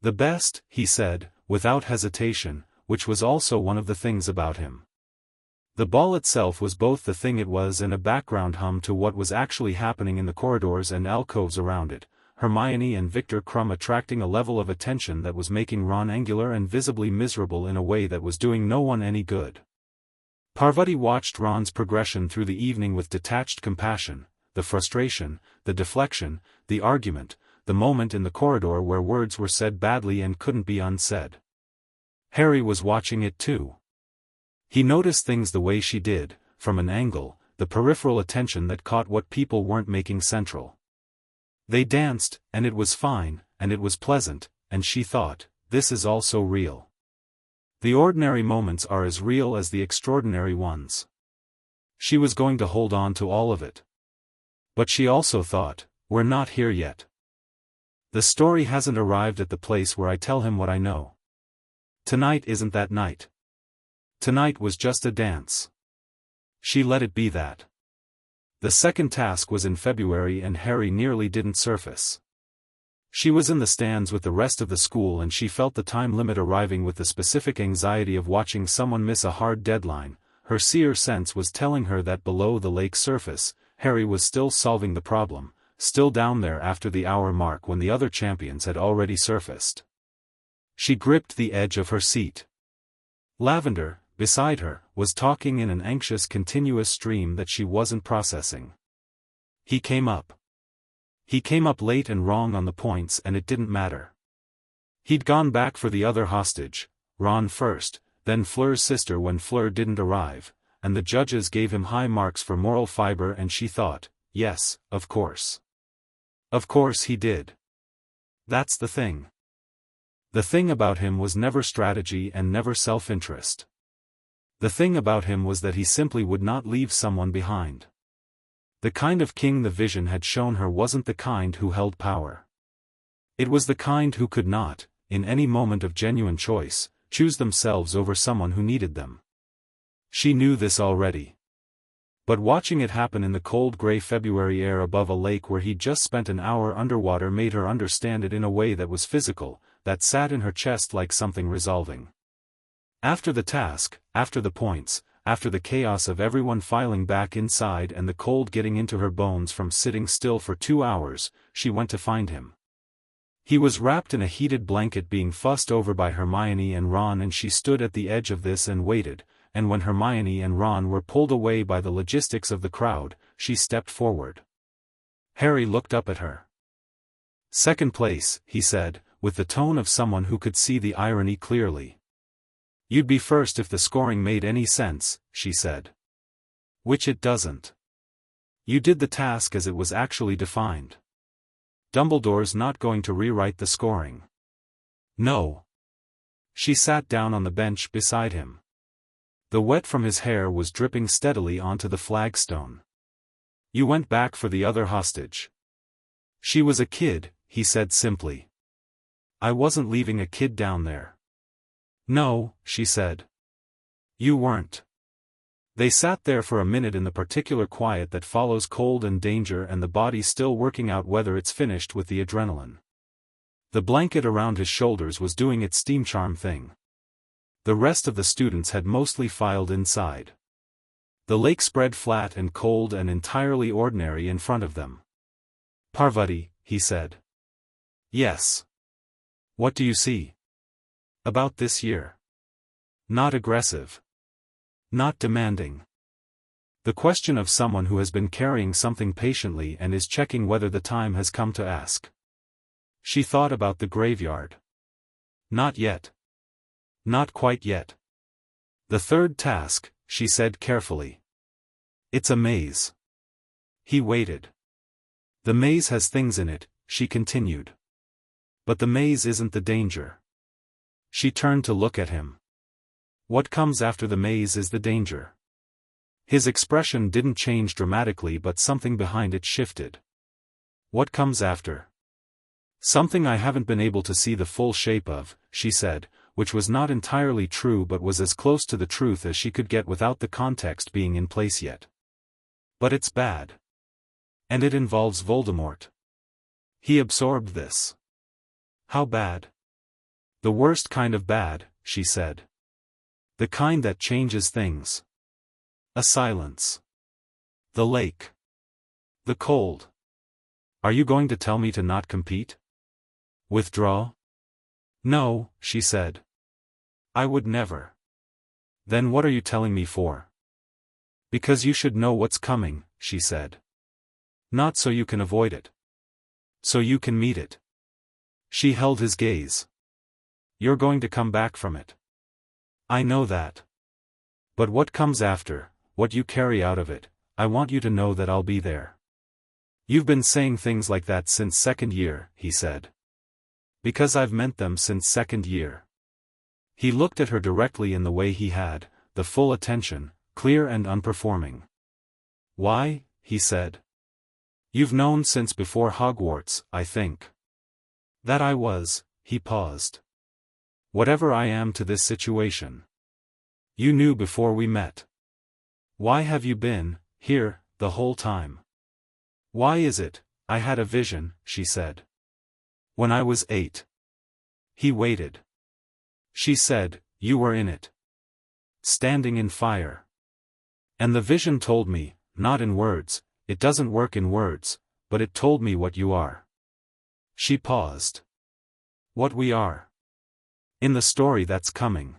"The best," he said, without hesitation, which was also one of the things about him. The ball itself was both the thing it was and a background hum to what was actually happening in the corridors and alcoves around it, Hermione and Victor Crumb attracting a level of attention that was making Ron angular and visibly miserable in a way that was doing no one any good. Parvati watched Ron's progression through the evening with detached compassion, the frustration, the deflection, the argument, the moment in the corridor where words were said badly and couldn't be unsaid. Harry was watching it too. He noticed things the way she did, from an angle, the peripheral attention that caught what people weren't making central. They danced, and it was fine, and it was pleasant, and she thought, this is all so real. The ordinary moments are as real as the extraordinary ones. She was going to hold on to all of it. But she also thought, we're not here yet. The story hasn't arrived at the place where I tell him what I know. Tonight isn't that night. Tonight was just a dance. She let it be that. The second task was in February and Harry nearly didn't surface. She was in the stands with the rest of the school and she felt the time limit arriving with the specific anxiety of watching someone miss a hard deadline. Her seer sense was telling her that below the lake's surface, Harry was still solving the problem, still down there after the hour mark when the other champions had already surfaced. She gripped the edge of her seat. Lavender, beside her, was talking in an anxious continuous stream that she wasn't processing. He came up. He came up late and wrong on the points and it didn't matter. He'd gone back for the other hostage, Ron first, then Fleur's sister when Fleur didn't arrive, and the judges gave him high marks for moral fiber and she thought, yes, of course. Of course he did. That's the thing. The thing about him was never strategy and never self-interest. The thing about him was that he simply would not leave someone behind. The kind of king the vision had shown her wasn't the kind who held power. It was the kind who could not, in any moment of genuine choice, choose themselves over someone who needed them. She knew this already. But watching it happen in the cold gray February air above a lake where he'd just spent an hour underwater made her understand it in a way that was physical, that sat in her chest like something resolving. After the task, after the points, after the chaos of everyone filing back inside and the cold getting into her bones from sitting still for 2 hours, she went to find him. He was wrapped in a heated blanket being fussed over by Hermione and Ron and she stood at the edge of this and waited, and when Hermione and Ron were pulled away by the logistics of the crowd, she stepped forward. Harry looked up at her. "Second place," he said, with the tone of someone who could see the irony clearly. "You'd be first if the scoring made any sense," she said. "Which it doesn't. You did the task as it was actually defined. Dumbledore's not going to rewrite the scoring." "No." She sat down on the bench beside him. The wet from his hair was dripping steadily onto the flagstone. "You went back for the other hostage." "She was a kid," he said simply. "I wasn't leaving a kid down there." "No," she said. "You weren't." They sat there for a minute in the particular quiet that follows cold and danger and the body still working out whether it's finished with the adrenaline. The blanket around his shoulders was doing its steam charm thing. The rest of the students had mostly filed inside. The lake spread flat and cold and entirely ordinary in front of them. "Parvati," he said. "Yes." "What do you see about this year?" "Not aggressive. Not demanding. The question of someone who has been carrying something patiently and is checking whether the time has come to ask." She thought about the graveyard. Not yet. Not quite yet. The third task, she said carefully. It's a maze. He waited. The maze has things in it, she continued. But the maze isn't the danger. She turned to look at him. What comes after the maze is the danger. His expression didn't change dramatically, but something behind it shifted. What comes after? Something I haven't been able to see the full shape of, she said, which was not entirely true but was as close to the truth as she could get without the context being in place yet. But it's bad. And it involves Voldemort. He absorbed this. How bad? The worst kind of bad, she said. The kind that changes things. A silence. The lake. The cold. Are you going to tell me to not compete? Withdraw? No, she said. I would never. Then what are you telling me for? Because you should know what's coming, she said. Not so you can avoid it. So you can meet it. She held his gaze. You're going to come back from it. I know that. But what comes after, what you carry out of it, I want you to know that I'll be there. You've been saying things like that since second year, he said. Because I've meant them since second year. He looked at her directly in the way he had, the full attention, clear and unperforming. Why? He said. You've known since before Hogwarts, I think. That I was, he paused. Whatever I am to this situation. You knew before we met. Why have you been here the whole time? Why is it, I had a vision, she said. When I was 8. He waited. She said, you were in it. Standing in fire. And the vision told me, not in words, it doesn't work in words, but it told me what you are. She paused. What we are. In the story that's coming.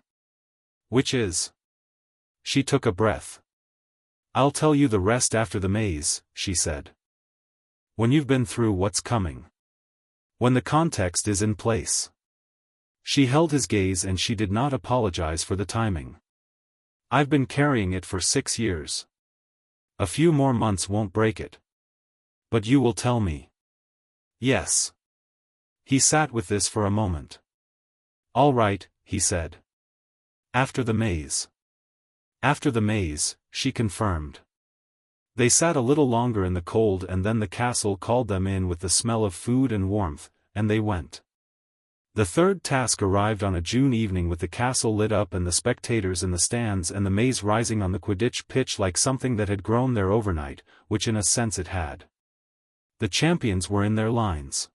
Which is. She took a breath. I'll tell you the rest after the maze, she said. When you've been through what's coming. When the context is in place. She held his gaze and she did not apologize for the timing. I've been carrying it for 6 years. A few more months won't break it. But you will tell me. Yes. He sat with this for a moment. All right, he said. After the maze. After the maze, she confirmed. They sat a little longer in the cold and then the castle called them in with the smell of food and warmth, and they went. The third task arrived on a June evening with the castle lit up and the spectators in the stands and the maze rising on the Quidditch pitch like something that had grown there overnight, which in a sense it had. The champions were in their lines.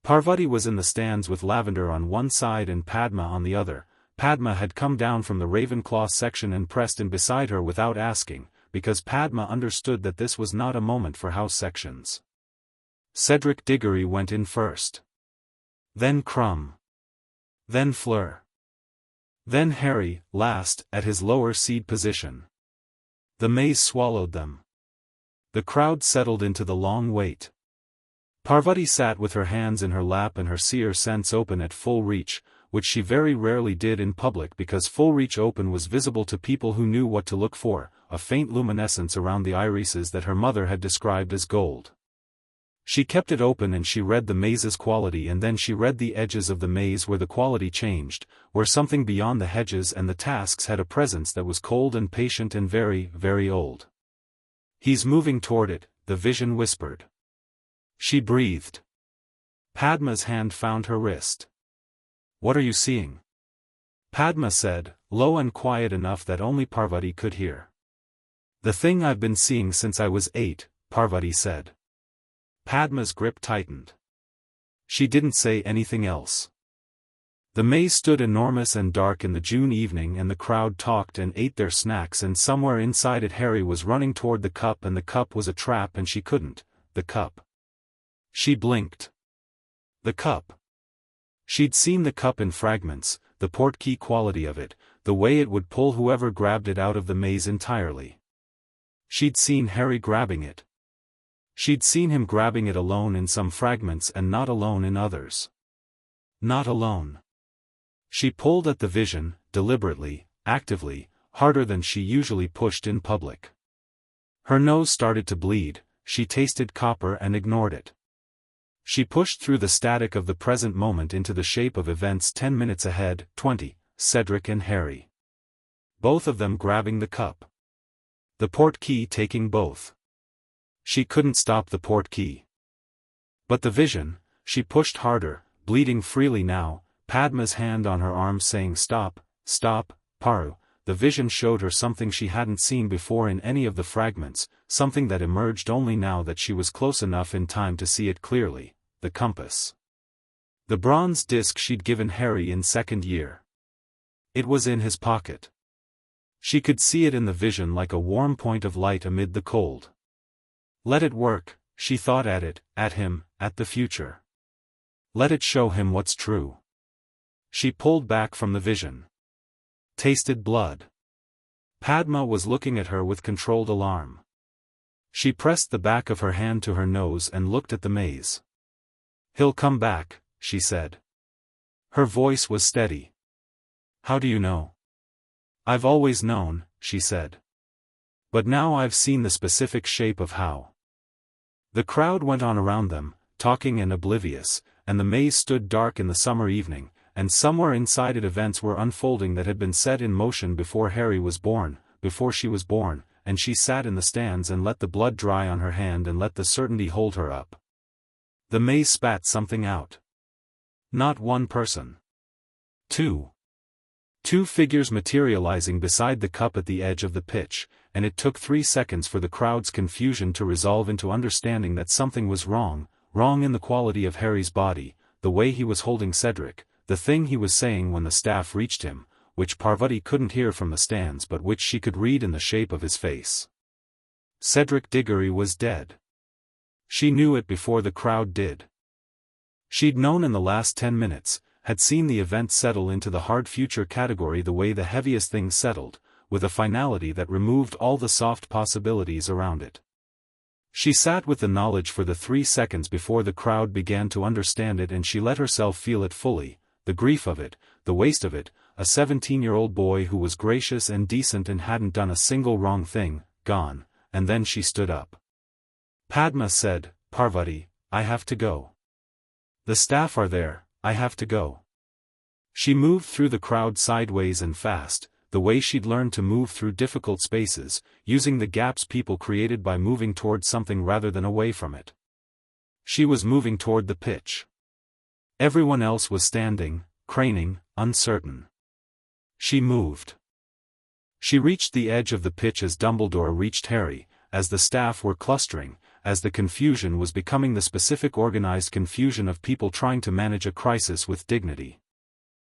Parvati was in the stands with Lavender on one side and Padma on the other. Padma had come down from the Ravenclaw section and pressed in beside her without asking, because Padma understood that this was not a moment for house sections. Cedric Diggory went in first. Then Crumb. Then Fleur. Then Harry, last, at his lower seed position. The maze swallowed them. The crowd settled into the long wait. Parvati sat with her hands in her lap and her seer sense open at full reach, which she very rarely did in public because full reach open was visible to people who knew what to look for, a faint luminescence around the irises that her mother had described as gold. She kept it open and she read the maze's quality and then she read the edges of the maze where the quality changed, where something beyond the hedges and the tasks had a presence that was cold and patient and very, very old. He's moving toward it, the vision whispered. She breathed. Padma's hand found her wrist. What are you seeing? Padma said, low and quiet enough that only Parvati could hear. The thing I've been seeing since I was 8, Parvati said. Padma's grip tightened. She didn't say anything else. The maze stood enormous and dark in the June evening and the crowd talked and ate their snacks and somewhere inside it Harry was running toward the cup and the cup was a trap and she couldn't, the cup. She blinked. The cup. She'd seen the cup in fragments, the portkey quality of it, the way it would pull whoever grabbed it out of the maze entirely. She'd seen Harry grabbing it. She'd seen him grabbing it alone in some fragments and not alone in others. Not alone. She pulled at the vision, deliberately, actively, harder than she usually pushed in public. Her nose started to bleed, she tasted copper and ignored it. She pushed through the static of the present moment into the shape of events 10 minutes ahead, 20, Cedric and Harry. Both of them grabbing the cup. The portkey taking both. She couldn't stop the portkey. But the vision, she pushed harder, bleeding freely now, Padma's hand on her arm saying stop, stop, Paru. The vision showed her something she hadn't seen before in any of the fragments, something that emerged only now that she was close enough in time to see it clearly, the compass. The bronze disc she'd given Harry in second year. It was in his pocket. She could see it in the vision like a warm point of light amid the cold. Let it work, she thought at him, at the future. Let it show him what's true. She pulled back from the vision. Tasted blood. Padma was looking at her with controlled alarm. She pressed the back of her hand to her nose and looked at the maze. He'll come back, she said. Her voice was steady. How do you know? I've always known, she said. But now I've seen the specific shape of how. The crowd went on around them, talking and oblivious, and the maze stood dark in the summer evening, and somewhere inside it events were unfolding that had been set in motion before Harry was born, before she was born, and she sat in the stands and let the blood dry on her hand and let the certainty hold her up. The maze spat something out. Not one person. Two. Two figures materializing beside the cup at the edge of the pitch, and it took 3 seconds for the crowd's confusion to resolve into understanding that something was wrong in the quality of Harry's body, the way he was holding Cedric, the thing he was saying when the staff reached him, which Parvati couldn't hear from the stands but which she could read in the shape of his face. Cedric Diggory was dead. She knew it before the crowd did. She'd known in the last 10 minutes, had seen the event settle into the hard future category the way the heaviest thing settled, with a finality that removed all the soft possibilities around it. She sat with the knowledge for the 3 seconds before the crowd began to understand it, and she let herself feel it fully, the grief of it, the waste of it, a 17-year-old boy who was gracious and decent and hadn't done a single wrong thing, gone, and then she stood up. Padma said, Parvati, I have to go. The staff are there, I have to go. She moved through the crowd sideways and fast, the way she'd learned to move through difficult spaces, using the gaps people created by moving toward something rather than away from it. She was moving toward the pitch. Everyone else was standing, craning, uncertain. She moved. She reached the edge of the pitch as Dumbledore reached Harry, as the staff were clustering, as the confusion was becoming the specific organized confusion of people trying to manage a crisis with dignity.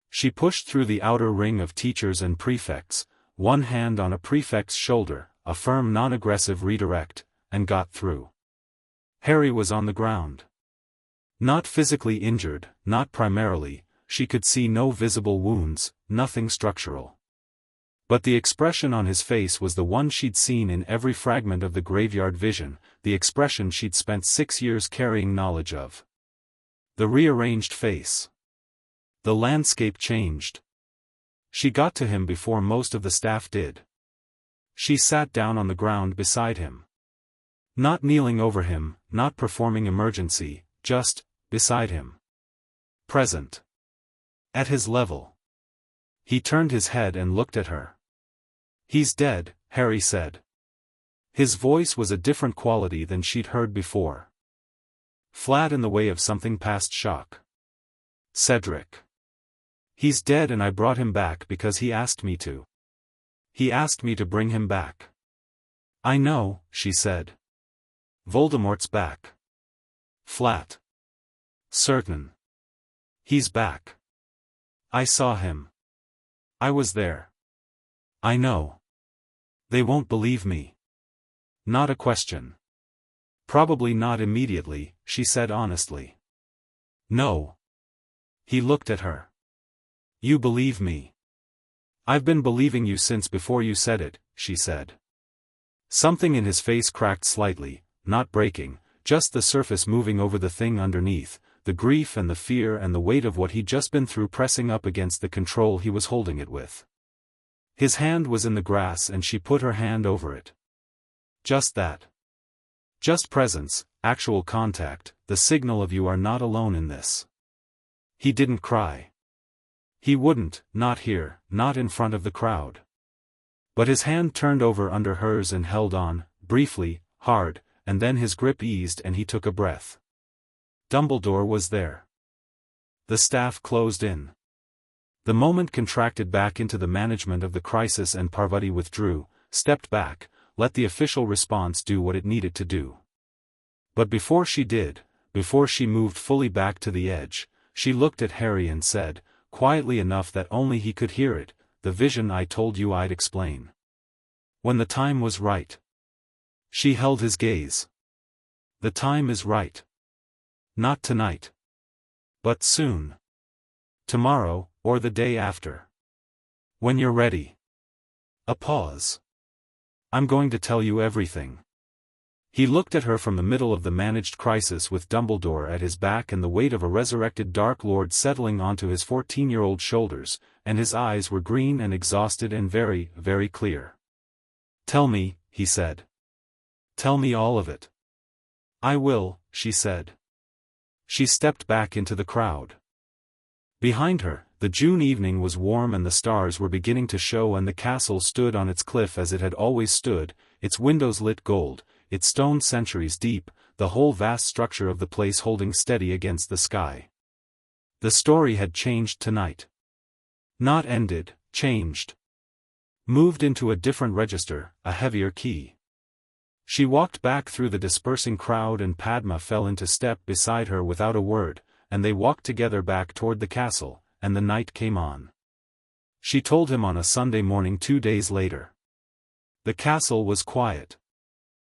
She pushed through the outer ring of teachers and prefects, one hand on a prefect's shoulder, a firm non-aggressive redirect, and got through. Harry was on the ground. Not physically injured, not primarily, she could see no visible wounds, nothing structural. But the expression on his face was the one she'd seen in every fragment of the graveyard vision, the expression she'd spent 6 years carrying knowledge of. The rearranged face. The landscape changed. She got to him before most of the staff did. She sat down on the ground beside him. Not kneeling over him, not performing emergency, just beside him. Present. At his level. He turned his head and looked at her. He's dead, Harry said. His voice was a different quality than she'd heard before. Flat in the way of something past shock. Cedric. He's dead, and I brought him back because he asked me to. He asked me to bring him back. I know, she said. Voldemort's back. Flat. Certain. He's back. I saw him. I was there. I know. They won't believe me. Not a question. Probably not immediately, she said honestly. No. He looked at her. You believe me. I've been believing you since before you said it, she said. Something in his face cracked slightly, not breaking, just the surface moving over the thing underneath, the grief and the fear and the weight of what he'd just been through pressing up against the control he was holding it with. His hand was in the grass and she put her hand over it. Just that. Just presence, actual contact, the signal of you are not alone in this. He didn't cry. He wouldn't, not here, not in front of the crowd. But his hand turned over under hers and held on, briefly, hard, and then his grip eased and he took a breath. Dumbledore was there. The staff closed in. The moment contracted back into the management of the crisis and Parvati withdrew, stepped back, let the official response do what it needed to do. But before she did, before she moved fully back to the edge, she looked at Harry and said, quietly enough that only he could hear it, "The vision I told you I'd explain. When the time was right." She held his gaze. "The time is right. Not tonight. But soon. Tomorrow, or the day after. When you're ready." A pause. "I'm going to tell you everything." He looked at her from the middle of the managed crisis with Dumbledore at his back and the weight of a resurrected Dark Lord settling onto his 14-year-old shoulders, and his eyes were green and exhausted and very, very clear. "Tell me," he said. "Tell me all of it." "I will," she said. She stepped back into the crowd. Behind her, the June evening was warm and the stars were beginning to show and the castle stood on its cliff as it had always stood, its windows lit gold, its stone centuries deep, the whole vast structure of the place holding steady against the sky. The story had changed tonight. Not ended, changed. Moved into a different register, a heavier key. She walked back through the dispersing crowd and Padma fell into step beside her without a word, and they walked together back toward the castle, and the night came on. She told him on a Sunday morning 2 days later. The castle was quiet.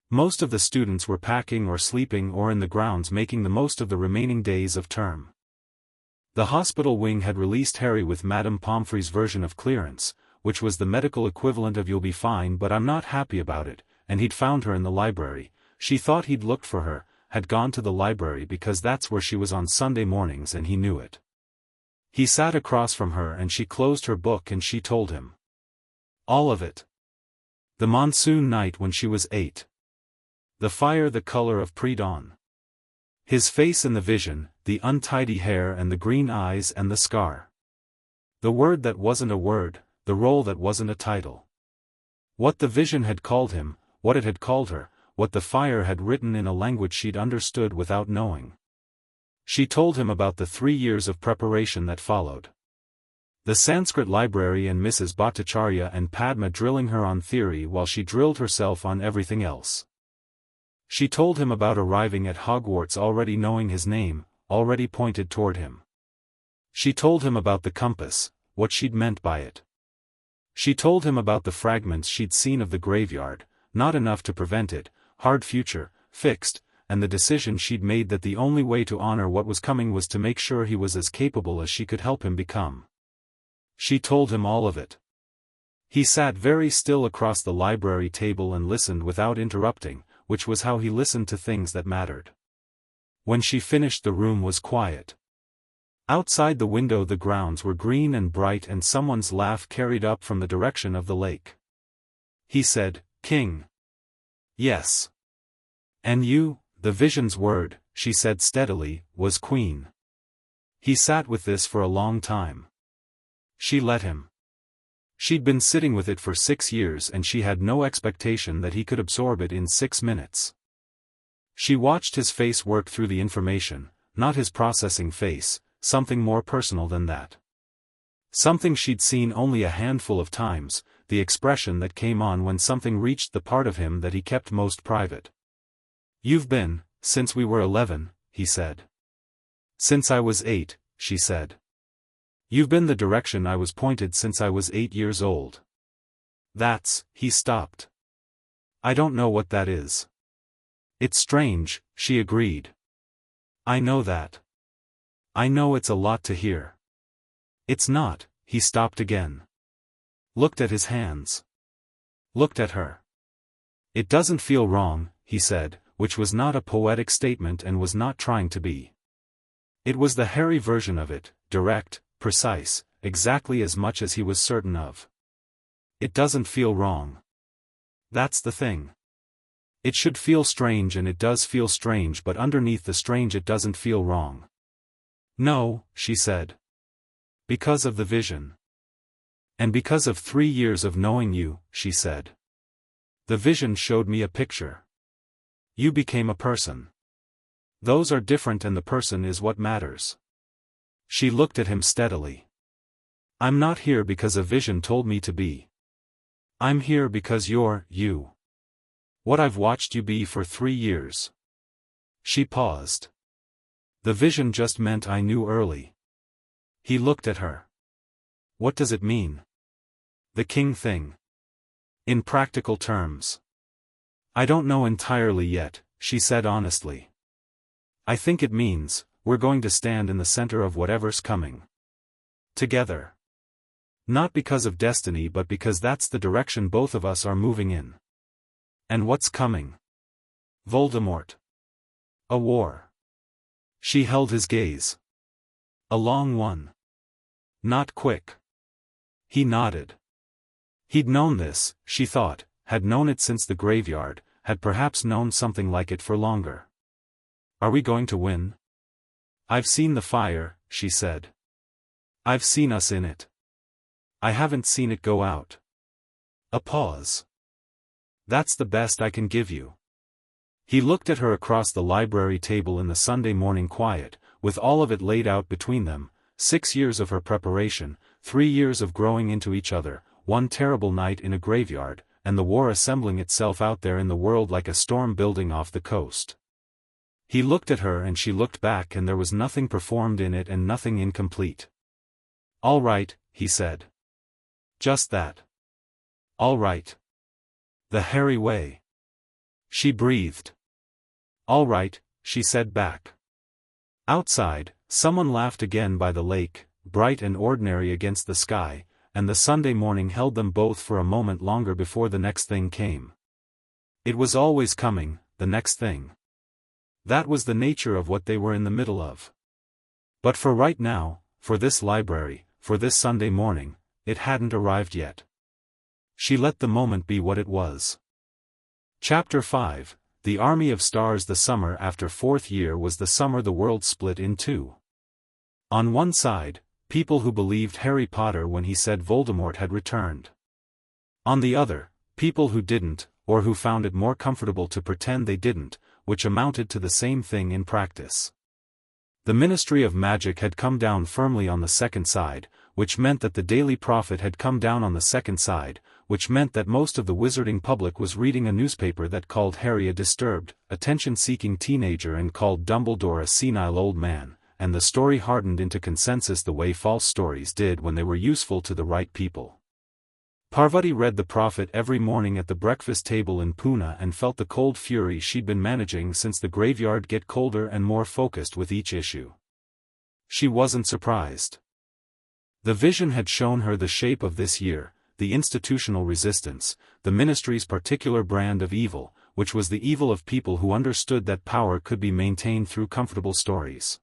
Most of the students were packing or sleeping or in the grounds making the most of the remaining days of term. The hospital wing had released Harry with Madame Pomfrey's version of clearance, which was the medical equivalent of "you'll be fine but I'm not happy about it," and he'd found her in the library. She thought he'd looked for her, had gone to the library because that's where she was on Sunday mornings and he knew it. He sat across from her and she closed her book and she told him. All of it. The monsoon night when she was 8. The fire the color of pre-dawn. His face in the vision, the untidy hair and the green eyes and the scar. The word that wasn't a word, the role that wasn't a title. What the vision had called him, what it had called her, what the fire had written in a language she'd understood without knowing. She told him about the 3 years of preparation that followed. The Sanskrit library and Mrs. Bhattacharya and Padma drilling her on theory while she drilled herself on everything else. She told him about arriving at Hogwarts already knowing his name, already pointed toward him. She told him about the compass, what she'd meant by it. She told him about the fragments she'd seen of the graveyard, not enough to prevent it, hard future, fixed, and the decision she'd made that the only way to honor what was coming was to make sure he was as capable as she could help him become. She told him all of it. He sat very still across the library table and listened without interrupting, which was how he listened to things that mattered. When she finished the room was quiet. Outside the window the grounds were green and bright and someone's laugh carried up from the direction of the lake. He said, "King." "Yes." "And you?" The vision's word, she said steadily, was queen. He sat with this for a long time. She let him. She'd been sitting with it for 6 years and she had no expectation that he could absorb it in 6 minutes. She watched his face work through the information, not his processing face, something more personal than that. Something she'd seen only a handful of times, the expression that came on when something reached the part of him that he kept most private. "You've been, since we were 11, he said. "Since I was 8, she said. "You've been the direction I was pointed since I was 8 years old." "That's," he stopped. "I don't know what that is." "It's strange," she agreed. "I know that. I know it's a lot to hear." "It's not," he stopped again. Looked at his hands. Looked at her. "It doesn't feel wrong," he said, which was not a poetic statement and was not trying to be. It was the Harry version of it, direct, precise, exactly as much as he was certain of. It doesn't feel wrong. That's the thing. It should feel strange, and it does feel strange, but underneath the strange it doesn't feel wrong. No, she said. Because of the vision. And because of 3 years of knowing you, she said. The vision showed me a picture. You became a person. Those are different, and the person is what matters. She looked at him steadily. I'm not here because a vision told me to be. I'm here because you're you. What I've watched you be for 3 years. She paused. The vision just meant I knew early. He looked at her. What does it mean? The king thing. In practical terms. I don't know entirely yet, she said honestly. I think it means, we're going to stand in the center of whatever's coming. Together. Not because of destiny, but because that's the direction both of us are moving in. And what's coming? Voldemort. A war. She held his gaze. A long one. Not quick. He nodded. He'd known this, she thought, had known it since the graveyard, had perhaps known something like it for longer. Are we going to win? I've seen the fire, she said. I've seen us in it. I haven't seen it go out. A pause. That's the best I can give you. He looked at her across the library table in the Sunday morning quiet, with all of it laid out between them, 6 years of her preparation, 3 years of growing into each other, 1 terrible night in a graveyard, and the war assembling itself out there in the world like a storm building off the coast. He looked at her and she looked back, and there was nothing performed in it and nothing incomplete. All right, he said. Just that. All right. The Harry way. She breathed. All right, she said back. Outside, someone laughed again by the lake, bright and ordinary against the sky, and the Sunday morning held them both for a moment longer before the next thing came. It was always coming, the next thing. That was the nature of what they were in the middle of. But for right now, for this library, for this Sunday morning, it hadn't arrived yet. She let the moment be what it was. Chapter 5, The Army of Stars. The summer after 4th year was the summer the world split in two. On one side, people who believed Harry Potter when he said Voldemort had returned. On the other, people who didn't, or who found it more comfortable to pretend they didn't, which amounted to the same thing in practice. The Ministry of Magic had come down firmly on the second side, which meant that the Daily Prophet had come down on the second side, which meant that most of the wizarding public was reading a newspaper that called Harry a disturbed, attention-seeking teenager and called Dumbledore a senile old man, and the story hardened into consensus the way false stories did when they were useful to the right people. Parvati read the Prophet every morning at the breakfast table in Pune and felt the cold fury she'd been managing since the graveyard get colder and more focused with each issue. She wasn't surprised. The vision had shown her the shape of this year, the institutional resistance, the ministry's particular brand of evil, which was the evil of people who understood that power could be maintained through comfortable stories.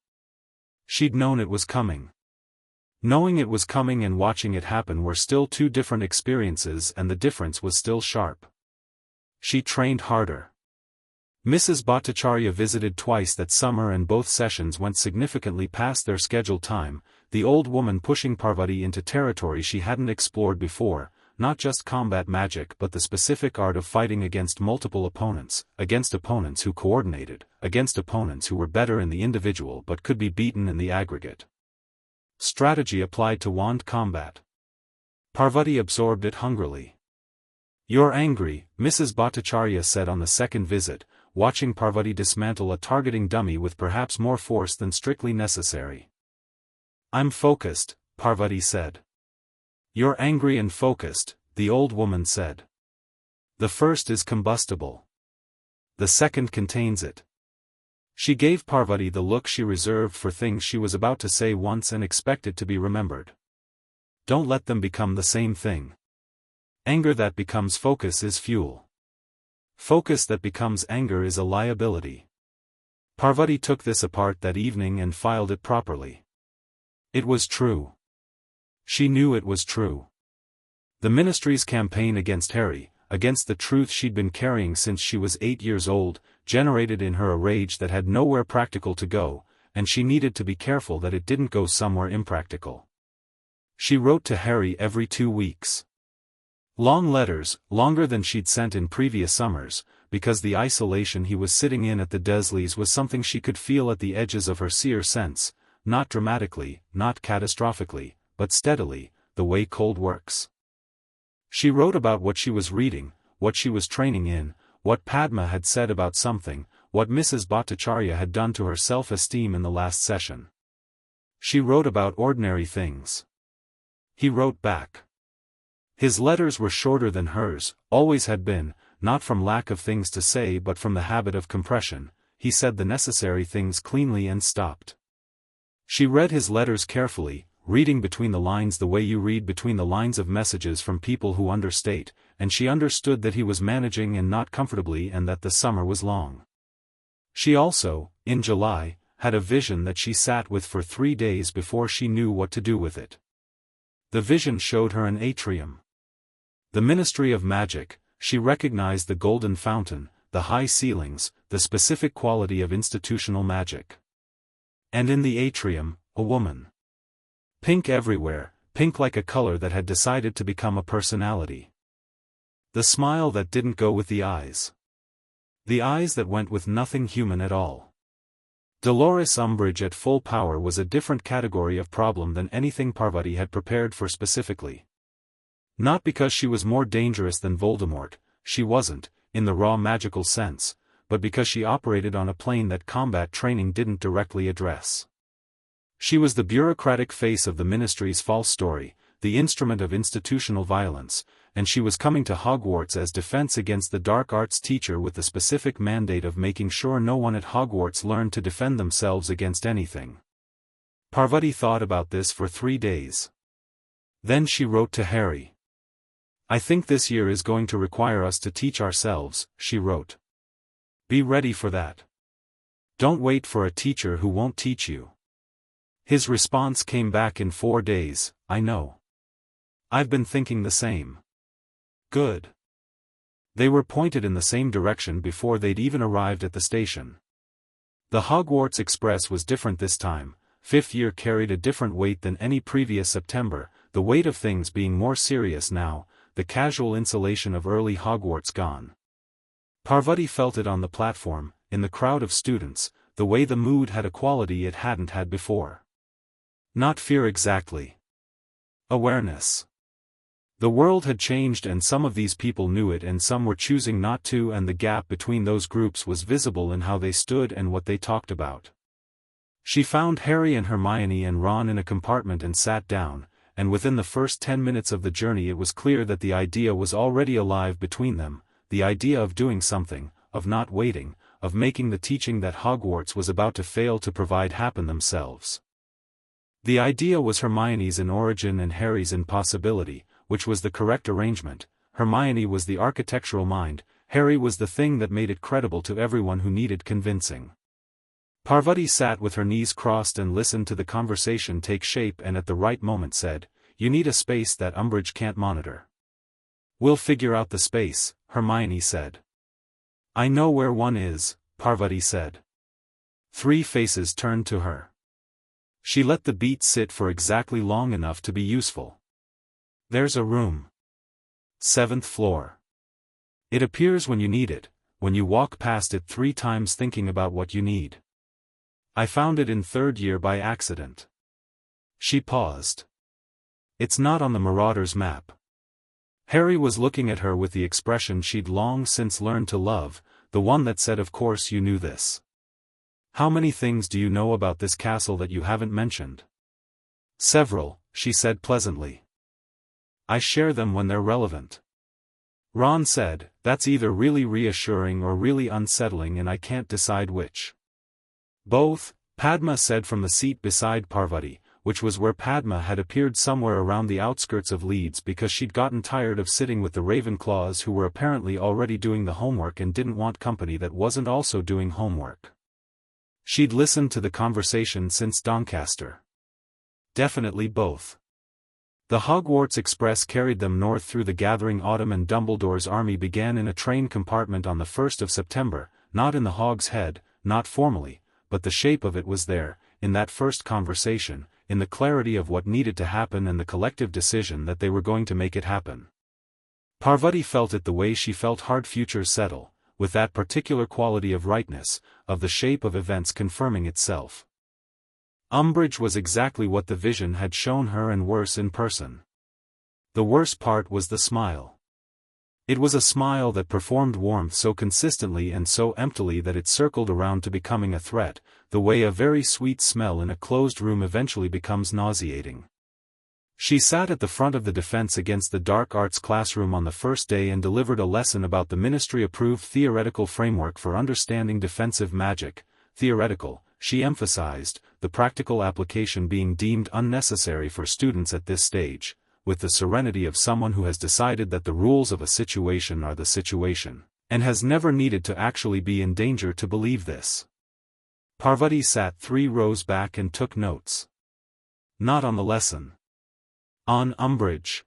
She'd known it was coming. Knowing it was coming and watching it happen were still two different experiences, and the difference was still sharp. She trained harder. Mrs. Bhattacharya visited twice that summer, and both sessions went significantly past their scheduled time, the old woman pushing Parvati into territory she hadn't explored before, not just combat magic but the specific art of fighting against multiple opponents, against opponents who coordinated, against opponents who were better in the individual but could be beaten in the aggregate. Strategy applied to wand combat. Parvati absorbed it hungrily. "You're angry," Mrs. Bhattacharya said on the second visit, watching Parvati dismantle a targeting dummy with perhaps more force than strictly necessary. "I'm focused," Parvati said. "You're angry and focused," the old woman said. "The first is combustible. The second contains it." She gave Parvati the look she reserved for things she was about to say once and expected to be remembered. Don't let them become the same thing. Anger that becomes focus is fuel. Focus that becomes anger is a liability. Parvati took this apart that evening and filed it properly. It was true. She knew it was true. The ministry's campaign against Harry, against the truth she'd been carrying since she was 8 years old, generated in her a rage that had nowhere practical to go, and she needed to be careful that it didn't go somewhere impractical. She wrote to Harry every 2 weeks. Long letters, longer than she'd sent in previous summers, because the isolation he was sitting in at the Desleys was something she could feel at the edges of her Seer sense, not dramatically, not catastrophically, but steadily, the way cold works. She wrote about what she was reading, what she was training in, what Padma had said about something, what Mrs. Bhattacharya had done to her self-esteem in the last session. She wrote about ordinary things. He wrote back. His letters were shorter than hers, always had been, not from lack of things to say but from the habit of compression. He said the necessary things cleanly and stopped. She read his letters carefully, reading between the lines the way you read between the lines of messages from people who understate, and she understood that he was managing and not comfortably and that the summer was long. She also, in July, had a vision that she sat with for 3 days before she knew what to do with it. The vision showed her an atrium. The Ministry of Magic. She recognized the golden fountain, the high ceilings, the specific quality of institutional magic. And in the atrium, a woman. Pink everywhere, pink like a color that had decided to become a personality. The smile that didn't go with the eyes. The eyes that went with nothing human at all. Dolores Umbridge at full power was a different category of problem than anything Parvati had prepared for specifically. Not because she was more dangerous than Voldemort, she wasn't, in the raw magical sense, but because she operated on a plane that combat training didn't directly address. She was the bureaucratic face of the ministry's false story, the instrument of institutional violence, and she was coming to Hogwarts as defense against the dark arts teacher with the specific mandate of making sure no one at Hogwarts learned to defend themselves against anything. Parvati thought about this for 3 days. Then she wrote to Harry. I think this year is going to require us to teach ourselves, she wrote. Be ready for that. Don't wait for a teacher who won't teach you. His response came back in 4 days, I know. I've been thinking the same. Good. They were pointed in the same direction before they'd even arrived at the station. The Hogwarts Express was different this time. 5th year carried a different weight than any previous September, the weight of things being more serious now, the casual insulation of early Hogwarts gone. Parvati felt it on the platform, in the crowd of students, the way the mood had a quality it hadn't had before. Not fear exactly. Awareness. The world had changed and some of these people knew it and some were choosing not to, and the gap between those groups was visible in how they stood and what they talked about. She found Harry and Hermione and Ron in a compartment and sat down, and within the first 10 minutes of the journey it was clear that the idea was already alive between them, the idea of doing something, of not waiting, of making the teaching that Hogwarts was about to fail to provide happen themselves. The idea was Hermione's in origin and Harry's in possibility, which was the correct arrangement. Hermione was the architectural mind, Harry was the thing that made it credible to everyone who needed convincing. Parvati sat with her knees crossed and listened to the conversation take shape and at the right moment said, You need a space that Umbridge can't monitor. We'll figure out the space, Hermione said. I know where one is, Parvati said. 3 faces turned to her. She let the beat sit for exactly long enough to be useful. There's a room. 7th floor. It appears when you need it, when you walk past it 3 times thinking about what you need. I found it in 3rd year by accident. She paused. It's not on the Marauders map. Harry was looking at her with the expression she'd long since learned to love, the one that said of course you knew this. How many things do you know about this castle that you haven't mentioned? Several, she said pleasantly. I share them when they're relevant. Ron said, that's either really reassuring or really unsettling and I can't decide which. Both, Padma said from the seat beside Parvati, which was where Padma had appeared somewhere around the outskirts of Leeds because she'd gotten tired of sitting with the Ravenclaws who were apparently already doing the homework and didn't want company that wasn't also doing homework. She'd listened to the conversation since Doncaster. Definitely both. The Hogwarts Express carried them north through the gathering autumn, and Dumbledore's army began in a train compartment on the 1st of September, not in the Hog's Head, not formally, but the shape of it was there, in that first conversation, in the clarity of what needed to happen and the collective decision that they were going to make it happen. Parvati felt it the way she felt hard futures settle, with that particular quality of rightness, of the shape of events confirming itself. Umbridge was exactly what the vision had shown her, and worse in person. The worst part was the smile. It was a smile that performed warmth so consistently and so emptily that it circled around to becoming a threat, the way a very sweet smell in a closed room eventually becomes nauseating. She sat at the front of the Defense Against the Dark Arts classroom on the first day and delivered a lesson about the ministry-approved theoretical framework for understanding defensive magic. Theoretical, she emphasized, the practical application being deemed unnecessary for students at this stage, with the serenity of someone who has decided that the rules of a situation are the situation, and has never needed to actually be in danger to believe this. Parvati sat 3 rows back and took notes. Not on the lesson. On Umbridge.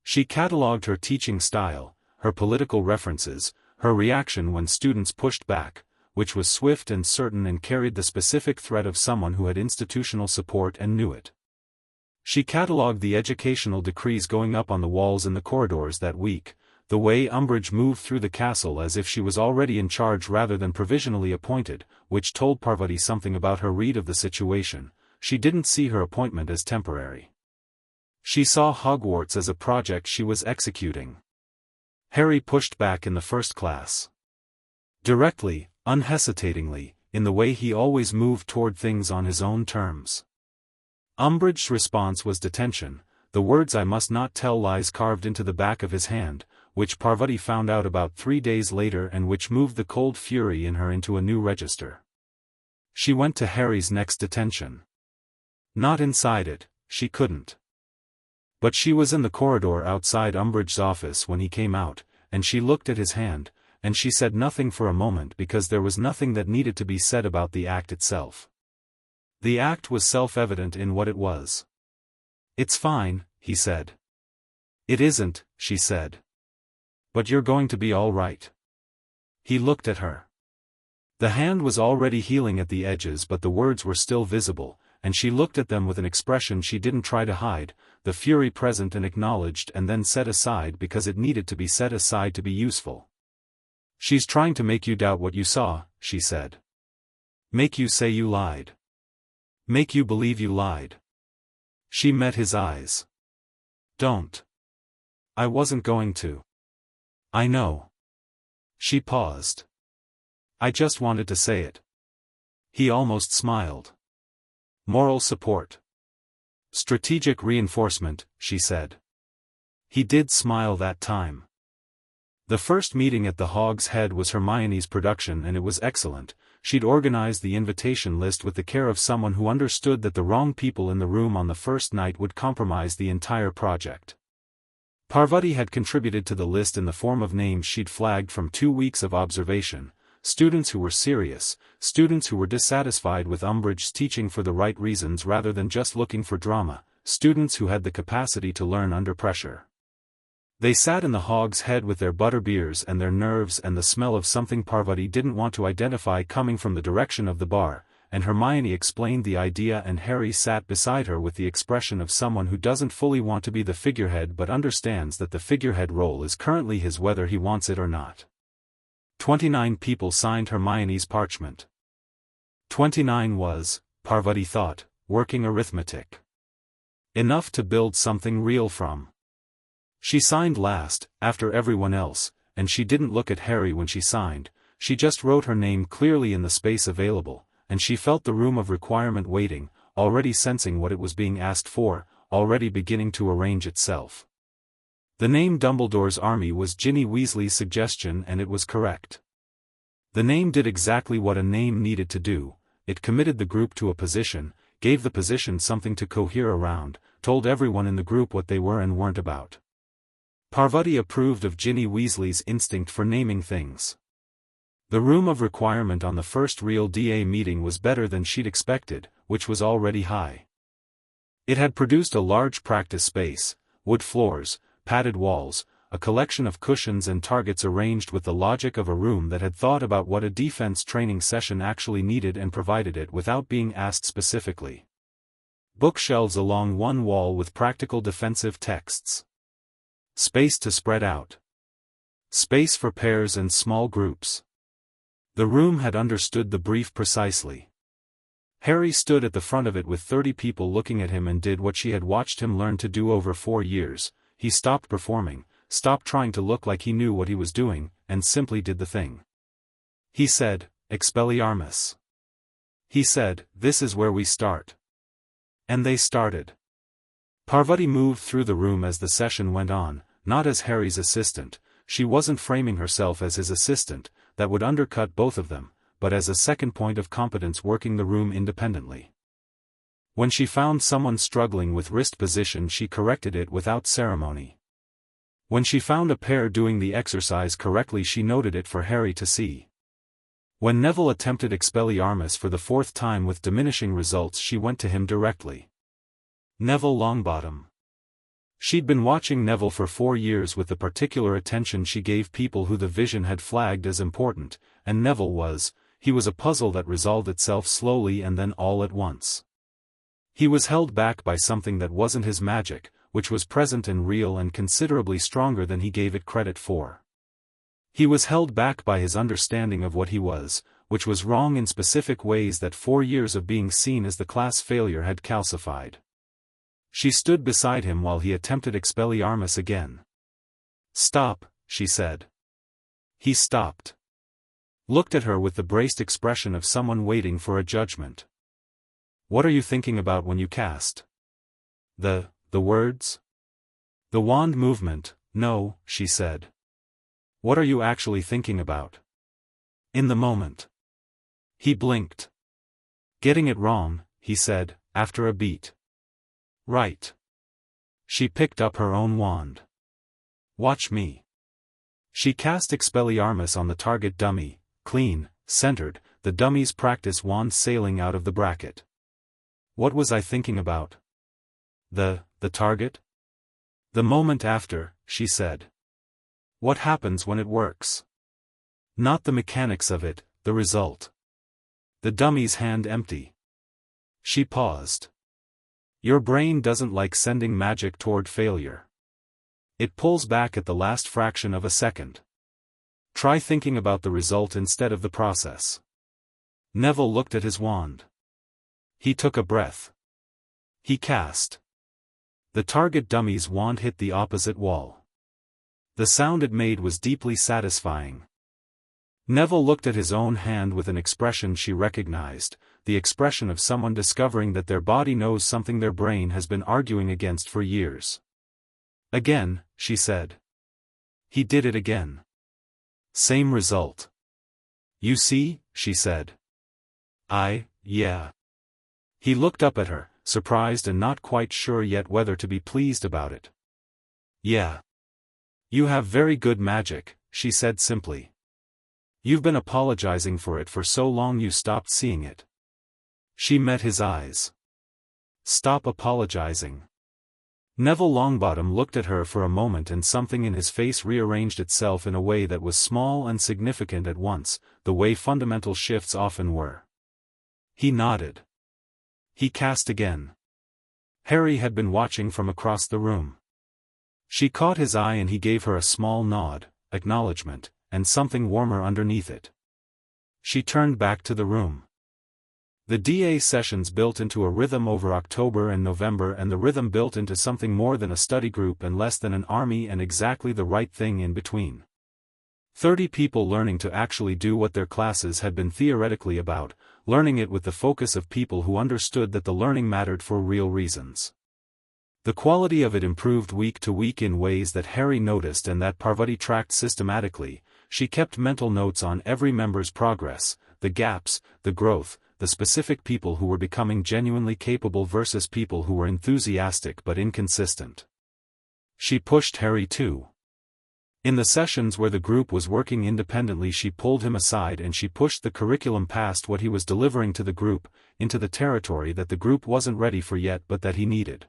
She catalogued her teaching style, her political references, her reaction when students pushed back, which was swift and certain and carried the specific threat of someone who had institutional support and knew it. She catalogued the educational decrees going up on the walls in the corridors that week, the way Umbridge moved through the castle as if she was already in charge rather than provisionally appointed, which told Parvati something about her read of the situation. She didn't see her appointment as temporary. She saw Hogwarts as a project she was executing. Harry pushed back in the first class. Directly, unhesitatingly, in the way he always moved toward things on his own terms. Umbridge's response was detention, the words "I must not tell lies" carved into the back of his hand, which Parvati found out about 3 days later and which moved the cold fury in her into a new register. She went to Harry's next detention. Not inside it, she couldn't. But she was in the corridor outside Umbridge's office when he came out, and she looked at his hand, and she said nothing for a moment because there was nothing that needed to be said about the act itself. The act was self-evident in what it was. "It's fine," he said. "It isn't," she said. "But you're going to be all right." He looked at her. The hand was already healing at the edges, but the words were still visible, and she looked at them with an expression she didn't try to hide, the fury present and acknowledged and then set aside because it needed to be set aside to be useful. "She's trying to make you doubt what you saw," she said. "Make you say you lied. Make you believe you lied." She met his eyes. "Don't. I wasn't going to." "I know." She paused. "I just wanted to say it." He almost smiled. "Moral support. Strategic reinforcement," she said. He did smile that time. The first meeting at the Hog's Head was Hermione's production, and it was excellent. She'd organized the invitation list with the care of someone who understood that the wrong people in the room on the first night would compromise the entire project. Parvati had contributed to the list in the form of names she'd flagged from 2 weeks of observation, students who were serious, students who were dissatisfied with Umbridge's teaching for the right reasons rather than just looking for drama, students who had the capacity to learn under pressure. They sat in the Hog's Head with their butterbeers and their nerves and the smell of something Parvati didn't want to identify coming from the direction of the bar, and Hermione explained the idea and Harry sat beside her with the expression of someone who doesn't fully want to be the figurehead but understands that the figurehead role is currently his whether he wants it or not. 29 people signed Hermione's parchment. 29 was, Parvati thought, working arithmetic. Enough to build something real from. She signed last, after everyone else, and she didn't look at Harry when she signed, she just wrote her name clearly in the space available, and she felt the room of requirement waiting, already sensing what it was being asked for, already beginning to arrange itself. The name Dumbledore's Army was Ginny Weasley's suggestion, and it was correct. The name did exactly what a name needed to do, it committed the group to a position, gave the position something to cohere around, told everyone in the group what they were and weren't about. Parvati approved of Ginny Weasley's instinct for naming things. The room of requirement on the first real DA meeting was better than she'd expected, which was already high. It had produced a large practice space, wood floors, padded walls, a collection of cushions and targets arranged with the logic of a room that had thought about what a defense training session actually needed and provided it without being asked specifically. Bookshelves along one wall with practical defensive texts. Space to spread out. Space for pairs and small groups. The room had understood the brief precisely. Harry stood at the front of it with 30 people looking at him and did what she had watched him learn to do over 4 years. He stopped performing, stopped trying to look like he knew what he was doing, and simply did the thing. He said, "Expelliarmus." He said, "This is where we start." And they started. Parvati moved through the room as the session went on, not as Harry's assistant. She wasn't framing herself as his assistant, that would undercut both of them, but as a second point of competence working the room independently. When she found someone struggling with wrist position, she corrected it without ceremony. When she found a pair doing the exercise correctly, she noted it for Harry to see. When Neville attempted Expelliarmus for the 4th time with diminishing results, she went to him directly. Neville Longbottom. She'd been watching Neville for 4 years with the particular attention she gave people who the vision had flagged as important, and Neville was a puzzle that resolved itself slowly and then all at once. He was held back by something that wasn't his magic, which was present and real and considerably stronger than he gave it credit for. He was held back by his understanding of what he was, which was wrong in specific ways that 4 years of being seen as the class failure had calcified. She stood beside him while he attempted Expelliarmus again. "Stop," she said. He stopped. Looked at her with the braced expression of someone waiting for a judgment. "What are you thinking about when you cast?" The words? The wand movement, no," she said. "What are you actually thinking about?" "In the moment." He blinked. "Getting it wrong," he said, after a beat. "Right." She picked up her own wand. "Watch me." She cast Expelliarmus on the target dummy, clean, centered, the dummy's practice wand sailing out of the bracket. "What was I thinking about?" The target?" "The moment after," she said. "What happens when it works?" "Not the mechanics of it, the result." The dummy's hand empty. She paused. "Your brain doesn't like sending magic toward failure. It pulls back at the last fraction of a second. Try thinking about the result instead of the process." Neville looked at his wand. He took a breath. He cast. The target dummy's wand hit the opposite wall. The sound it made was deeply satisfying. Neville looked at his own hand with an expression she recognized, the expression of someone discovering that their body knows something their brain has been arguing against for years. "Again," she said. He did it again. Same result. "You see," she said. Yeah." He looked up at her, surprised and not quite sure yet whether to be pleased about it. "Yeah. You have very good magic," she said simply. "You've been apologizing for it for so long you stopped seeing it." She met his eyes. "Stop apologizing." Neville Longbottom looked at her for a moment and something in his face rearranged itself in a way that was small and significant at once, the way fundamental shifts often were. He nodded. He cast again. Harry had been watching from across the room. She caught his eye and he gave her a small nod, acknowledgement, and something warmer underneath it. She turned back to the room. The DA sessions built into a rhythm over October and November, and the rhythm built into something more than a study group and less than an army, and exactly the right thing in between. 30 people learning to actually do what their classes had been theoretically about, learning it with the focus of people who understood that the learning mattered for real reasons. The quality of it improved week to week in ways that Harry noticed and that Parvati tracked systematically. She kept mental notes on every member's progress, the gaps, the growth, the specific people who were becoming genuinely capable versus people who were enthusiastic but inconsistent. She pushed Harry too. In the sessions where the group was working independently, she pulled him aside and she pushed the curriculum past what he was delivering to the group, into the territory that the group wasn't ready for yet but that he needed.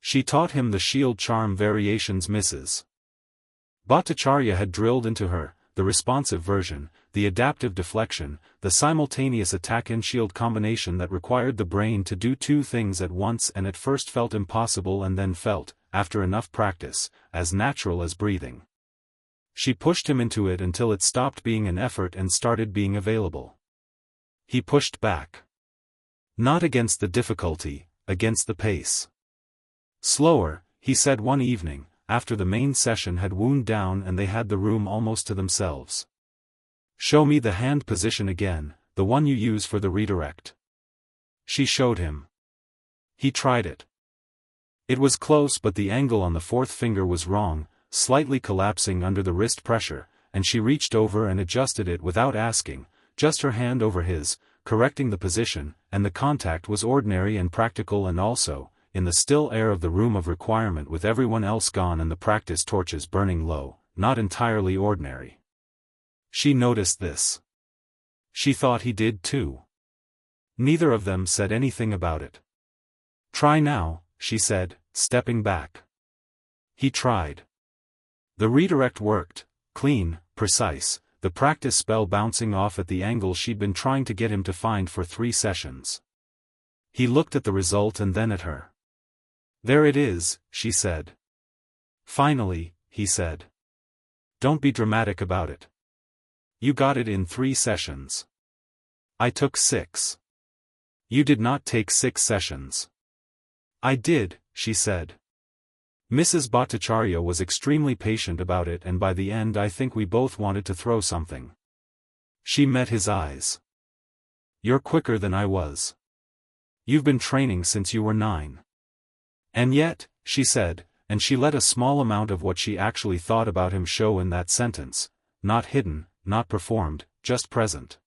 She taught him the shield charm variations Mrs. Bhattacharya had drilled into her, the responsive version, the adaptive deflection, the simultaneous attack and shield combination that required the brain to do two things at once and at first felt impossible and then felt, after enough practice, as natural as breathing. She pushed him into it until it stopped being an effort and started being available. He pushed back. Not against the difficulty, against the pace. Slower, he said one evening, after the main session had wound down and they had the room almost to themselves. Show me the hand position again, the one you use for the redirect. She showed him. He tried it. It was close but the angle on the fourth finger was wrong, slightly collapsing under the wrist pressure, and she reached over and adjusted it without asking, just her hand over his, correcting the position, and the contact was ordinary and practical and also, in the still air of the room of requirement with everyone else gone and the practice torches burning low, not entirely ordinary. She noticed this. She thought he did too. Neither of them said anything about it. Try now, she said, stepping back. He tried. The redirect worked, clean, precise, the practice spell bouncing off at the angle she'd been trying to get him to find for 3 sessions. He looked at the result and then at her. There it is, she said. Finally, he said. Don't be dramatic about it. You got it in 3 sessions. I took 6. You did not take 6 sessions. I did, she said. Mrs. Bhattacharya was extremely patient about it and by the end I think we both wanted to throw something. She met his eyes. You're quicker than I was. You've been training since you were 9. And yet, she said, and she let a small amount of what she actually thought about him show in that sentence, not hidden, not performed, just present.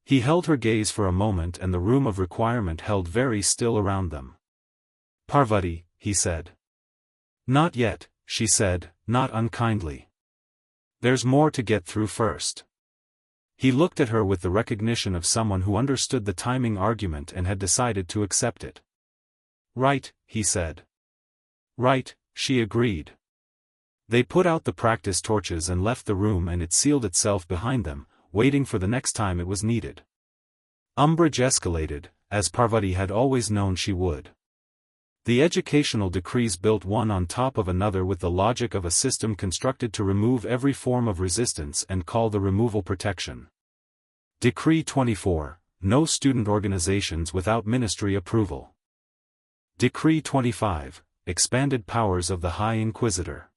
He held her gaze for a moment and the room of requirement held very still around them. Parvati, he said. Not yet, she said, not unkindly. There's more to get through first. He looked at her with the recognition of someone who understood the timing argument and had decided to accept it. Right, he said. Right, she agreed. They put out the practice torches and left the room and it sealed itself behind them, waiting for the next time it was needed. Umbridge escalated, as Parvati had always known she would. The educational decrees built one on top of another with the logic of a system constructed to remove every form of resistance and call the removal protection. Decree 24, no student organizations without ministry approval. Decree 25, expanded powers of the High Inquisitor.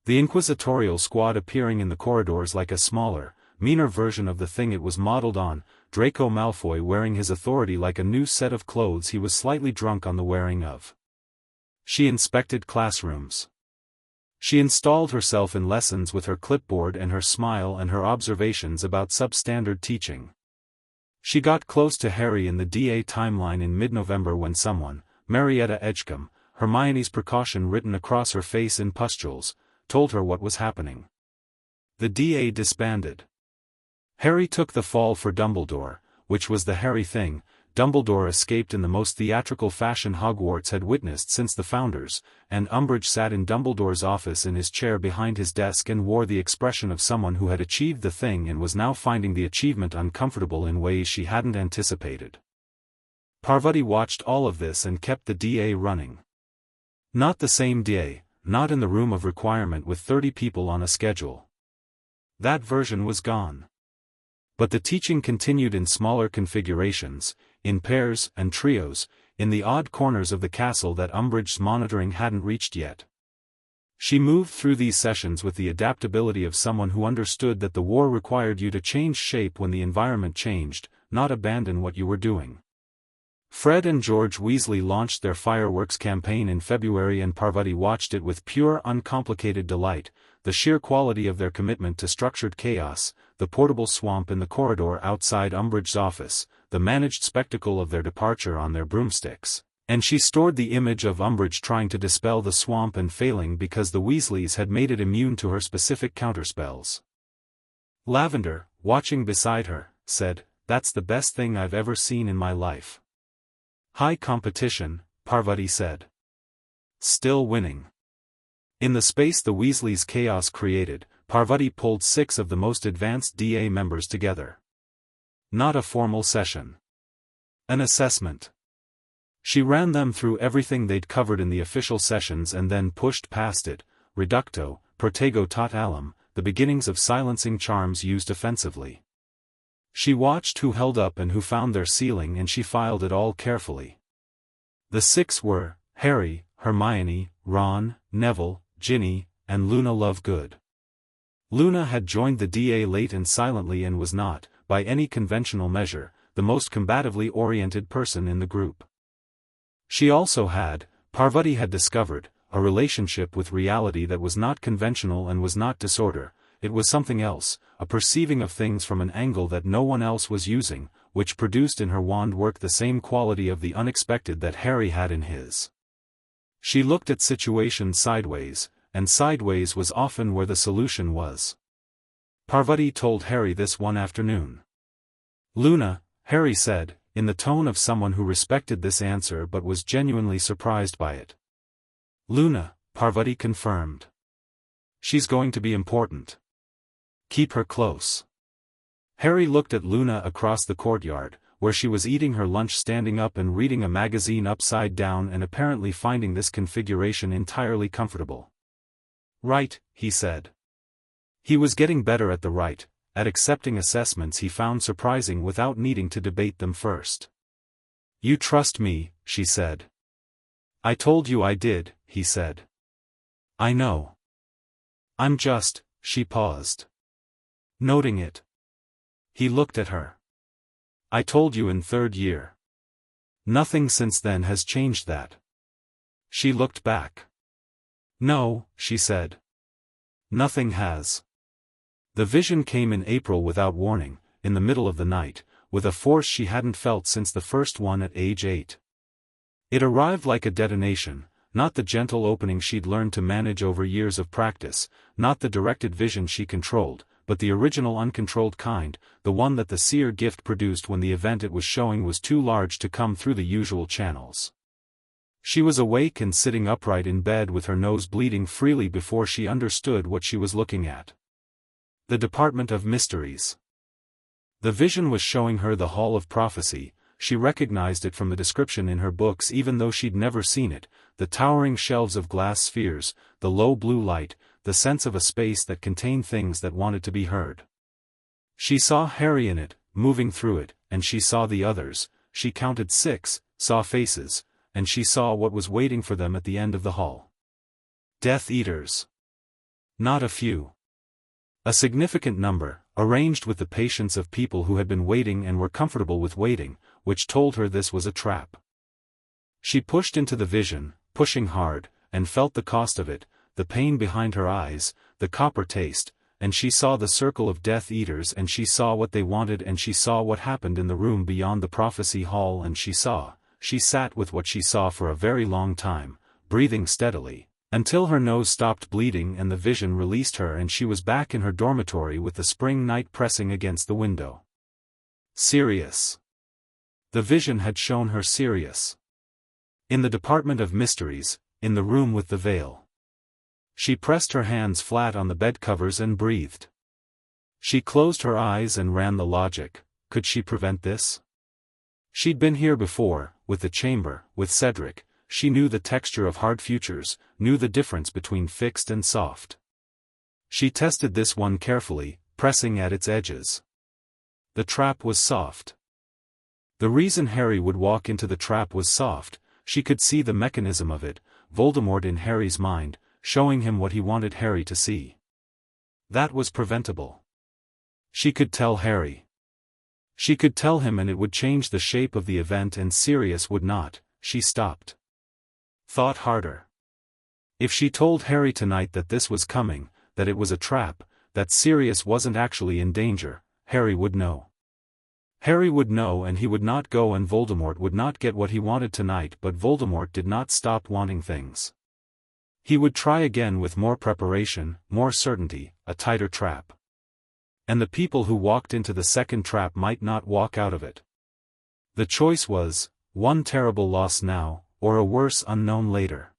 The inquisitorial squad appearing in the corridors like a smaller, meaner version of the thing it was modeled on, Draco Malfoy wearing his authority like a new set of clothes he was slightly drunk on the wearing of. She inspected classrooms. She installed herself in lessons with her clipboard and her smile and her observations about substandard teaching. She got close to Harry in the DA timeline in mid-November when someone, Marietta Edgecombe, Hermione's precaution written across her face in pustules, told her what was happening. The DA disbanded. Harry took the fall for Dumbledore, which was the Harry thing. Dumbledore escaped in the most theatrical fashion Hogwarts had witnessed since the founders, and Umbridge sat in Dumbledore's office in his chair behind his desk and wore the expression of someone who had achieved the thing and was now finding the achievement uncomfortable in ways she hadn't anticipated. Parvati watched all of this and kept the DA running. Not the same DA, not in the room of requirement with 30 people on a schedule. That version was gone. But the teaching continued in smaller configurations, in pairs and trios, in the odd corners of the castle that Umbridge's monitoring hadn't reached yet. She moved through these sessions with the adaptability of someone who understood that the war required you to change shape when the environment changed, not abandon what you were doing. Fred and George Weasley launched their fireworks campaign in February and Parvati watched it with pure uncomplicated delight, the sheer quality of their commitment to structured chaos, the portable swamp in the corridor outside Umbridge's office, the managed spectacle of their departure on their broomsticks, and she stored the image of Umbridge trying to dispel the swamp and failing because the Weasleys had made it immune to her specific counterspells. Lavender, watching beside her, said, "That's the best thing I've ever seen in my life." "High competition," Parvati said. "Still winning." In the space the Weasleys' chaos created, Parvati pulled 6 of the most advanced DA members together. Not a formal session. An assessment. She ran them through everything they'd covered in the official sessions and then pushed past it, reducto, protego tot alum, the beginnings of silencing charms used offensively. She watched who held up and who found their ceiling and she filed it all carefully. The 6 were, Harry, Hermione, Ron, Neville, Ginny, and Luna Lovegood. Luna had joined the DA late and silently and was not, by any conventional measure, the most combatively oriented person in the group. She also had, Parvati had discovered, a relationship with reality that was not conventional and was not disorder. It was something else, a perceiving of things from an angle that no one else was using, which produced in her wand work the same quality of the unexpected that Harry had in his. She looked at situations sideways, and sideways was often where the solution was. Parvati told Harry this one afternoon. "Luna," Harry said, in the tone of someone who respected this answer but was genuinely surprised by it. "Luna," Parvati confirmed. "She's going to be important. Keep her close." Harry looked at Luna across the courtyard, where she was eating her lunch standing up and reading a magazine upside down and apparently finding this configuration entirely comfortable. "Right," he said. He was getting better at the right, at accepting assessments he found surprising without needing to debate them first. "You trust me," she said. "I told you I did," he said. "I know. I'm just," she paused. Noting it. He looked at her. "I told you in 3rd year. Nothing since then has changed that." She looked back. "No," she said. "Nothing has." The vision came in April without warning, in the middle of the night, with a force she hadn't felt since the first one at age 8. It arrived like a detonation, not the gentle opening she'd learned to manage over years of practice, not the directed vision she controlled, but the original uncontrolled kind, the one that the Seer gift produced when the event it was showing was too large to come through the usual channels. She was awake and sitting upright in bed with her nose bleeding freely before she understood what she was looking at. The Department of Mysteries. The vision was showing her the Hall of Prophecy. She recognized it from the description in her books even though she'd never seen it, the towering shelves of glass spheres, the low blue light, the sense of a space that contained things that wanted to be heard. She saw Harry in it, moving through it, and she saw the others, she counted 6, saw faces, and she saw what was waiting for them at the end of the hall. Death Eaters. Not a few. A significant number, arranged with the patience of people who had been waiting and were comfortable with waiting, which told her this was a trap. She pushed into the vision, pushing hard, and felt the cost of it, the pain behind her eyes, the copper taste, and she saw the circle of Death Eaters and she saw what they wanted and she saw what happened in the room beyond the prophecy hall and she sat with what she saw for a very long time, breathing steadily, until her nose stopped bleeding and the vision released her and she was back in her dormitory with the spring night pressing against the window. Sirius. The vision had shown her Sirius. In the Department of Mysteries, in the room with the veil. She pressed her hands flat on the bed covers and breathed. She closed her eyes and ran the logic. Could she prevent this? She'd been here before, with the chamber, with Cedric. She knew the texture of hard futures, knew the difference between fixed and soft. She tested this one carefully, pressing at its edges. The trap was soft. The reason Harry would walk into the trap was soft. She could see the mechanism of it, Voldemort in Harry's mind, showing him what he wanted Harry to see. That was preventable. She could tell Harry. She could tell him and it would change the shape of the event and Sirius would not. She stopped. Thought harder. If she told Harry tonight that this was coming, that it was a trap, that Sirius wasn't actually in danger, Harry would know. Harry would know and he would not go, and Voldemort would not get what he wanted tonight, but Voldemort did not stop wanting things. He would try again with more preparation, more certainty, a tighter trap. And the people who walked into the second trap might not walk out of it. The choice was, one terrible loss now, or a worse unknown later.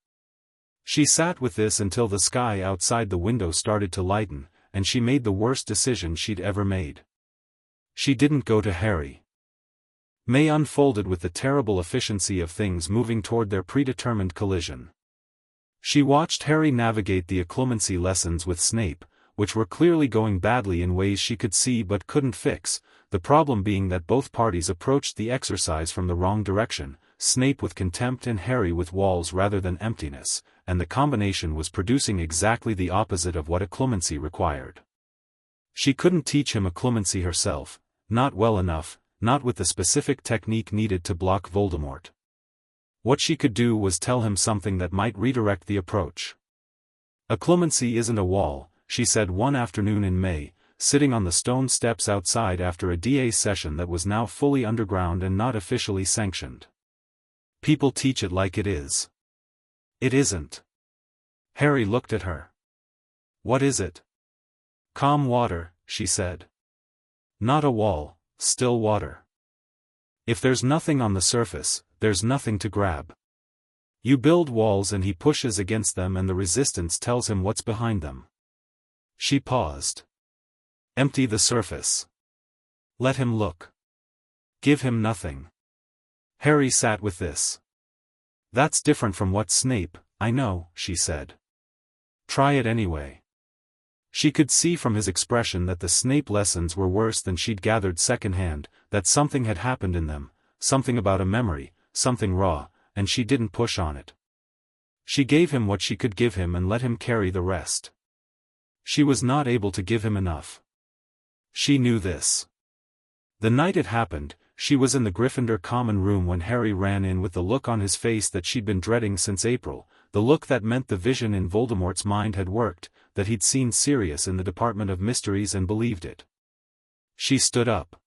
She sat with this until the sky outside the window started to lighten, and she made the worst decision she'd ever made. She didn't go to Harry. May unfolded with the terrible efficiency of things moving toward their predetermined collision. She watched Harry navigate the occlumency lessons with Snape, which were clearly going badly in ways she could see but couldn't fix, the problem being that both parties approached the exercise from the wrong direction, Snape with contempt and Harry with walls rather than emptiness, and the combination was producing exactly the opposite of what occlumency required. She couldn't teach him occlumency herself, not well enough, not with the specific technique needed to block Voldemort. What she could do was tell him something that might redirect the approach. Occlumency isn't a wall, she said one afternoon in May, sitting on the stone steps outside after a DA session that was now fully underground and not officially sanctioned. People teach it like it is. It isn't. Harry looked at her. What is it? Calm water, she said. Not a wall, still water. If there's nothing on the surface, there's nothing to grab. You build walls and he pushes against them and the resistance tells him what's behind them. She paused. Empty the surface. Let him look. Give him nothing. Harry sat with this. That's different from what Snape, I know, she said. Try it anyway. She could see from his expression that the Snape lessons were worse than she'd gathered secondhand, that something had happened in them, something about a memory, something raw, and she didn't push on it. She gave him what she could give him and let him carry the rest. She was not able to give him enough. She knew this. The night it happened, she was in the Gryffindor common room when Harry ran in with the look on his face that she'd been dreading since April, the look that meant the vision in Voldemort's mind had worked, that he'd seen Sirius in the Department of Mysteries and believed it. She stood up.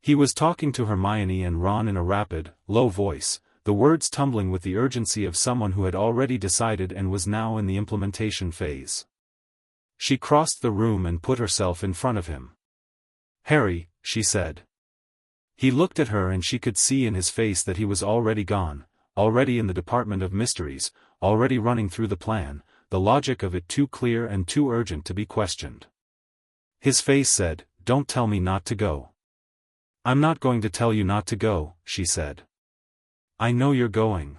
He was talking to Hermione and Ron in a rapid, low voice, the words tumbling with the urgency of someone who had already decided and was now in the implementation phase. She crossed the room and put herself in front of him. Harry, she said. He looked at her and she could see in his face that he was already gone, already in the Department of Mysteries, already running through the plan, the logic of it too clear and too urgent to be questioned. His face said, "Don't tell me not to go." "I'm not going to tell you not to go," she said. "I know you're going.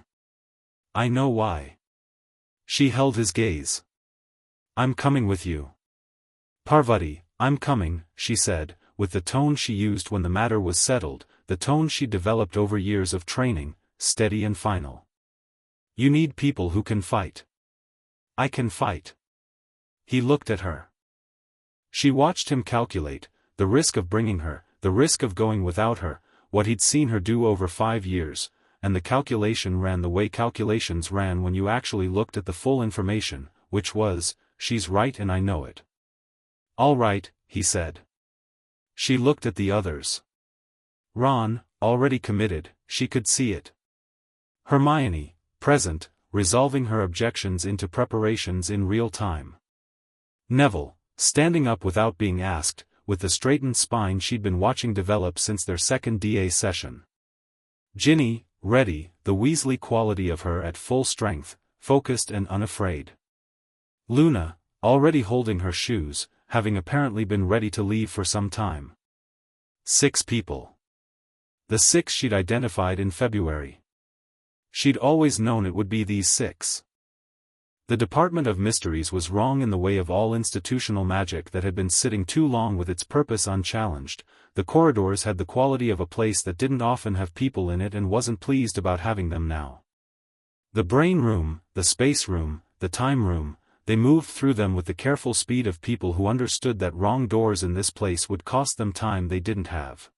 I know why." She held his gaze. "I'm coming with you." "Parvati, I'm coming," she said, with the tone she used when the matter was settled, the tone she developed over years of training, steady and final. "You need people who can fight." "I can fight." He looked at her. She watched him calculate, the risk of bringing her, the risk of going without her, what he'd seen her do over 5 years, and the calculation ran the way calculations ran when you actually looked at the full information, which was, "She's right and I know it." "All right," he said. She looked at the others. Ron, already committed, she could see it. Hermione, present, resolving her objections into preparations in real time. Neville, standing up without being asked, with the straightened spine she'd been watching develop since their second DA session. Ginny, ready, the Weasley quality of her at full strength, focused and unafraid. Luna, already holding her shoes, having apparently been ready to leave for some time. 6 people. The 6 she'd identified in February. She'd always known it would be these 6. The Department of Mysteries was wrong in the way of all institutional magic that had been sitting too long with its purpose unchallenged. The corridors had the quality of a place that didn't often have people in it and wasn't pleased about having them now. The brain room, the space room, the time room, they moved through them with the careful speed of people who understood that wrong doors in this place would cost them time they didn't have.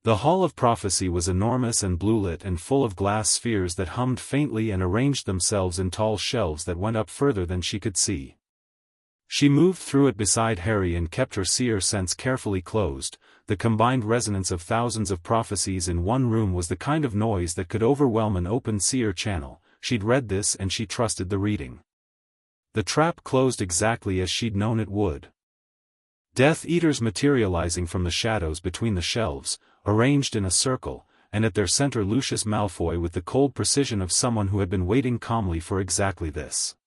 The Hall of Prophecy was enormous and blue-lit and full of glass spheres that hummed faintly and arranged themselves in tall shelves that went up further than she could see. She moved through it beside Harry and kept her seer sense carefully closed. The combined resonance of thousands of prophecies in one room was the kind of noise that could overwhelm an open seer channel. She'd read this and she trusted the reading. The trap closed exactly as she'd known it would. Death Eaters materializing from the shadows between the shelves, arranged in a circle, and at their center Lucius Malfoy with the cold precision of someone who had been waiting calmly for exactly this.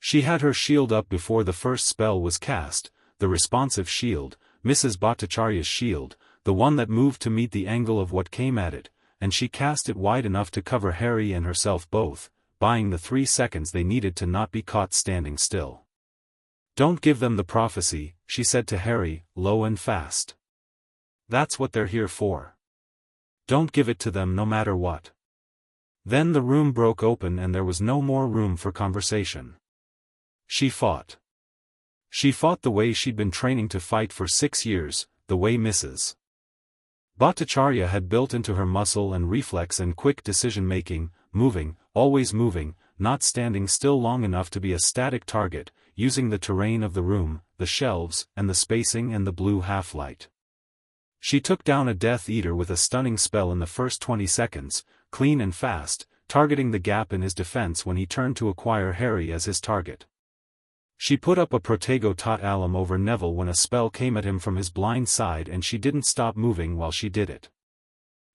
She had her shield up before the first spell was cast, the responsive shield, Mrs. Bhattacharya's shield, the one that moved to meet the angle of what came at it, and she cast it wide enough to cover Harry and herself both, buying the 3 seconds they needed to not be caught standing still. "Don't give them the prophecy," she said to Harry, low and fast. "That's what they're here for. Don't give it to them no matter what." Then the room broke open and there was no more room for conversation. She fought. She fought the way she'd been training to fight for 6 years, the way Mrs. Bhattacharya had built into her muscle and reflex and quick decision-making, moving, always moving, not standing still long enough to be a static target, using the terrain of the room, the shelves, and the spacing and the blue half-light. She took down a Death Eater with a stunning spell in the first 20 seconds, clean and fast, targeting the gap in his defense when he turned to acquire Harry as his target. She put up a Protego Tot Alum over Neville when a spell came at him from his blind side and she didn't stop moving while she did it.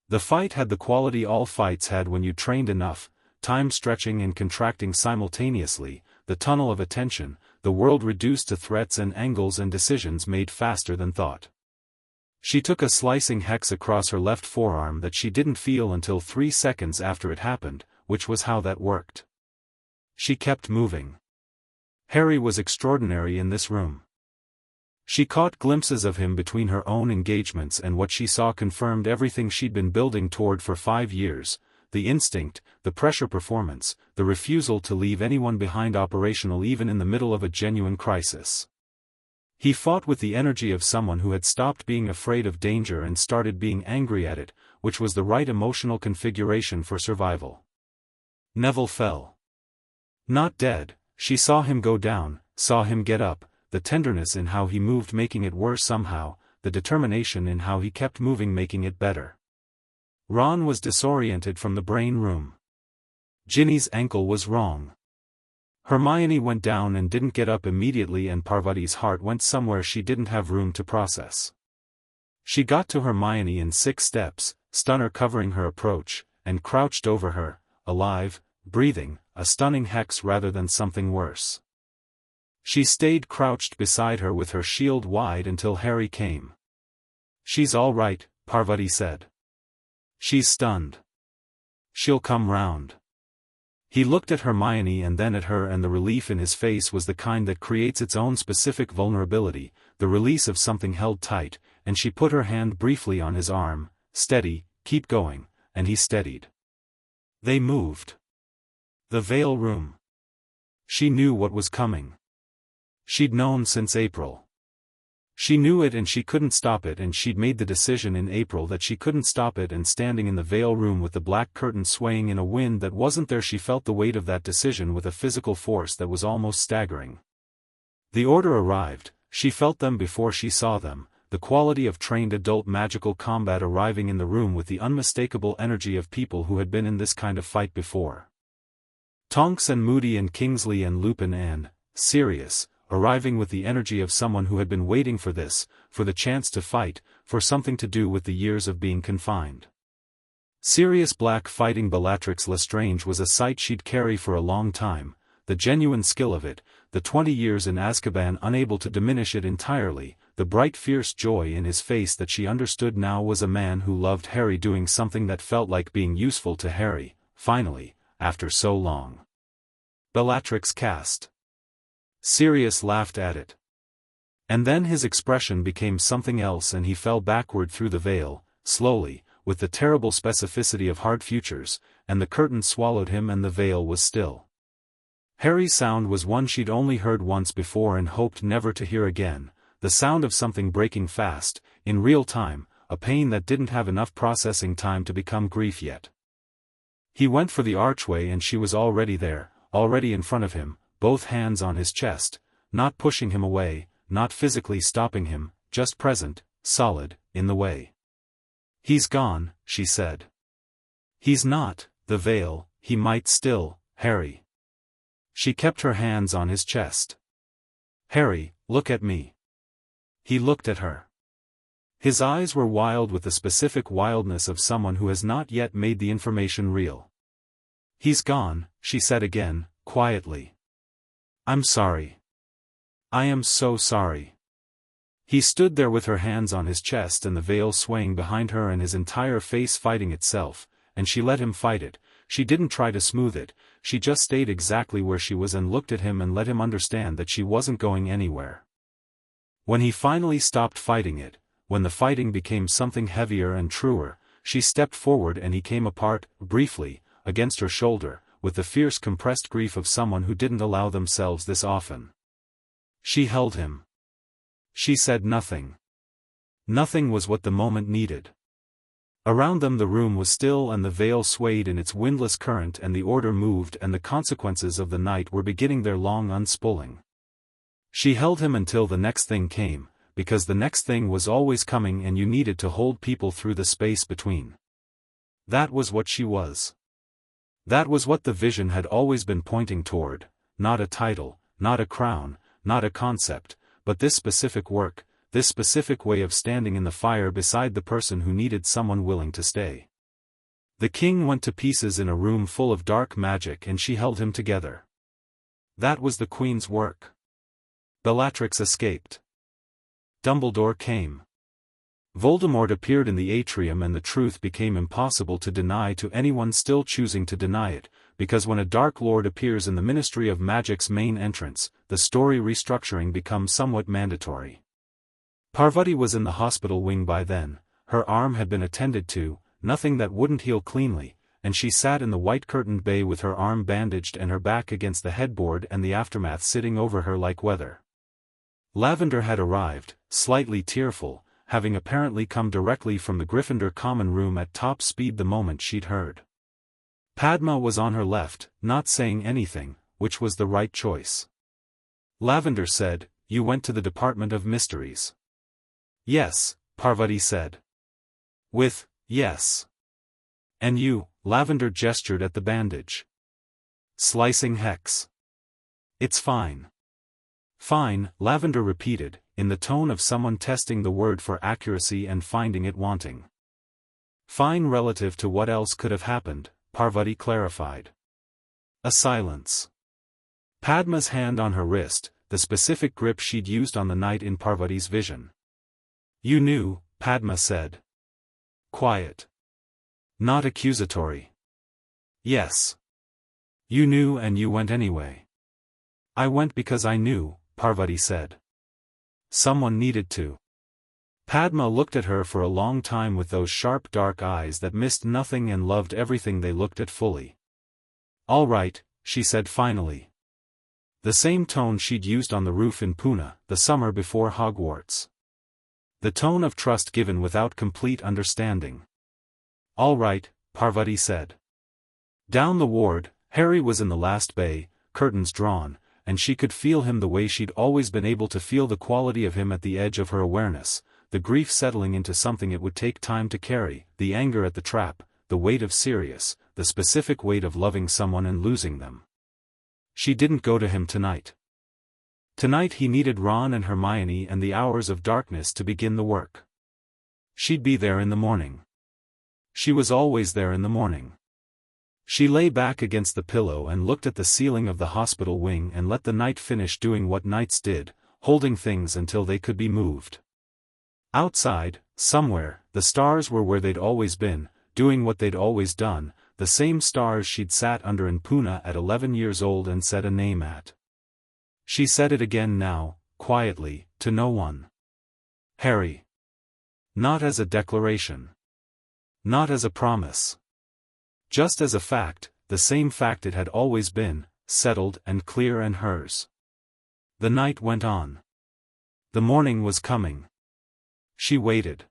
The fight had the quality all fights had when you trained enough, time stretching and contracting simultaneously, the tunnel of attention, the world reduced to threats and angles and decisions made faster than thought. She took a slicing hex across her left forearm that she didn't feel until 3 seconds after it happened, which was how that worked. She kept moving. Harry was extraordinary in this room. She caught glimpses of him between her own engagements and what she saw confirmed everything she'd been building toward for 5 years, the instinct, the pressure performance, the refusal to leave anyone behind operational even in the middle of a genuine crisis. He fought with the energy of someone who had stopped being afraid of danger and started being angry at it, which was the right emotional configuration for survival. Neville fell. Not dead. She saw him go down, saw him get up, the tenderness in how he moved making it worse somehow, the determination in how he kept moving making it better. Ron was disoriented from the brain room. Ginny's ankle was wrong. Hermione went down and didn't get up immediately and Parvati's heart went somewhere she didn't have room to process. She got to Hermione in 6 steps, stunner covering her approach, and crouched over her, alive, breathing, a stunning hex rather than something worse. She stayed crouched beside her with her shield wide until Harry came. "She's all right," Parvati said. "She's stunned. She'll come round." He looked at Hermione and then at her and the relief in his face was the kind that creates its own specific vulnerability, the release of something held tight, and she put her hand briefly on his arm, "Steady, keep going," and he steadied. They moved. The Veil Room. She knew what was coming. She'd known since April. She knew it and she couldn't stop it and she'd made the decision in April that she couldn't stop it and standing in the Veil Room with the black curtain swaying in a wind that wasn't there she felt the weight of that decision with a physical force that was almost staggering. The order arrived, she felt them before she saw them, the quality of trained adult magical combat arriving in the room with the unmistakable energy of people who had been in this kind of fight before. Tonks and Moody and Kingsley and Lupin and, Sirius, arriving with the energy of someone who had been waiting for this, for the chance to fight, for something to do with the years of being confined. Sirius Black fighting Bellatrix Lestrange was a sight she'd carry for a long time, the genuine skill of it, the 20 years in Azkaban unable to diminish it entirely, the bright fierce joy in his face that she understood now was a man who loved Harry doing something that felt like being useful to Harry, finally, after so long. Bellatrix cast. Sirius laughed at it. And then his expression became something else and he fell backward through the veil, slowly, with the terrible specificity of hard futures, and the curtain swallowed him and the veil was still. Harry's sound was one she'd only heard once before and hoped never to hear again, the sound of something breaking fast, in real time, a pain that didn't have enough processing time to become grief yet. He went for the archway and she was already there, already in front of him, both hands on his chest, not pushing him away, not physically stopping him, just present, solid, in the way. "He's gone," she said. "He's not, the veil, he might still, Harry." She kept her hands on his chest. "Harry, look at me." He looked at her. His eyes were wild with the specific wildness of someone who has not yet made the information real. "He's gone," she said again, quietly. "I'm sorry. I am so sorry." He stood there with her hands on his chest and the veil swaying behind her and his entire face fighting itself, and she let him fight it. She didn't try to smooth it, she just stayed exactly where she was and looked at him and let him understand that she wasn't going anywhere. When he finally stopped fighting it, when the fighting became something heavier and truer, she stepped forward and he came apart, briefly, against her shoulder, with the fierce compressed grief of someone who didn't allow themselves this often. She held him. She said nothing. Nothing was what the moment needed. Around them the room was still and the veil swayed in its windless current and the order moved and the consequences of the night were beginning their long unspooling. She held him until the next thing came, because the next thing was always coming and you needed to hold people through the space between. That was what she was. That was what the vision had always been pointing toward, not a title, not a crown, not a concept, but this specific work, this specific way of standing in the fire beside the person who needed someone willing to stay. The king went to pieces in a room full of dark magic and she held him together. That was the queen's work. Bellatrix escaped. Dumbledore came. Voldemort appeared in the atrium and the truth became impossible to deny to anyone still choosing to deny it, because when a Dark Lord appears in the Ministry of Magic's main entrance, the story restructuring becomes somewhat mandatory. Parvati was in the hospital wing by then, her arm had been attended to, nothing that wouldn't heal cleanly, and she sat in the white-curtained bay with her arm bandaged and her back against the headboard and the aftermath sitting over her like weather. Lavender had arrived, slightly tearful, having apparently come directly from the Gryffindor common room at top speed the moment she'd heard. Padma was on her left, not saying anything, which was the right choice. Lavender said, "You went to the Department of Mysteries." "Yes," Parvati said. With, "Yes." "And you," Lavender gestured at the bandage. "Slicing hex." "It's fine." "Fine," Lavender repeated, in the tone of someone testing the word for accuracy and finding it wanting. "Fine relative to what else could have happened," Parvati clarified. A silence. Padma's hand on her wrist, the specific grip she'd used on the night in Parvati's vision. "You knew," Padma said. Quiet. Not accusatory. "Yes. You knew and you went anyway." "I went because I knew," Parvati said. "Someone needed to." Padma looked at her for a long time with those sharp dark eyes that missed nothing and loved everything they looked at fully. "All right," she said finally. The same tone she'd used on the roof in Pune, the summer before Hogwarts. The tone of trust given without complete understanding. "All right," Parvati said. Down the ward, Harry was in the last bay, curtains drawn, and she could feel him the way she'd always been able to feel the quality of him at the edge of her awareness, the grief settling into something it would take time to carry, the anger at the trap, the weight of Sirius, the specific weight of loving someone and losing them. She didn't go to him tonight. Tonight he needed Ron and Hermione and the hours of darkness to begin the work. She'd be there in the morning. She was always there in the morning. She lay back against the pillow and looked at the ceiling of the hospital wing and let the night finish doing what nights did, holding things until they could be moved. Outside, somewhere, the stars were where they'd always been, doing what they'd always done, the same stars she'd sat under in Pune at 11 years old and said a name at. She said it again now, quietly, to no one. Harry. Not as a declaration. Not as a promise. Just as a fact, the same fact it had always been, settled and clear and hers. The night went on. The morning was coming. She waited.